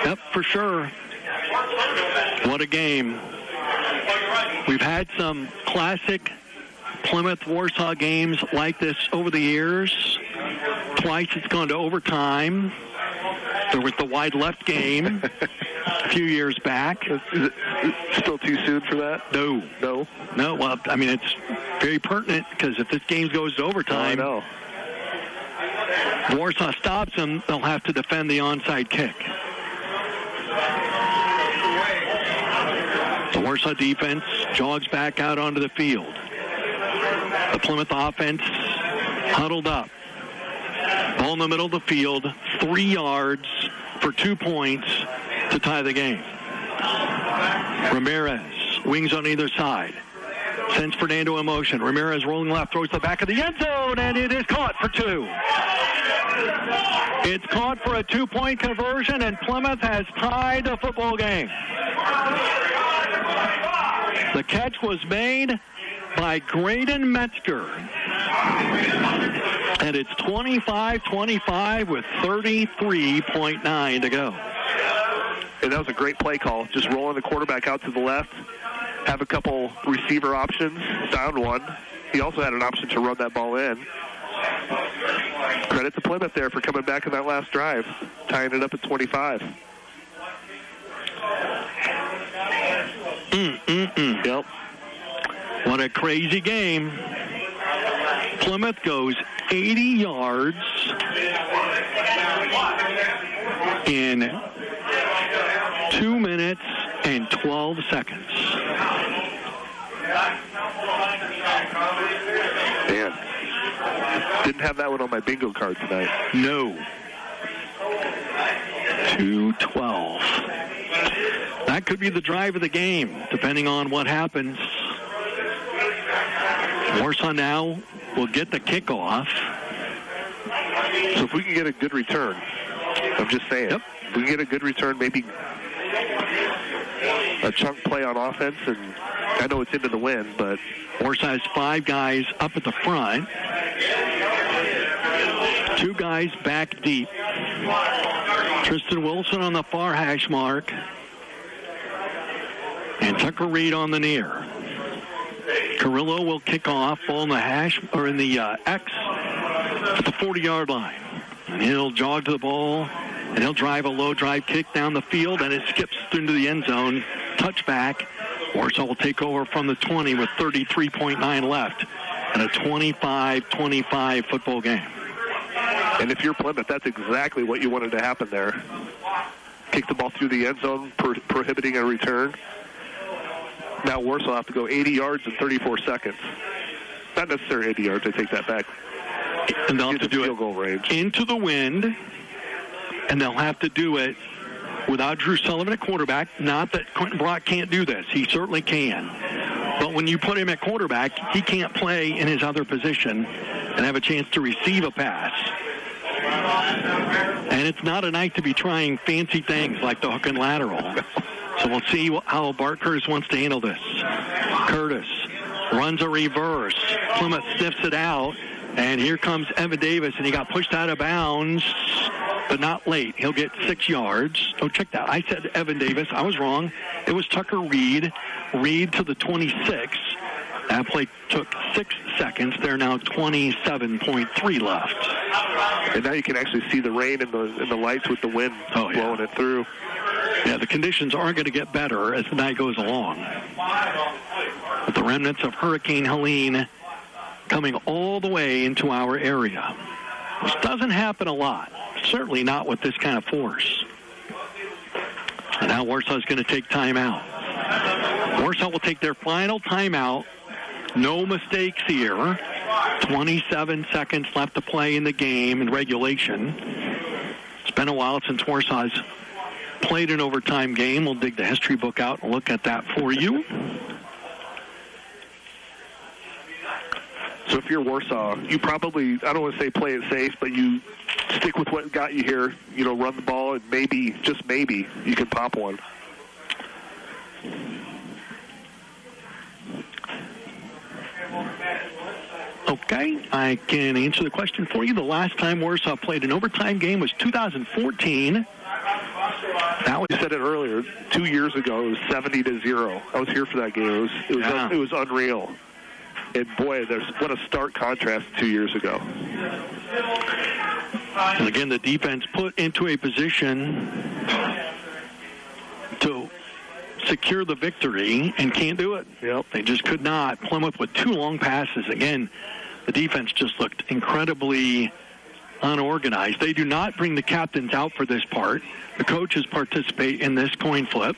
Yep, for sure. What a game. We've had some classic Plymouth-Warsaw games like this over the years. Twice it's gone to overtime. There was the wide left game a few years back. Is it still too soon for that? No. Well, I mean, it's very pertinent because if this game goes to overtime, Warsaw stops them, they'll have to defend the onside kick. The Warsaw defense jogs back out onto the field. The Plymouth offense huddled up. Ball in the middle of the field, 3 yards for 2 points to tie the game. Ramirez, wings on either side. Sends Fernando in motion. Ramirez rolling left, throws the back of the end zone, and it is caught for 2. It's caught for a 2-point conversion, and Plymouth has tied the football game. The catch was made by Graydon Metzger. And it's 25-25 with 33.9 to go. And that was a great play call. Just rolling the quarterback out to the left. Have a couple receiver options. Found one. He also had an option to run that ball in. Credit to Plymouth there for coming back in that last drive. Tying it up at 25. Yep. What a crazy game. Plymouth goes 80 yards in 2 minutes and 12 seconds. Man, didn't have that one on my bingo card tonight. No. 2:12. That could be the drive of the game, depending on what happens. Warsaw now will get the kickoff. So if we can get a good return, I'm just saying, if we can get a good return, maybe a chunk play on offense, and I know it's into the wind, but Warsaw has 5 guys up at the front. 2 guys back deep. Tristan Wilson on the far hash mark. And Tucker Reed on the near. Carrillo will kick off on the hash, or in the X at the 40-yard line. And he'll jog to the ball, and he'll drive a low drive kick down the field, and it skips into the end zone. Touchback. Warsaw will take over from the 20 with 33.9 left and a 25-25 football game. And if you're Plymouth, that's exactly what you wanted to happen there. Kick the ball through the end zone, prohibiting a return. Now Warsaw have to go 80 yards in 34 seconds. Not necessarily 80 yards, I take that back. And they'll have to do field goal range. Into the wind, and they'll have to do it without Drew Sullivan at quarterback. Not that Quentin Brock can't do this. He certainly can. But when you put him at quarterback, he can't play in his other position and have a chance to receive a pass. And it's not a night to be trying fancy things like the hook and lateral. So we'll see how Bart Curtis wants to handle this. Curtis runs a reverse. Plymouth sniffs it out. And here comes Evan Davis, and he got pushed out of bounds, but not late. He'll get 6 yards. Oh, check that. I said Evan Davis. I was wrong. It was Tucker Reed. Reed to the 26. That play took 6 seconds. They're now 27.3 left. And now you can actually see the rain in the lights with the wind blowing it through. Yeah, the conditions aren't going to get better as the night goes along. But the remnants of Hurricane Helene coming all the way into our area. This doesn't happen a lot. Certainly not with this kind of force. And now Warsaw's going to take timeout. Warsaw will take their final timeout. No mistakes here. 27 seconds left to play in the game in regulation. It's been a while since Warsaw's played an overtime game. We'll dig the history book out and look at that for you. So if you're Warsaw, you probably, I don't want to say play it safe, but you stick with what got you here. You know, run the ball, and maybe, just maybe, you can pop one. Okay, I can answer the question for you. The last time Warsaw played an overtime game was 2014. That was, you said it earlier, 2 years ago, it was 70-0. I was here for that game. It was unreal. And boy, what a stark contrast 2 years ago. And again, the defense put into a position to secure the victory and can't do it. Yep. They just could not. Plymouth with 2 long passes. Again, the defense just looked incredibly unorganized. They do not bring the captains out for this part. The coaches participate in this coin flip.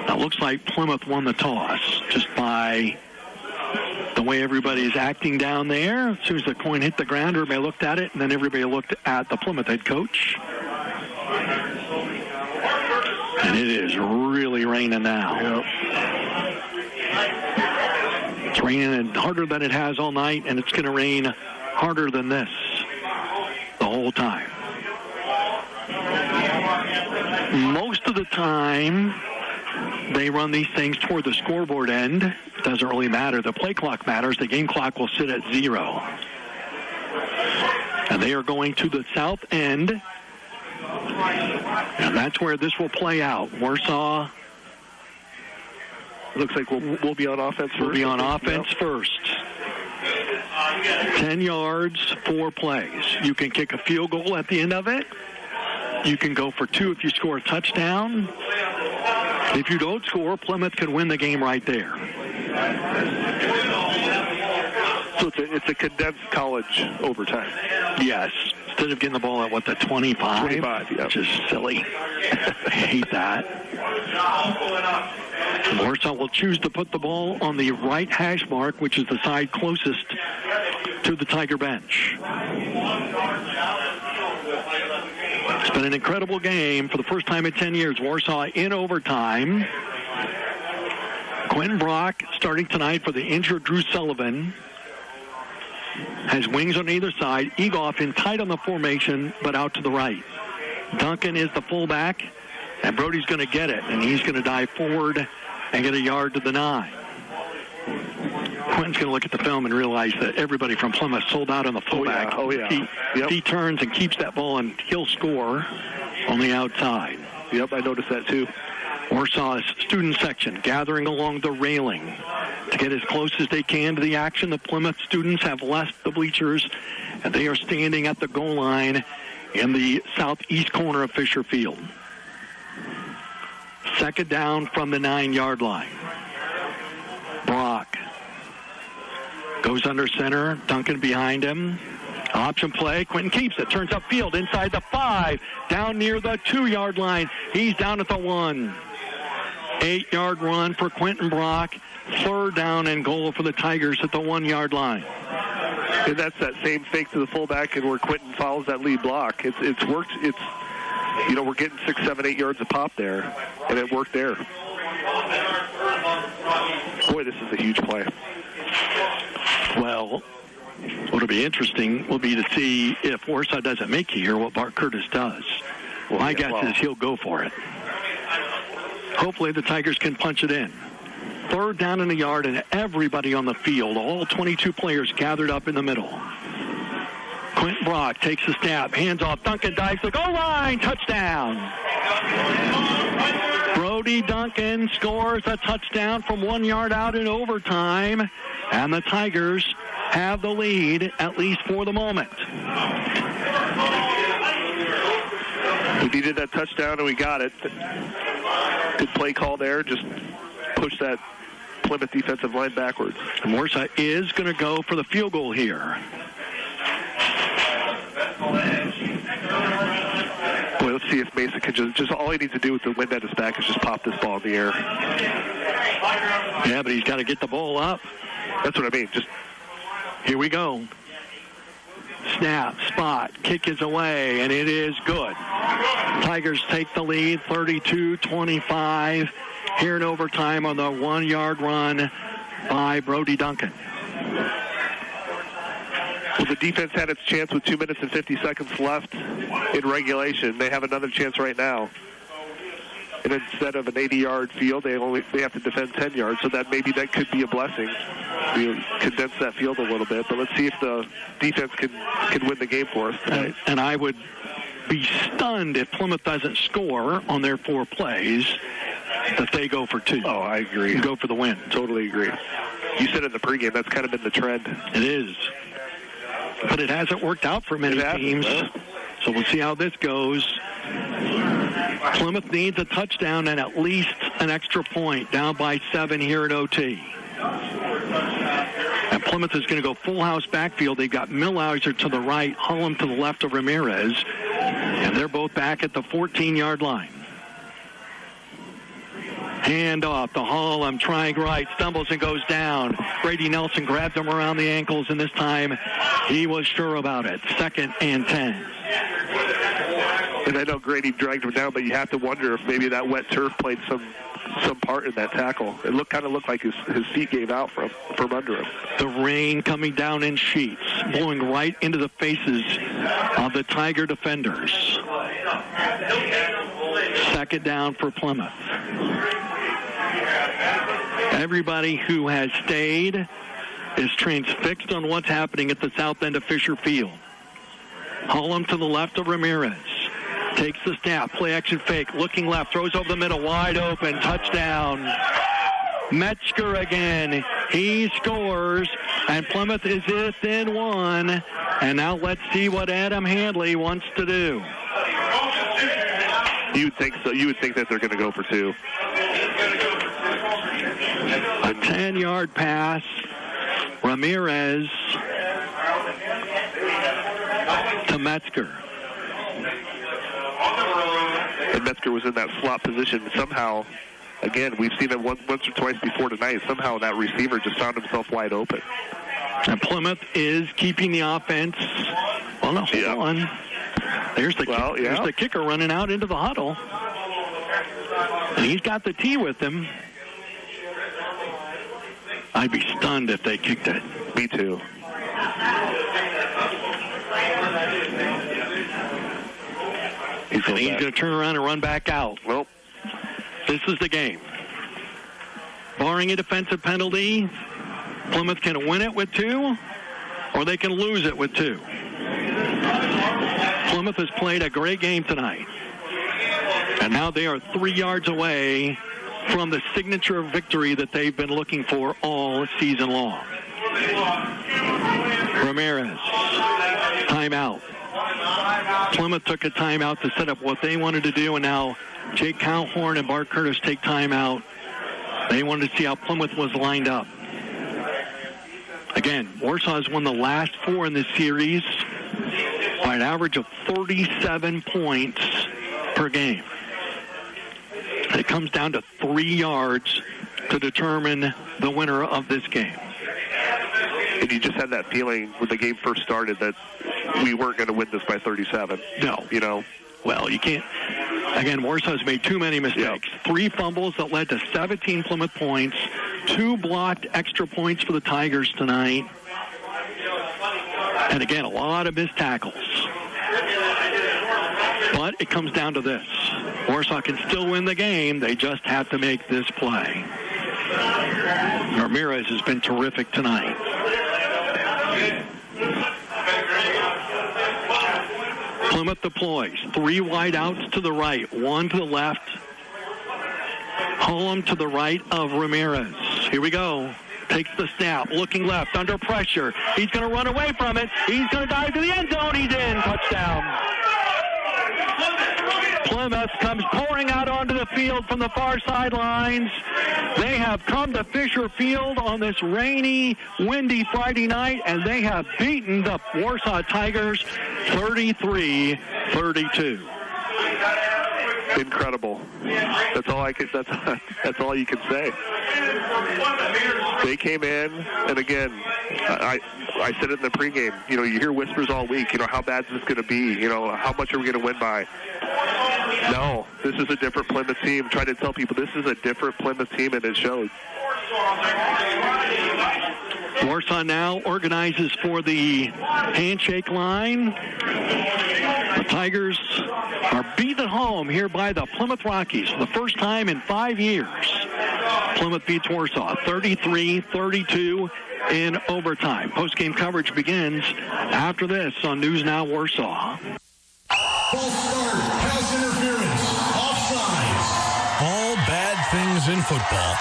It looks like Plymouth won the toss just by the way everybody is acting down there. As soon as the coin hit the ground, everybody looked at it, and then everybody looked at the Plymouth head coach. And it is really raining now. Yep. It's raining harder than it has all night, and it's going to rain harder than this the whole time. Most of the time, they run these things toward the scoreboard end. It doesn't really matter. The play clock matters. The game clock will sit at 0. And they are going to the south end. And that's where this will play out. Warsaw. Looks like we'll be on offense first. We'll be on offense first. 10 yards, 4 plays. You can kick a field goal at the end of it. You can go for 2 if you score a touchdown. If you don't score, Plymouth could win the game right there. So it's a condensed college overtime. Yes. Instead of getting the ball at, the 25? 25, yeah. Which is silly. I hate that. Warsaw will choose to put the ball on the right hash mark, which is the side closest to the Tiger bench. It's been an incredible game for the first time in 10 years. Warsaw in overtime. Quentin Brock starting tonight for the injured Drew Sullivan. Has wings on either side. Egoff in tight on the formation, but out to the right. Duncan is the fullback, and Brody's going to get it, and he's going to dive forward and get a yard to the 9. Quentin's going to look at the film and realize that everybody from Plymouth sold out on the fullback. Oh, yeah. He turns and keeps that ball, and he'll score on the outside. Yep, I noticed that too. Warsaw's student section gathering along the railing to get as close as they can to the action. The Plymouth students have left the bleachers, and they are standing at the goal line in the southeast corner of Fisher Field. Second down from the 9-yard line. Brock goes under center. Duncan behind him. Option play. Quentin keeps it. Turns upfield inside the 5. Down near the 2-yard line. He's down at the 1. 8-yard run for Quentin Brock. Third down and goal for the Tigers at the 1-yard line. And that's that same fake to the fullback, and where Quentin follows that lead block. It's worked. It's, we're getting 6, 7, 8 yards a pop there, and it worked there. Boy, this is a huge play. Well, what'll be interesting will be to see if Warsaw doesn't make it here, what Bart Curtis does. My guess is he'll go for it. Hopefully the Tigers can punch it in. Third down in the yard, and everybody on the field, all 22 players gathered up in the middle. Quentin Brock takes a snap, hands off, Duncan dives the goal line, touchdown. Brody Duncan scores a touchdown from 1 yard out in overtime, and the Tigers have the lead, at least for the moment. We needed that touchdown, and we got it. Good play call there. Just push that Plymouth defensive line backwards. And Warsaw is going to go for the field goal here. Boy, let's see if Mason can just all he needs to do with the wind at his back is just pop this ball in the air. Yeah, but he's got to get the ball up. That's what I mean. Just here we go. Snap, spot, kick is away, and it is good. Tigers take the lead, 32-25, here in overtime on the 1 yard run by Brody Duncan. Well, the defense had its chance with 2 minutes and 50 seconds left in regulation. They have another chance right now. And instead of an 80-yard field, they have to defend 10 yards. So that could be a blessing. We condense that field a little bit, but let's see if the defense can win the game for us tonight. And I would be stunned if Plymouth doesn't score on their 4 plays, that they go for 2. Oh, I agree. And go for the win. Totally agree. You said in the pregame, that's kind of been the trend. It is. But it hasn't worked out for many teams. So we'll see how this goes. Plymouth needs a touchdown and at least an extra point, down by 7 here at OT. And Plymouth is going to go full house backfield. They've got Millhauser to the right, Hullum to the left of Ramirez. And they're both back at the 14-yard line. Hand off to Hullum, trying right, stumbles and goes down. Brady Nelson grabs him around the ankles, and this time he was sure about it. 2nd and 10. And I know Grady dragged him down, but you have to wonder if maybe that wet turf played some part in that tackle. It kind of looked like his feet gave out from under him. The rain coming down in sheets, blowing right into the faces of the Tiger defenders. 2nd down for Plymouth. Everybody who has stayed is transfixed on what's happening at the south end of Fisher Field. Hullum to the left of Ramirez. Takes the snap, play action fake, looking left, throws over the middle, wide open, touchdown. Metzger again. He scores, and Plymouth is within 1. And now let's see what Adam Handley wants to do. You would think so. You would think that they're going to go for 2. A 10-yard pass. Ramirez to Metzger. And Metzger was in that slot position. Somehow, again, we've seen it once or twice before tonight. Somehow that receiver just found himself wide open. And Plymouth is keeping the offense. Well, no, hold on. There's the kicker running out into the huddle. And he's got the tee with him. I'd be stunned if they kicked it. Me too. He's going to turn around and run back out. Well, this is the game. Barring a defensive penalty, Plymouth can win it with 2, or they can lose it with 2. Plymouth has played a great game tonight. And now they are 3 yards away from the signature victory that they've been looking for all season long. Ramirez, timeout. Plymouth took a timeout to set up what they wanted to do, and now Jake Cowhorn and Bart Curtis take timeout. They wanted to see how Plymouth was lined up. Again, Warsaw has won the last 4 in this series by an average of 37 points per game. It comes down to 3 yards to determine the winner of this game. And you just had that feeling when the game first started that we weren't going to win this by 37. No. You know? Well, you can't. Again, Warsaw's made too many mistakes. 3 fumbles that led to 17 Plymouth points. 2 blocked extra points for the Tigers tonight. And again, a lot of missed tackles. But it comes down to this. Warsaw can still win the game. They just have to make this play. Ramirez has been terrific tonight. Plymouth deploys. 3 wide outs to the right, 1 to the left. Holm to the right of Ramirez. Here we go. Takes the snap, looking left, under pressure. He's going to run away from it. He's going to dive to the end zone. He's in. Touchdown. Plymouth comes pouring out onto the field from the far sidelines. They have come to Fisher Field on this rainy, windy Friday night, and they have beaten the Warsaw Tigers 33-32. Incredible. That's all you can say. They came in, and again, I said it in the pregame. You hear whispers all week. How bad is this going to be? How much are we going to win by? No, this is a different Plymouth team. Trying to tell people this is a different Plymouth team, and it showed. Warsaw now organizes for the handshake line. The Tigers are beaten home here by the Plymouth Rockies for the first time in 5 years. Plymouth beats Warsaw 33-32 in overtime. Post-game coverage begins after this on News Now Warsaw. False start, pass interference, offsides. All bad things in football.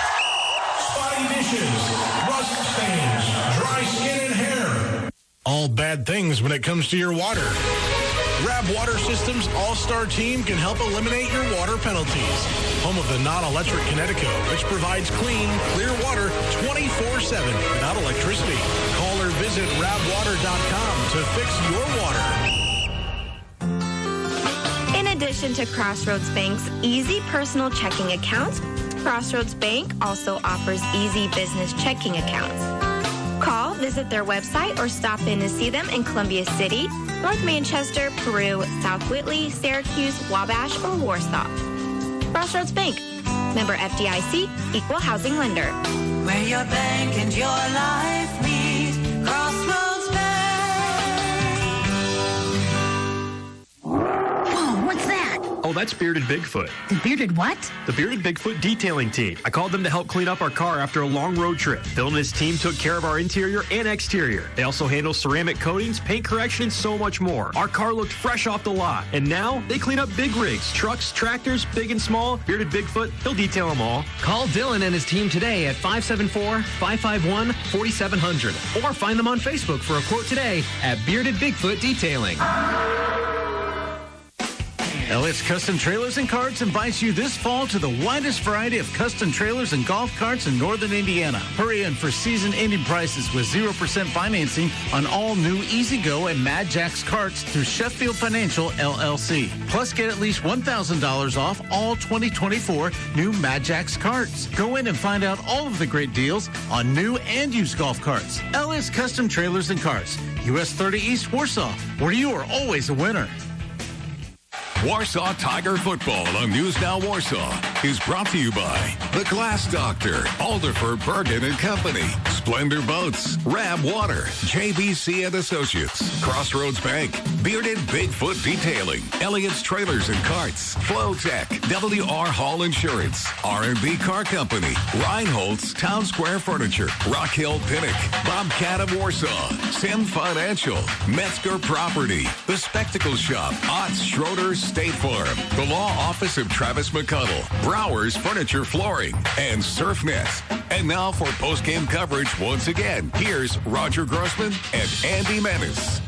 Spotty dishes, rust stains, dry skin and hair. All bad things when it comes to your water. Rab Water Systems All-Star Team can help eliminate your water penalties. Home of the non-electric Connecticut, which provides clean, clear water 24/7 without electricity. Call or visit rabwater.com to fix your water. In addition to Crossroads Bank's easy personal checking accounts, Crossroads Bank also offers easy business checking accounts. Call, visit their website, or stop in to see them in Columbia City, North Manchester, Peru, South Whitley, Syracuse, Wabash, or Warsaw. Crossroads Bank, member FDIC, equal housing lender. Where your bank and your life meet, Crossroads Bank. Whoa, what's that? Oh, that's Bearded Bigfoot. The Bearded what? The Bearded Bigfoot detailing team. I called them to help clean up our car after a long road trip. Bill and his team took care of our interior and exterior. They also handle ceramic coatings, paint correction, and so much more. Our car looked fresh off the lot. And now they clean up big rigs, trucks, tractors, big and small. Bearded Bigfoot, he'll detail them all. Call Dylan and his team today at 574-551-4700. Or find them on Facebook for a quote today at Bearded Bigfoot Detailing. Elliot's Custom Trailers and Carts invites you this fall to the widest variety of custom trailers and golf carts in northern Indiana. Hurry in for season-ending prices with 0% financing on all new EasyGo and Mad Jack's carts through Sheffield Financial, LLC. Plus, get at least $1,000 off all 2024 new Mad Jack's carts. Go in and find out all of the great deals on new and used golf carts. Elliot's Custom Trailers and Carts, US 30 East Warsaw, where you are always a winner. Warsaw Tiger Football on News Now Warsaw is brought to you by The Glass Doctor, Alderfer Bergen & Company, Splendor Boats, Rab Water, JBC and Associates, Crossroads Bank, Bearded Bigfoot Detailing, Elliott's Trailers and Carts, Flowtech, WR Hall Insurance, R&B Car Company, Reinhold's Town Square Furniture, Rock Hill Pinnock, Bobcat of Warsaw, Sim Financial, Metzger Property, The Spectacle Shop, Otts Schroeder State Farm, the Law Office of Travis McConnell, Brower's Furniture Flooring, and SurfNet. And now for post-game coverage once again, here's Roger Grossman and Andy Menace.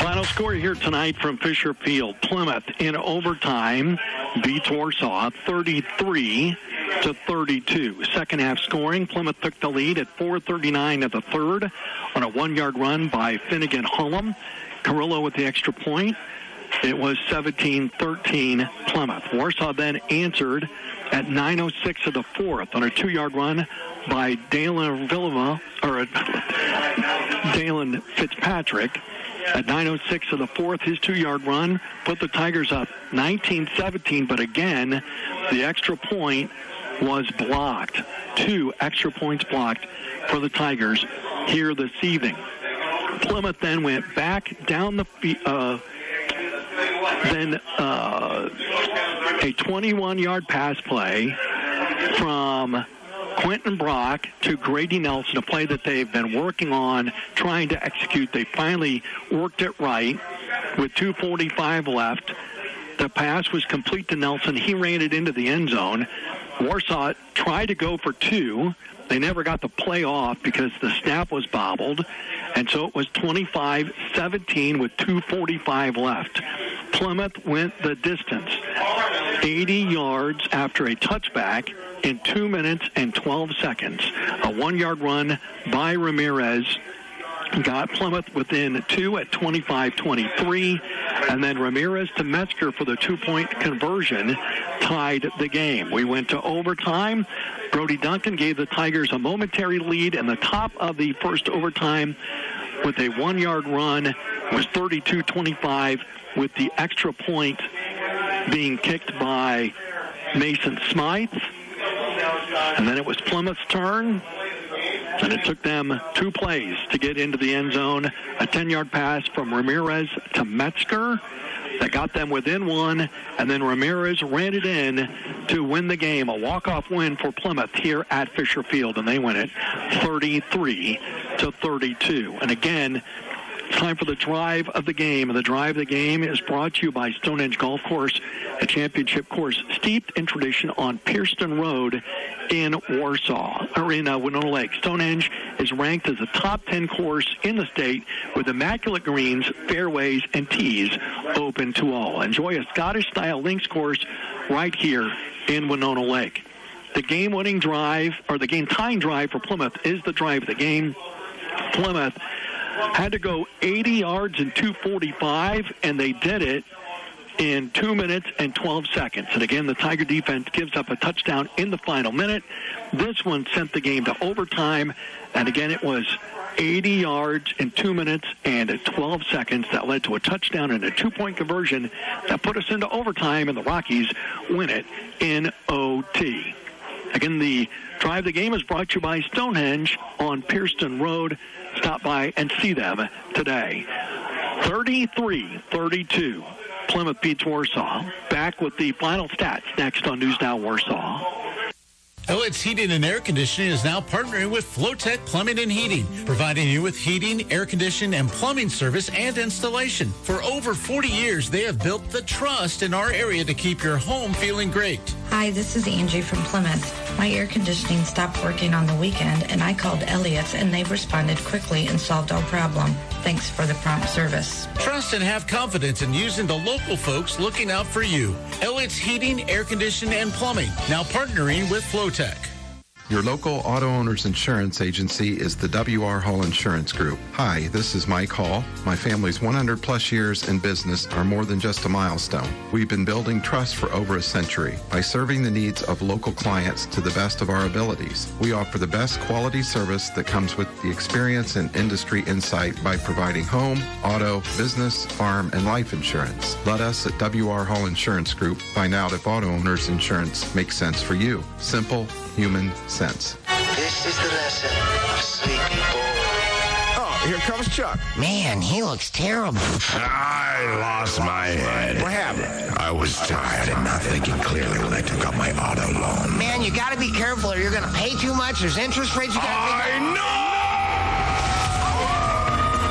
Final score here tonight from Fisher Field. Plymouth in overtime beats Warsaw 33-32. Second half scoring, Plymouth took the lead at 4:39 of the third on a 1-yard run by Finnegan Hullum. Carrillo with the extra point. It was 17-13 Plymouth. Warsaw then answered at 9:06 of the fourth on a 2-yard run by Dalen Fitzpatrick. At 9:06 of the fourth, his 2-yard run put the Tigers up 19-17, but again, the extra point was blocked. 2 extra points blocked for the Tigers here this evening. Plymouth then went back down the a 21-yard pass play from Quentin Brock to Grady Nelson, a play that they've been working on, trying to execute. They finally worked it right with 2:45 left. The pass was complete to Nelson. He ran it into the end zone. Warsaw tried to go for 2. They never got the play off because the snap was bobbled. And so it was 25-17 with 2:45 left. Plymouth went the distance, 80 yards after a touchback in 2 minutes and 12 seconds. A 1-yard run by Ramirez got Plymouth within 2 at 25-23, and then Ramirez to Metzger for the 2-point conversion tied the game. We went to overtime. Brody Duncan gave the Tigers a momentary lead in the top of the first overtime with a 1-yard run. It was 32-25 with the extra point being kicked by Mason Smythe. And then it was Plymouth's turn. And it took them 2 plays to get into the end zone. A 10-yard pass from Ramirez to Metzger that got them within 1. And then Ramirez ran it in to win the game. A walk-off win for Plymouth here at Fisher Field. And they win it 33-32. And again, it's time for the drive of the game. And the drive of the game is brought to you by Stonehenge Golf Course, a championship course steeped in tradition on Pierston Road in Warsaw, or in Winona Lake. Stonehenge is ranked as a top 10 course in the state with immaculate greens, fairways, and tees open to all. Enjoy a Scottish-style links course right here in Winona Lake. The game-winning drive, or the game-tying drive for Plymouth is the drive of the game. Plymouth had to go 80 yards in 2:45, and they did it in 2 minutes and 12 seconds. And again, the Tiger defense gives up a touchdown in the final minute. This one sent the game to overtime, and again, it was 80 yards in 2 minutes and 12 seconds that led to a touchdown and a 2-point conversion that put us into overtime, and the Rockies win it in OT. Again, the drive of the game is brought to you by Stonehenge on Pierston Road. Stop by and see them today. 33-32. Plymouth beats Warsaw. Back with the final stats next on News Now Warsaw. Elliot's Heating and Air Conditioning is now partnering with Flowtech Plumbing and Heating, providing you with heating, air conditioning, and plumbing service and installation. For over 40 years, they have built the trust in our area to keep your home feeling great. Hi, this is Angie from Plymouth. My air conditioning stopped working on the weekend, and I called Elliot's, and they responded quickly and solved our problem. Thanks for the prompt service. Trust and have confidence in using the local folks looking out for you. Elliot's Heating, Air Conditioning, and Plumbing, now partnering with Flowtech. Your local auto owner's insurance agency is the W.R. Hall Insurance Group. Hi, this is Mike Hall. My family's 100-plus years in business are more than just a milestone. We've been building trust for over a century by serving the needs of local clients to the best of our abilities. We offer the best quality service that comes with the experience and industry insight by providing home, auto, business, farm, and life insurance. Let us at W.R. Hall Insurance Group find out if auto owner's insurance makes sense for you. Simple, human sense. This is the lesson of Sleepy Boy. Oh, here comes Chuck. Man, he looks terrible. I lost my head. What happened? I was tired and not thinking clearly when I took out my auto loan. Man, you gotta be careful or you're gonna pay too much. There's interest rates you gotta I know!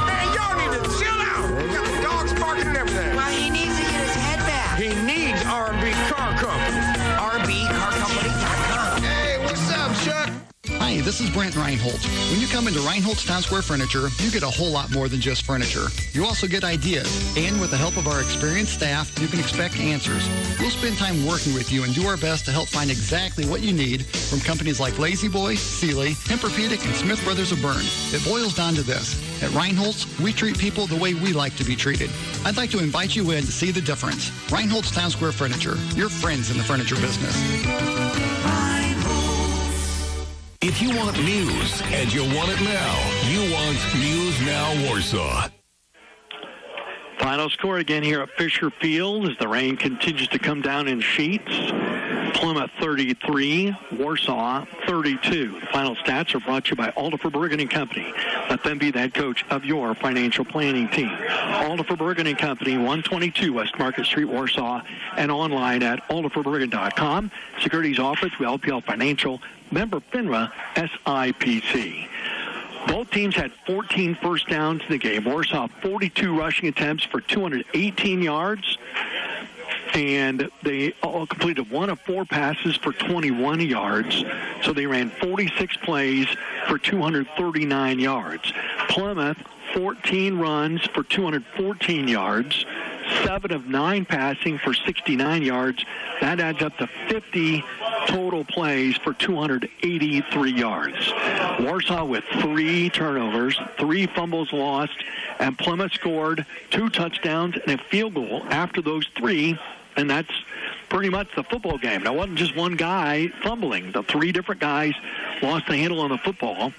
Man, y'all need to chill out. You got the dogs barking and everything. Well, he needs to get his head back. He needs R&B Car Company. RBCarCompany.com. Hey, what's up, Chuck? Hi, this is Brent Reinholdt. When you come into Reinholdt's Town Square Furniture, you get a whole lot more than just furniture. You also get ideas, and with the help of our experienced staff, you can expect answers. We'll spend time working with you and do our best to help find exactly what you need from companies like Lazy Boy, Sealy, Tempur-Pedic, and Smith Brothers of Bern. It boils down to this. At Reinholdt's, we treat people the way we like to be treated. I'd like to invite you in to see the difference. Reinholdt's Town Square Furniture, your friends in the furniture business. If you want news and you want it now, you want News Now Warsaw. Final score again here at Fisher Field as the rain continues to come down in sheets. Plymouth 33, Warsaw 32. The final stats are brought to you by Alderfer Bergen & Company. Let them be the head coach of your financial planning team. Alderfer Bergen & Company, 122 West Market Street, Warsaw, and online at alderferbergen.com. Securities offered through LPL Financial, member FINRA, SIPC. Both teams had 14 first downs in the game. Warsaw 42 rushing attempts for 218 yards. And they all completed 1 of 4 passes for 21 yards. So they ran 46 plays for 239 yards. Plymouth, 14 runs for 214 yards, 7 of 9 passing for 69 yards. That adds up to 50 total plays for 283 yards. Warsaw with 3 turnovers, 3 fumbles lost, and Plymouth scored 2 touchdowns and a field goal after those 3. And that's pretty much the football game. Now, it wasn't just one guy fumbling. The 3 different guys lost the handle on the football,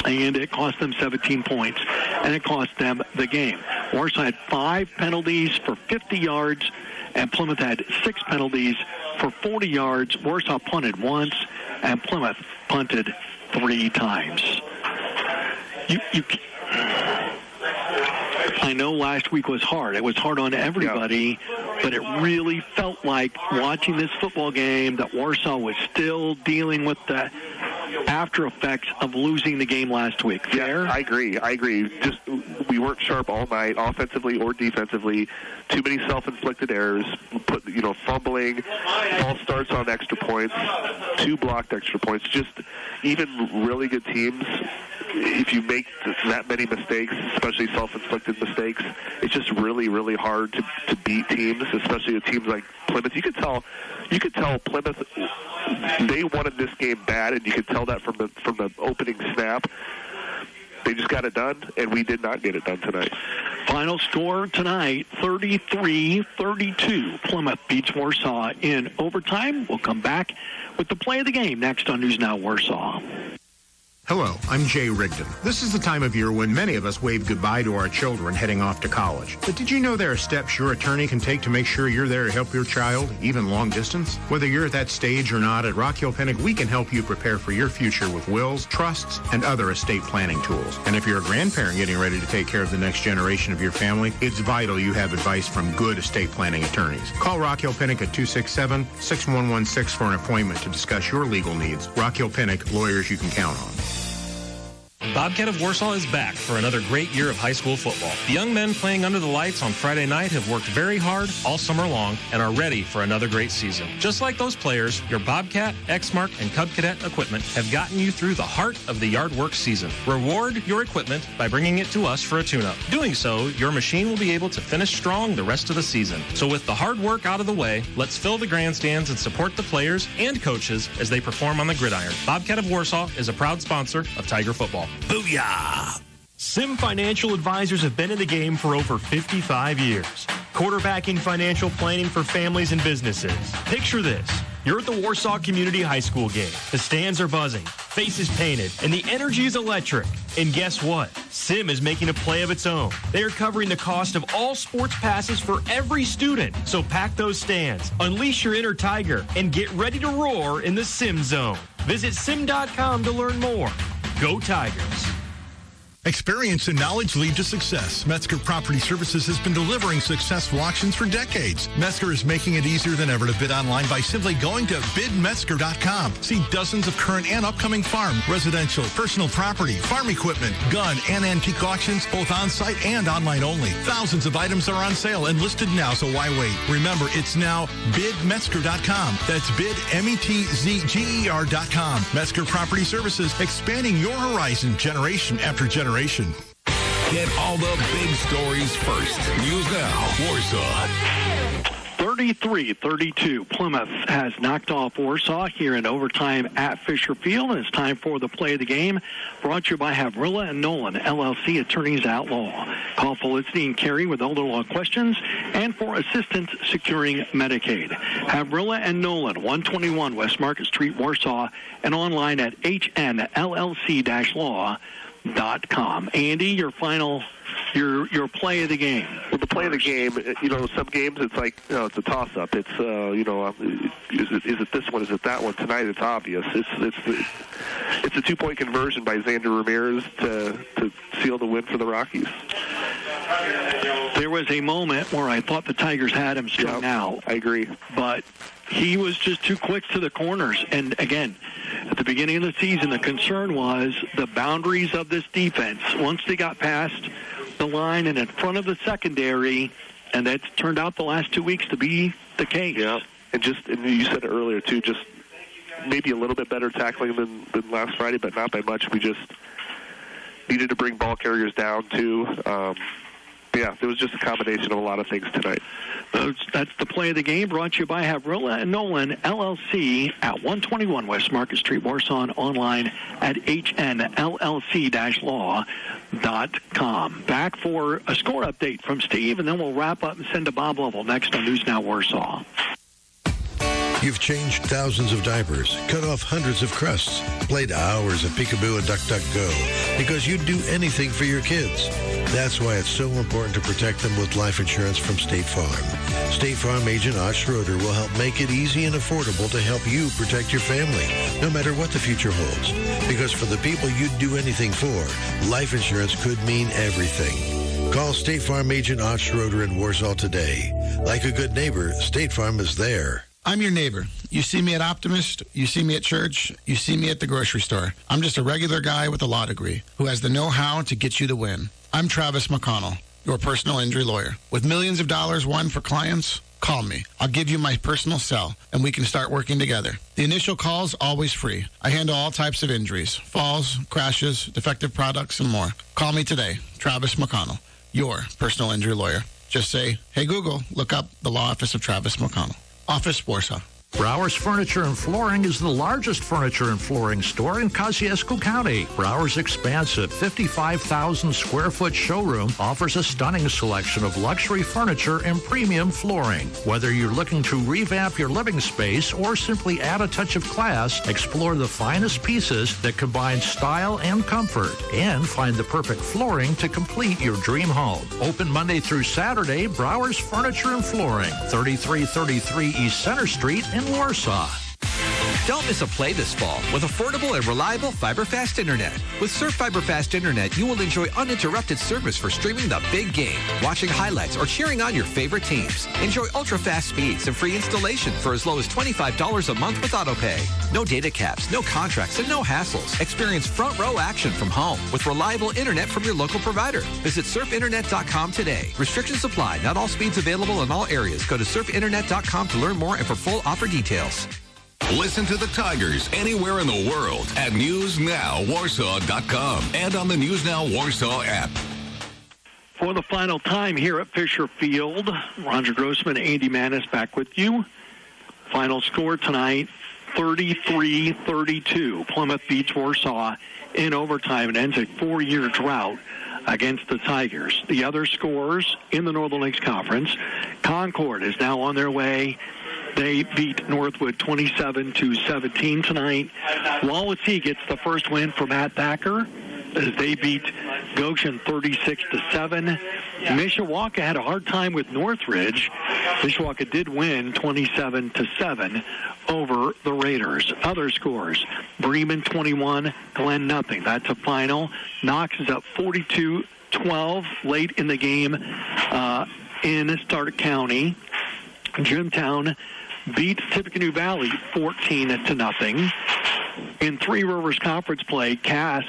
and it cost them 17 points, and it cost them the game. Warsaw had 5 penalties for 50 yards, and Plymouth had 6 penalties for 40 yards. Warsaw punted once, and Plymouth punted 3 times. I know last week was hard. It was hard on everybody, but it really felt like watching this football game that Warsaw was still dealing with the after effects of losing the game last week. Fair? Yeah, I agree. Just we weren't sharp all night, offensively or defensively. Too many self-inflicted errors. Fumbling, false starts on extra points, 2 blocked extra points. Just even really good teams, if you make that many mistakes, especially self-inflicted mistakes, it's just really, really hard to beat teams, especially with teams like Plymouth. You could tell Plymouth, they wanted this game bad, and you could tell that from the opening snap. They just got it done, and we did not get it done tonight. Final score tonight, 33-32. Plymouth beats Warsaw in overtime. We'll come back with the play of the game next on News Now Warsaw. Hello, I'm Jay Rigdon. This is the time of year when many of us wave goodbye to our children heading off to college. But did you know there are steps your attorney can take to make sure you're there to help your child, even long distance? Whether you're at that stage or not, at Rock Hill Pinnock, we can help you prepare for your future with wills, trusts, and other estate planning tools. And if you're a grandparent getting ready to take care of the next generation of your family, it's vital you have advice from good estate planning attorneys. Call Rock Hill Pinnock at 267-6116 for an appointment to discuss your legal needs. Rock Hill Pinnock, lawyers you can count on. Bobcat of Warsaw is back for another great year of high school football. The young men playing under the lights on Friday night have worked very hard all summer long and are ready for another great season. Just like those players, your Bobcat, X-Mark, and Cub Cadet equipment have gotten you through the heart of the yard work season. Reward your equipment by bringing it to us for a tune-up. Doing so, your machine will be able to finish strong the rest of the season. So with the hard work out of the way, let's fill the grandstands and support the players and coaches as they perform on the gridiron. Bobcat of Warsaw is a proud sponsor of Tiger football. Booyah! Sim Financial Advisors have been in the game for over 55 years. Quarterbacking financial planning for families and businesses. Picture this. You're at the Warsaw Community High School game. The stands are buzzing, faces painted, and the energy is electric. And guess what? Sim is making a play of its own. They are covering the cost of all sports passes for every student. So pack those stands, unleash your inner Tiger, and get ready to roar in the Sim Zone. Visit sim.com to learn more. Go Tigers. Experience and knowledge lead to success. Metzger Property Services has been delivering successful auctions for decades. Metzger is making it easier than ever to bid online by simply going to bidmetzger.com. See dozens of current and upcoming farm, residential, personal property, farm equipment, gun, and antique auctions, both on-site and online only. Thousands of items are on sale and listed now, so why wait? Remember, it's now bidmetzger.com. That's bid, METZGER.com. Metzger Property Services, expanding your horizon generation after generation. Get all the big stories first. News Now, Warsaw. 33-32. Plymouth has knocked off Warsaw here in overtime at Fisher Field. And it's time for the play of the game. Brought to you by Havrilla and Nolan, LLC, attorneys at law. Call Felicity and Carey with elder law questions and for assistance securing Medicaid. Havrilla and Nolan, 121 West Market Street, Warsaw, and online at hnllc-law.com. warsaw.com. Andy, your final, your play of the game. Well, the play of the game, some games it's like, it's a toss-up. It's, is it this one? Is it that one? Tonight it's obvious. It's a 2-point conversion by Xander Ramirez to seal the win for the Rockies. There was a moment where I thought the Tigers had him strung out. I agree. But he was just too quick to the corners. And, again, at the beginning of the season, the concern was the boundaries of this defense. Once they got past the line and in front of the secondary, and that's turned out the last 2 weeks to be the case. Yeah, and you said it earlier, too, just maybe a little bit better tackling than last Friday, but not by much. We just needed to bring ball carriers down, too. Yeah, there was just a combination of a lot of things tonight. That's the play of the game, brought to you by Havrilla and Nolan, LLC, at 121 West Market Street, Warsaw, and online at hnllc-law.com. Back for a score update from Steve, and then we'll wrap up and send to Bob Lovell next on News Now Warsaw. You've changed thousands of diapers, cut off hundreds of crusts, played hours of peekaboo and DuckDuckGo because you'd do anything for your kids. That's why it's so important to protect them with life insurance from State Farm. State Farm agent Ott Schroeder will help make it easy and affordable to help you protect your family, no matter what the future holds. Because for the people you'd do anything for, life insurance could mean everything. Call State Farm agent Ott Schroeder in Warsaw today. Like a good neighbor, State Farm is there. I'm your neighbor. You see me at Optimist, you see me at church, you see me at the grocery store. I'm just a regular guy with a law degree who has the know-how to get you the win. I'm Travis McConnell, your personal injury lawyer. With millions of dollars won for clients, call me. I'll give you my personal cell, and we can start working together. The initial call's always free. I handle all types of injuries, falls, crashes, defective products, and more. Call me today, Travis McConnell, your personal injury lawyer. Just say, hey, Google, look up the law office of Travis McConnell. Office, Warsaw. Browers Furniture and Flooring is the largest furniture and flooring store in Kosciuszko County. Browers' expansive 55,000 square foot showroom offers a stunning selection of luxury furniture and premium flooring. Whether you're looking to revamp your living space or simply add a touch of class, explore the finest pieces that combine style and comfort, and find the perfect flooring to complete your dream home. Open Monday through Saturday, Browers Furniture and Flooring, 3333 East Center Street in Warsaw. Don't miss a play this fall with affordable and reliable fiber-fast internet. With Surf Fiber Fast Internet, you will enjoy uninterrupted service for streaming the big game, watching highlights, or cheering on your favorite teams. Enjoy ultra-fast speeds and free installation for as low as $25 a month with AutoPay. No data caps, no contracts, and no hassles. Experience front-row action from home with reliable internet from your local provider. Visit surfinternet.com today. Restrictions apply. Not all speeds available in all areas. Go to surfinternet.com to learn more and for full offer details. Listen to the Tigers anywhere in the world at newsnowwarsaw.com and on the News Now Warsaw app. For the final time here at Fisher Field, Roger Grossman, Andy Manis back with you. Final score tonight, 33-32. Plymouth beats Warsaw in overtime and ends a 4-year drought against the Tigers. The other scores in the Northern Lakes Conference, Concord is now on their way. They beat Northwood 27-17 tonight. Wawasee gets the first win for Matt Thacker as they beat Goshen 36-7. Mishawaka had a hard time with Northridge. Mishawaka did win 27-7 over the Raiders. Other scores: Bremen 21, Glen nothing. That's a final. Knox is up 42-12 late in the game in Stark County. Jimtown beats Tippecanoe Valley 14-0. In Three Rivers Conference play, Cass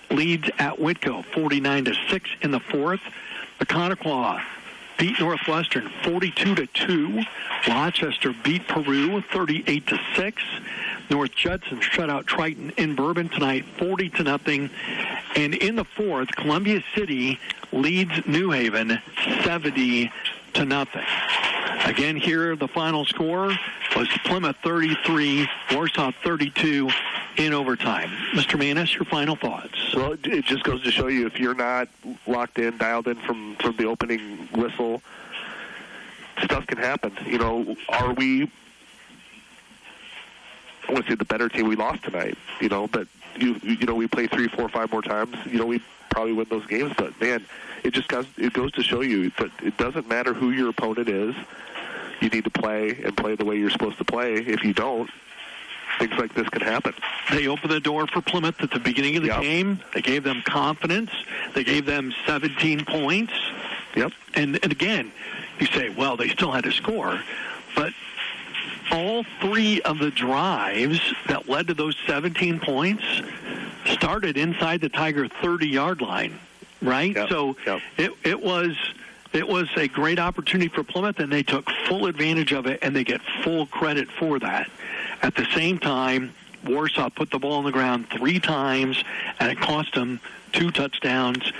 leads at Whitko 49-6 in the fourth. Connequa beat Northwestern 42-2. Rochester beat Peru 38-6. North Judson shut out Triton in Bourbon tonight 40-0. And in the fourth, Columbia City leads New Haven 70-0. Again, here the final score was Plymouth 33, Warsaw 32 in overtime. Mr. Manis, your final thoughts? Well, it just goes to show you, if you're not locked in, dialed in from the opening whistle, stuff can happen. You know, are we I want to say the better team. We lost tonight, but we play 3, 4, 5 more times. We probably win those games. But man, it goes to show you that it doesn't matter who your opponent is. You need to play the way you're supposed to play. If you don't, things like this can happen. They opened the door for Plymouth at the beginning of the game. They gave them confidence. They gave them 17 points. Yep. And again, you say, well, they still had to score, but all 3 of the drives that led to those 17 points started inside the Tiger 30-yard line, right? Yep. So it was a great opportunity for Plymouth, and they took full advantage of it, and they get full credit for that. At the same time, Warsaw put the ball on the ground 3 times, and it cost them 2 touchdowns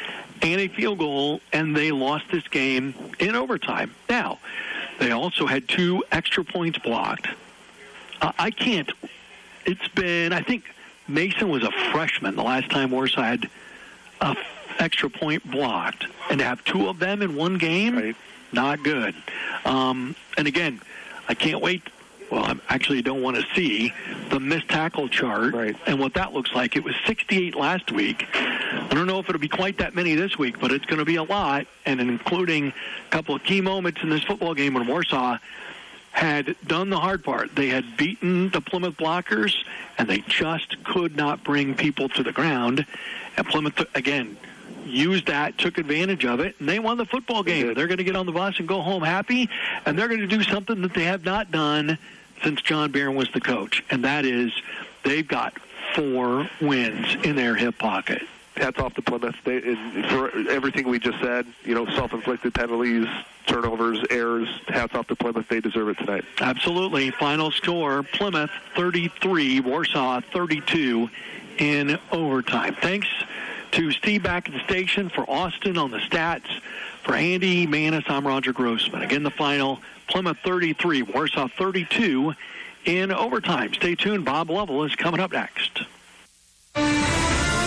and a field goal, and they lost this game in overtime. Now, they also had 2 extra points blocked. I think Mason was a freshman the last time Warsaw had an extra point blocked. And to have 2 of them in one game, not good. And again, I can't wait. Well, I actually don't want to see the missed tackle chart and what that looks like. It was 68 last week. I don't know if it'll be quite that many this week, but it's going to be a lot, and including a couple of key moments in this football game when Warsaw had done the hard part. They had beaten the Plymouth blockers, and they just could not bring people to the ground. And Plymouth, again, used that, took advantage of it, and they won the football game. They're going to get on the bus and go home happy, and they're going to do something that they have not done since John Barron was the coach, and that is they've got 4 wins in their hip pocket. Hats off to Plymouth. For everything we just said, self-inflicted penalties, turnovers, errors, hats off to Plymouth. They deserve it tonight. Absolutely. Final score, Plymouth 33, Warsaw 32 in overtime. Thanks to Steve back at the station, for Austin on the stats. For Andy Manis, I'm Roger Grossman. Again, the final, Plymouth 33, Warsaw 32 in overtime. Stay tuned. Bob Lovell is coming up next.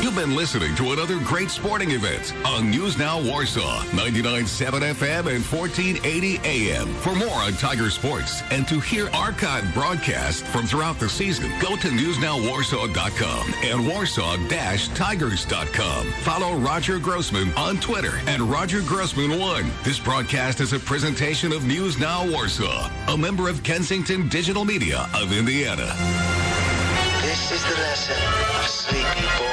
You've been listening to another great sporting event on News Now Warsaw, 99.7 FM and 1480 AM. For more on Tiger sports and to hear archived broadcasts from throughout the season, go to newsnowwarsaw.com and warsaw-tigers.com. Follow Roger Grossman on Twitter at Roger Grossman1. This broadcast is a presentation of News Now Warsaw, a member of Kensington Digital Media of Indiana. This is the lesson of sleepy boy.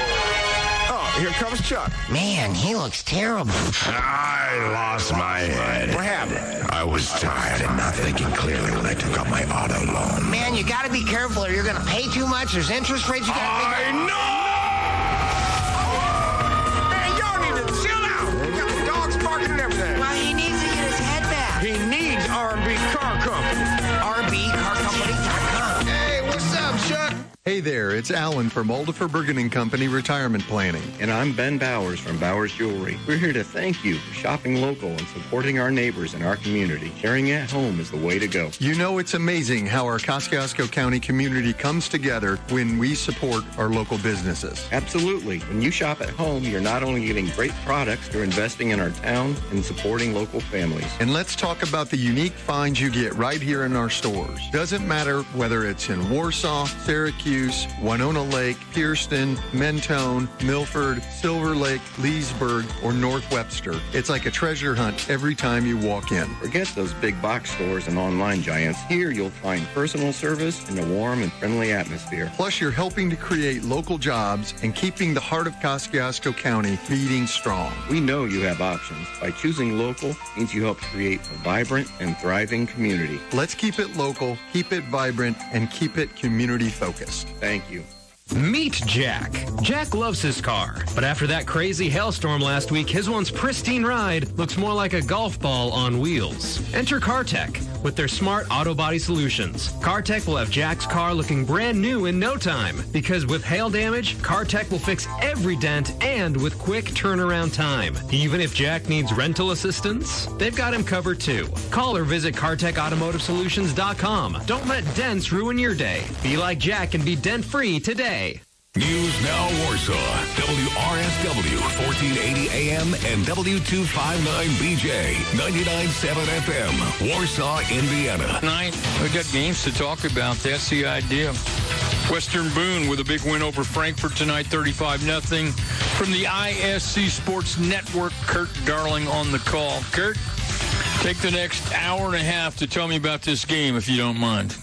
Here comes Chuck. Man, he looks terrible. I lost my head. What happened? I was tired and not thinking clearly when I took out my auto loan. Man, you got to be careful or you're going to pay too much. There's interest rates you got to I know! Man, y'all need to chill out. You got the dogs barking and everything. Well, he needs to get his head back. He needs R&B Car Company. RBCarCompany.com. Hey, what's up, Chuck? Hey there, it's Alan from Alderfer Bergen & Company Retirement Planning. And I'm Ben Bowers from Bowers Jewelry. We're here to thank you for shopping local and supporting our neighbors in our community. Carrying at home is the way to go. You know, it's amazing how our Kosciuszko County community comes together when we support our local businesses. Absolutely. When you shop at home, you're not only getting great products, you're investing in our town and supporting local families. And let's talk about the unique finds you get right here in our stores. Doesn't matter whether it's in Warsaw, Syracuse, Winona Lake, Pierceton, Mentone, Milford, Silver Lake, Leesburg, or North Webster. It's like a treasure hunt every time you walk in. Forget those big box stores and online giants. Here you'll find personal service in a warm and friendly atmosphere. Plus, you're helping to create local jobs and keeping the heart of Kosciuszko County beating strong. We know you have options. By choosing local means you help create a vibrant and thriving community. Let's keep it local, keep it vibrant, and keep it community focused. Thank you. Meet Jack. Jack loves his car, but after that crazy hailstorm last week, his once pristine ride looks more like a golf ball on wheels. Enter CarTech with their smart auto body solutions. CarTech will have Jack's car looking brand new in no time, because with hail damage, CarTech will fix every dent and with quick turnaround time. Even if Jack needs rental assistance, they've got him covered too. Call or visit CarTechAutomotiveSolutions.com. Don't let dents ruin your day. Be like Jack and be dent-free today. News Now Warsaw, WRSW, 1480 AM and W259BJ, 99.7 FM, Warsaw, Indiana. Tonight, we got games to talk about. That's the idea. Western Boone with a big win over Frankfurt tonight, 35-0. From the ISC Sports Network, Kurt Darling on the call. Kurt, take the next hour and a half to tell me about this game, if you don't mind.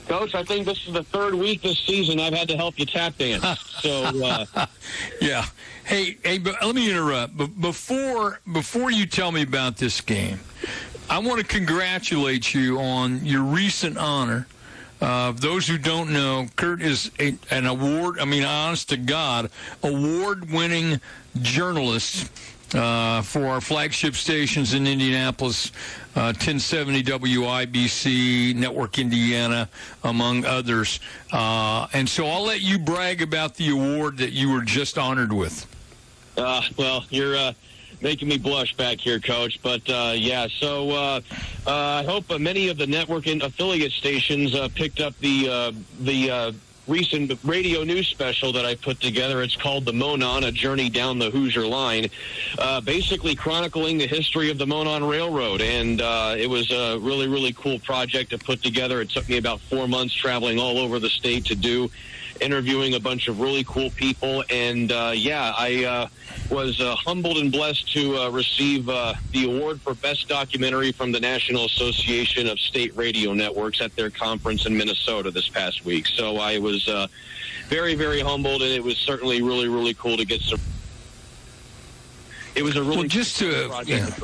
Coach, I think this is the third week this season I've had to help you tap dance. So, yeah. Hey, but let me interrupt. Before you tell me about this game, I want to congratulate you on your recent honor. Those who don't know, Kurt is an honest to God, award-winning journalist for our flagship stations in Indianapolis, 1070 WIBC, Network Indiana, among others. And so I'll let you brag about the award that you were just honored with. Well, you're making me blush back here, Coach. But, so I hope many of the network and affiliate stations picked up the recent radio news special that I put together. It's called The Monon, A Journey Down the Hoosier Line, basically chronicling the history of the Monon Railroad. And it was a really, really cool project to put together. It took me about 4 months traveling all over the state to do, interviewing a bunch of really cool people. And, I was humbled and blessed to receive the award for Best Documentary from the National Association of State Radio Networks at their conference in Minnesota this past week. So I was very, very humbled, and it was certainly really, really cool to get some. It was a really cool project.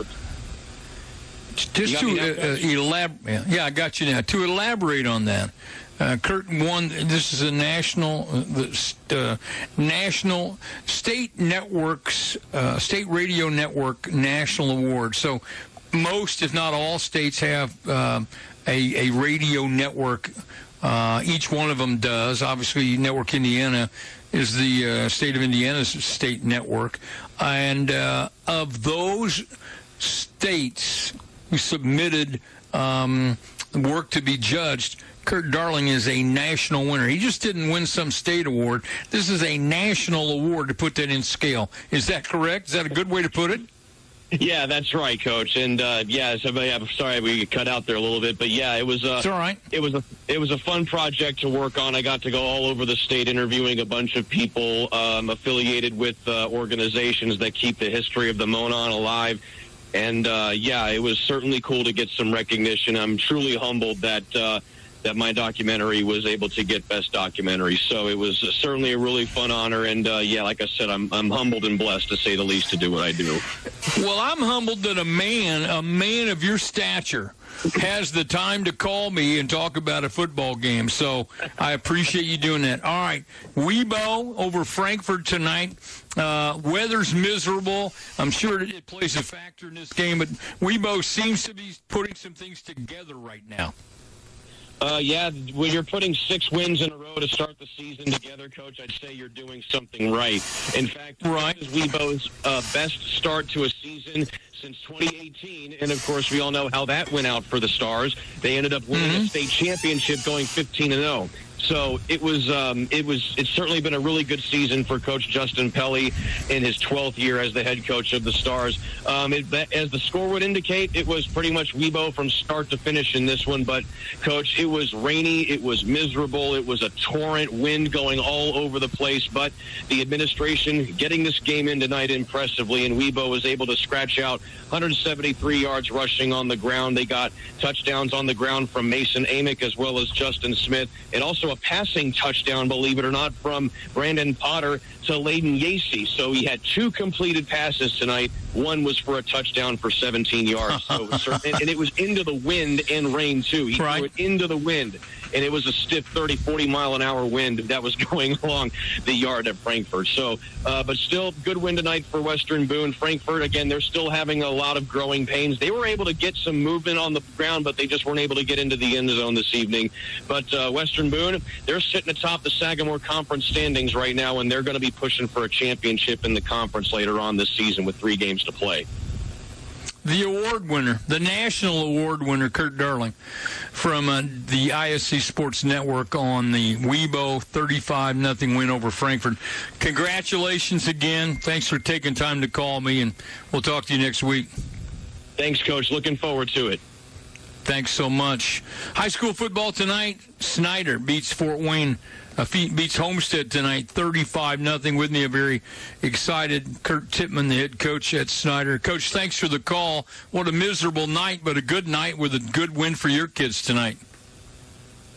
Elaborate. Yeah, I got you now. To elaborate on that, Kurt won. This is a national state networks, state radio network national award. So most, if not all, states have a radio network. Each one of them does. Obviously, Network Indiana is the state of Indiana's state network, and of those states who submitted work to be judged, Kurt Darling is a national winner. He just didn't win some state award. This is a national award, to put that in scale. Is that correct? Is that a good way to put it? Yeah, that's right, Coach. And I'm sorry we cut out there a little bit, but yeah, it was. It's all right. It was a fun project to work on. I got to go all over the state interviewing a bunch of people affiliated with organizations that keep the history of the Monon alive. And it was certainly cool to get some recognition. I'm truly humbled that my documentary was able to get Best Documentary. So it was certainly a really fun honor. And, like I said, I'm humbled and blessed, to say the least, to do what I do. Well, I'm humbled that a man of your stature has the time to call me and talk about a football game. So I appreciate you doing that. All right, Webo over Frankfurt tonight. Weather's miserable. I'm sure it plays a factor in this game, but Webo seems to be putting some things together right now. When you're putting 6 wins in a row to start the season together, Coach, I'd say you're doing something right. In fact, this is Webo's best start to a season since 2018, and of course we all know how that went out for the Stars. They ended up winning a state championship, going 15-0. So it's certainly been a really good season for Coach Justin Pelly in his 12th year as the head coach of the Stars. As the score would indicate, it was pretty much Webo from start to finish in this one. But, Coach, it was rainy. It was miserable. It was a torrent wind going all over the place. But the administration getting this game in tonight impressively, and Webo was able to scratch out 173 yards rushing on the ground. They got touchdowns on the ground from Mason Amick as well as Justin Smith, and also a passing touchdown, believe it or not, from Brandon Potter to Layden Yacey. So he had 2 completed passes tonight. One was for a touchdown for 17 yards. So, and it was into the wind and rain, too. He threw it into the wind, and it was a stiff 30, 40-mile-an-hour wind that was going along the yard at Frankfurt. So, but still, good win tonight for Western Boone. Frankfurt, again, they're still having a lot of growing pains. They were able to get some movement on the ground, but they just weren't able to get into the end zone this evening. But Western Boone, they're sitting atop the Sagamore Conference standings right now, and they're going to be pushing for a championship in the conference later on this season with 3 games to play. The award winner, the national award winner, Kurt Darling, from the ISC Sports Network on the Webo 35-0 win over Frankfurt. Congratulations again. Thanks for taking time to call me, and we'll talk to you next week. Thanks, Coach. Looking forward to it. Thanks so much. High school football tonight. Snyder beats Fort Wayne. Beats Homestead tonight, 35-0. With me, a very excited Kurt Tippmann, the head coach at Snyder. Coach, thanks for the call. What a miserable night, but a good night with a good win for your kids tonight.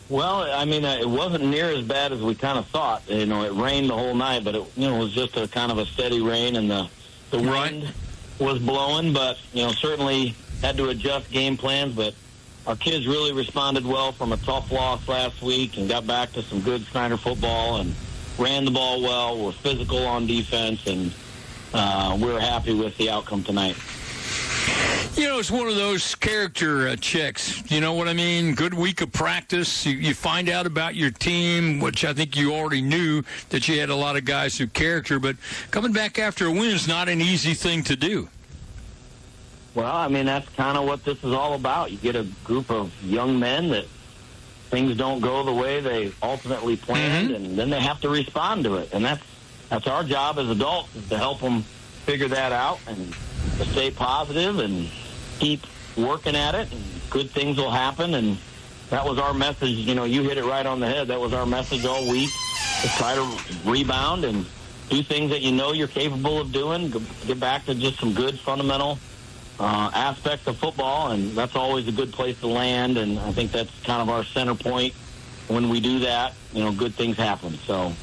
Well, I mean, it wasn't near as bad as we kind of thought. You know, it rained the whole night, but it was just a kind of a steady rain, and the wind was blowing. But certainly had to adjust game plans, but. Our kids really responded well from a tough loss last week and got back to some good Snyder football and ran the ball well, were physical on defense, and we were happy with the outcome tonight. It's one of those character checks. You know what I mean? Good week of practice. You find out about your team, which I think you already knew that you had a lot of guys who character, but coming back after a win is not an easy thing to do. Well, I mean, that's kind of what this is all about. You get a group of young men that things don't go the way they ultimately planned, and then they have to respond to it. And that's our job as adults, is to help them figure that out and to stay positive and keep working at it, and good things will happen. And that was our message. You hit it right on the head. That was our message all week, to try to rebound and do things that you're capable of doing, get back to just some good fundamental aspects of football, and that's always a good place to land, and I think that's kind of our center point. When we do that, good things happen. So,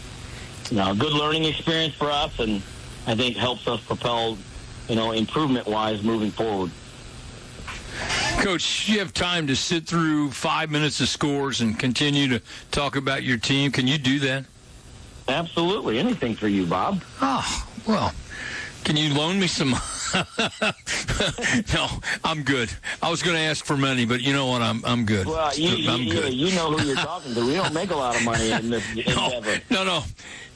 a good learning experience for us, and I think helps us propel, improvement-wise moving forward. Coach, you have time to sit through 5 minutes of scores and continue to talk about your team. Can you do that? Absolutely. Anything for you, Bob. Oh, well, can you loan me some... No, I'm good. I was going to ask for money, but you know what? I'm good. Well, I'm good. You know who you're talking to. We don't make a lot of money in this endeavor. No.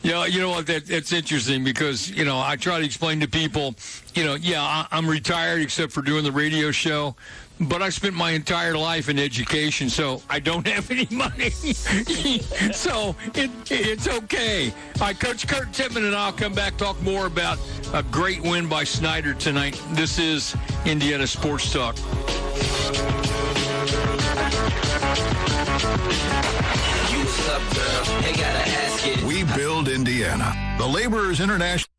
You know what? That's interesting because, I try to explain to people, I'm retired except for doing the radio show, but I spent my entire life in education, so I don't have any money. So it's okay. All right, Coach Kurt Tippmann and I'll come back, talk more about a great win by Snyder tonight. This is Indiana Sports Talk. We build Indiana. The Laborers International.